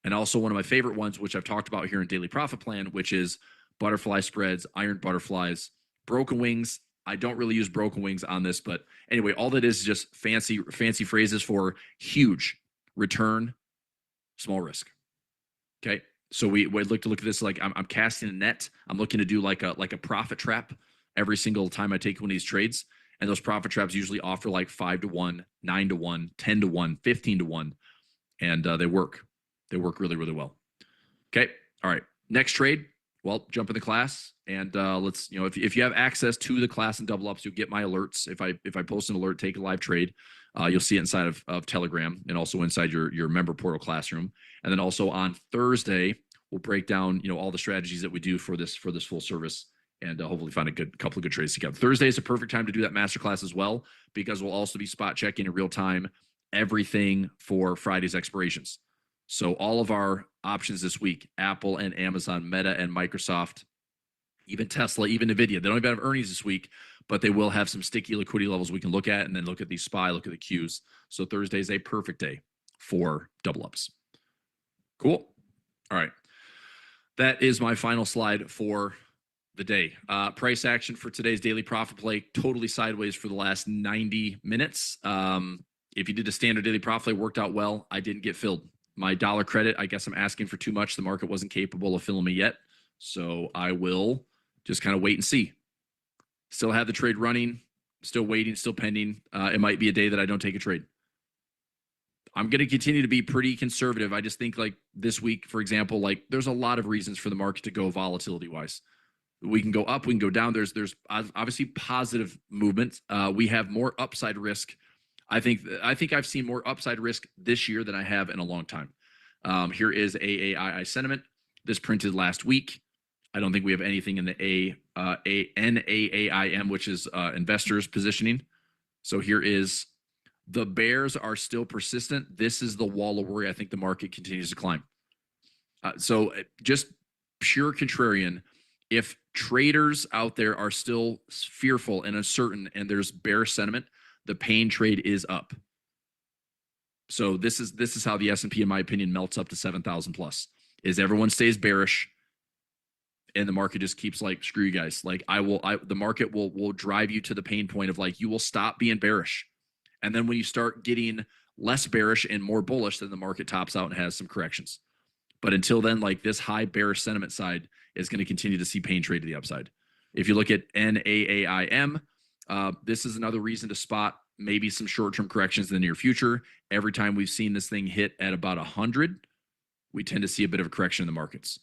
And also one of my favorite ones, which I've talked about here in Daily Profit Plan, which is butterfly spreads, iron butterflies, broken wings. I don't really use broken wings on this, but anyway, all that is just fancy phrases for huge return, small risk. Okay. So we look at this like I'm casting a net. I'm looking to do like a profit trap every single time I take one of these trades. And those profit traps usually offer like 5 to 1, 9 to 1, 10 to 1, 15 to 1. And they work. They work really, really well. Okay. All right. Next trade. Well, jump in the class and let's, if you have access to the class and double ups, you'll get my alerts. If I post an alert, take a live trade, you'll see it inside of Telegram and also inside your member portal classroom. And then also on Thursday, we'll break down, all the strategies that we do for this full service and hopefully find a couple of good trades together. Thursday is a perfect time to do that masterclass as well, because we'll also be spot checking in real time everything for Friday's expirations. So all of our options this week, Apple and Amazon, Meta and Microsoft, even Tesla, even NVIDIA, they don't even have earnings this week, but they will have some sticky liquidity levels we can look at and then look at the SPY, look at the Qs. So Thursday is a perfect day for double ups. Cool. All right. That is my final slide for the day. Price action for today's daily profit play, totally sideways for the last 90 minutes. If you did a standard daily profit play, worked out well. I didn't get filled. My dollar credit, I guess I'm asking for too much. The market wasn't capable of filling me yet. So I will just kind of wait and see. Still have the trade running, still waiting, still pending. It might be a day that I don't take a trade. I'm going to continue to be pretty conservative. I just think like this week, for example, like there's a lot of reasons for the market to go volatility wise. We can go up, we can go down. There's obviously positive movement. We have more upside risk. I think I've seen more upside risk this year than I have in a long time. Here is AAII sentiment. This printed last week. I don't think we have anything in the NAAIM, which is investors positioning. So here is the bears are still persistent. This is the wall of worry. I think the market continues to climb. So just pure contrarian. If traders out there are still fearful and uncertain and there's bear sentiment, the pain trade is up. So this is how the S&P, in my opinion, melts up to 7,000 plus. Is everyone stays bearish and the market just keeps like, screw you guys. Like the market will drive you to the pain point of like, you will stop being bearish. And then when you start getting less bearish and more bullish, then the market tops out and has some corrections. But until then, like this high bearish sentiment side is going to continue to see pain trade to the upside. If you look at NAAIM, this is another reason to spot maybe some short-term corrections in the near future. Every time we've seen this thing hit at about 100, we tend to see a bit of a correction in the markets.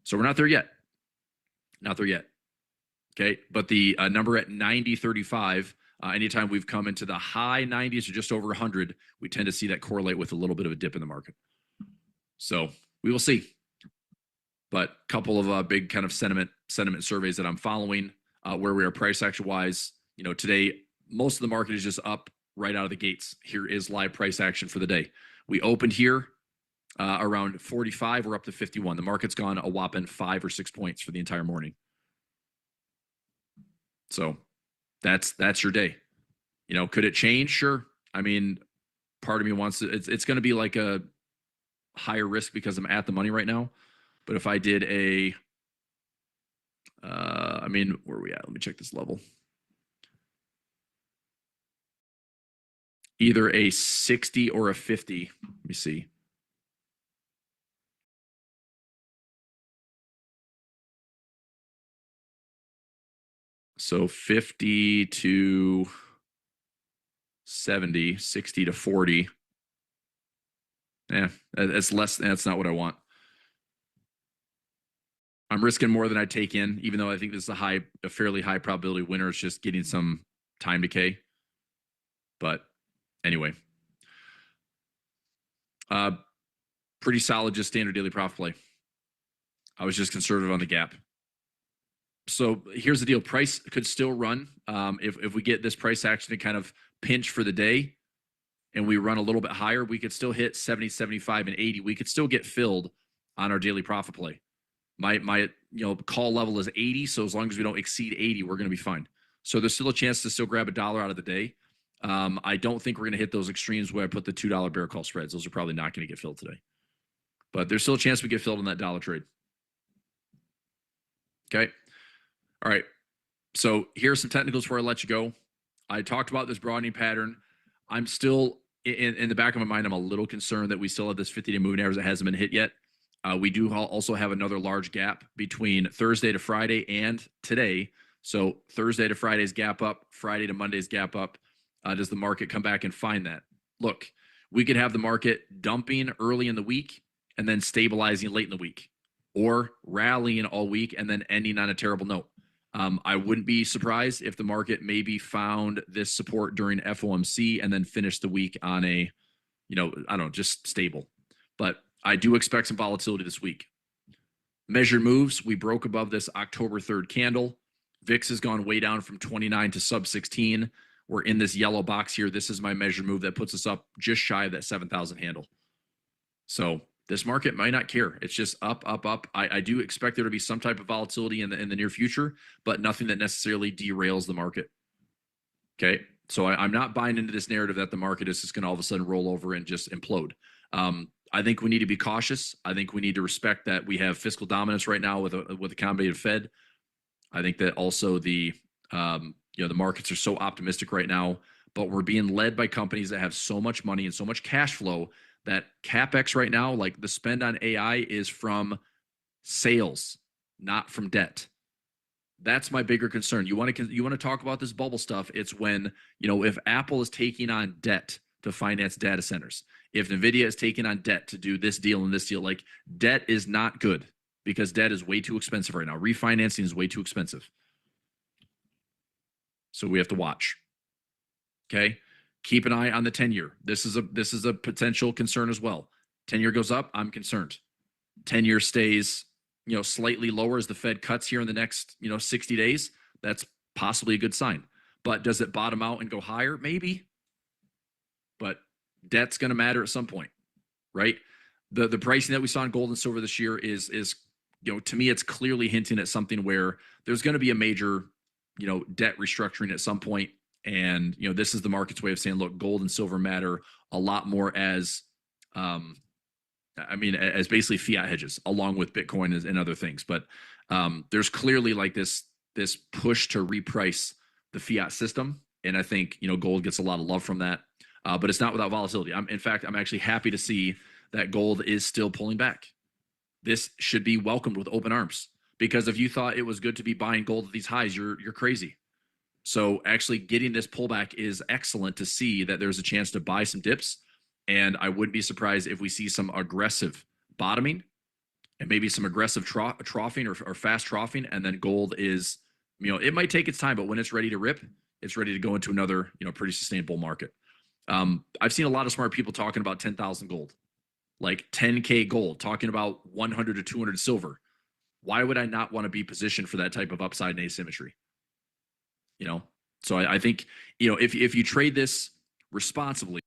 So we're not there yet. Not there yet. Okay. But the number at 90.35, anytime we've come into the high 90s or just over 100, we tend to see that correlate with a little bit of a dip in the market. So we will see. But a couple of big kind of sentiment surveys that I'm following, where we are price action wise. You know, today most of the market is just up right out of the gates. Here is live price action for the day. We opened here around 45. We're up to 51. The market's gone a whopping 5 or 6 points for the entire morning. So that's your day. You know, could it change? Sure. I mean, part of me wants to. It's going to be like a higher risk because I'm at the money right now. But if I did a, I mean, where are we at? Let me check this level. Either a 60 or a 50. Let me see. So 50 to 70, 60 to 40. Yeah, that's less. That's not what I want. I'm risking more than I take in, even though I think this is a fairly high probability winner. It's just getting some time decay. But anyway, pretty solid, just standard daily profit play. I was just conservative on the gap. So here's the deal. Price could still run. If we get this price action to kind of pinch for the day and we run a little bit higher, we could still hit 70, 75, and 80. We could still get filled on our daily profit play. My call level is 80. So as long as we don't exceed 80, we're going to be fine. So there's still a chance to still grab a dollar out of the day. I don't think we're going to hit those extremes where I put the $2 bear call spreads. Those are probably not going to get filled today. But there's still a chance we get filled on that dollar trade. Okay. All right. So here's some technicals before I let you go. I talked about this broadening pattern. I'm still, in the back of my mind, I'm a little concerned that we still have this 50-day moving average that hasn't been hit yet. We do also have another large gap between Thursday to Friday and today. So Thursday to Friday's gap up, Friday to Monday's gap up. Does the market come back and find that? Look, we could have the market dumping early in the week and then stabilizing late in the week, or rallying all week and then ending on a terrible note. I wouldn't be surprised if the market maybe found this support during FOMC and then finished the week on a, I don't know, just stable. But I do expect some volatility this week. Measured moves, we broke above this October 3rd candle. VIX has gone way down from 29 to sub 16. We're in this yellow box here. This is my measured move that puts us up just shy of that 7,000 handle. So this market might not care. It's just up, up, up. I do expect there to be some type of volatility in the near future, but nothing that necessarily derails the market. Okay. So I'm not buying into this narrative that the market is just going to all of a sudden roll over and just implode. I think we need to be cautious. I think we need to respect that we have fiscal dominance right now with a accommodative Fed. I think that also the markets are so optimistic right now. but we're being led by companies that have so much money and so much cash flow that CapEx right now, like the spend on AI, is from sales, not from debt. That's my bigger concern. You want to talk about this bubble stuff? It's when, if Apple is taking on debt to finance data centers, if Nvidia is taking on debt to do this deal and this deal, like, debt is not good because debt is way too expensive right now. Refinancing is way too expensive. So we have to watch. Okay. Keep an eye on the 10-year. This is a potential concern as well. 10-year goes up, I'm concerned. 10-year stays, slightly lower as the Fed cuts here in the next, 60 days. That's possibly a good sign. But does it bottom out and go higher? Maybe. But debt's going to matter at some point, right? The pricing that we saw in gold and silver this year is to me, it's clearly hinting at something where there's going to be a major, debt restructuring at some point. And, this is the market's way of saying, look, gold and silver matter a lot more as, as basically fiat hedges along with Bitcoin and other things. But there's clearly like this push to reprice the fiat system. And I think, gold gets a lot of love from that. But it's not without volatility. I'm actually happy to see that gold is still pulling back. This should be welcomed with open arms, because if you thought it was good to be buying gold at these highs, you're crazy. So actually getting this pullback is excellent to see that there's a chance to buy some dips. And I wouldn't be surprised if we see some aggressive bottoming and maybe some aggressive troughing or fast troughing. And then gold is, it might take its time, but when it's ready to rip, it's ready to go into another, pretty sustainable market. I've seen a lot of smart people talking about 10,000 gold, like 10K gold, talking about 100 to 200 silver. Why would I not want to be positioned for that type of upside and asymmetry? So I think, if you trade this responsibly,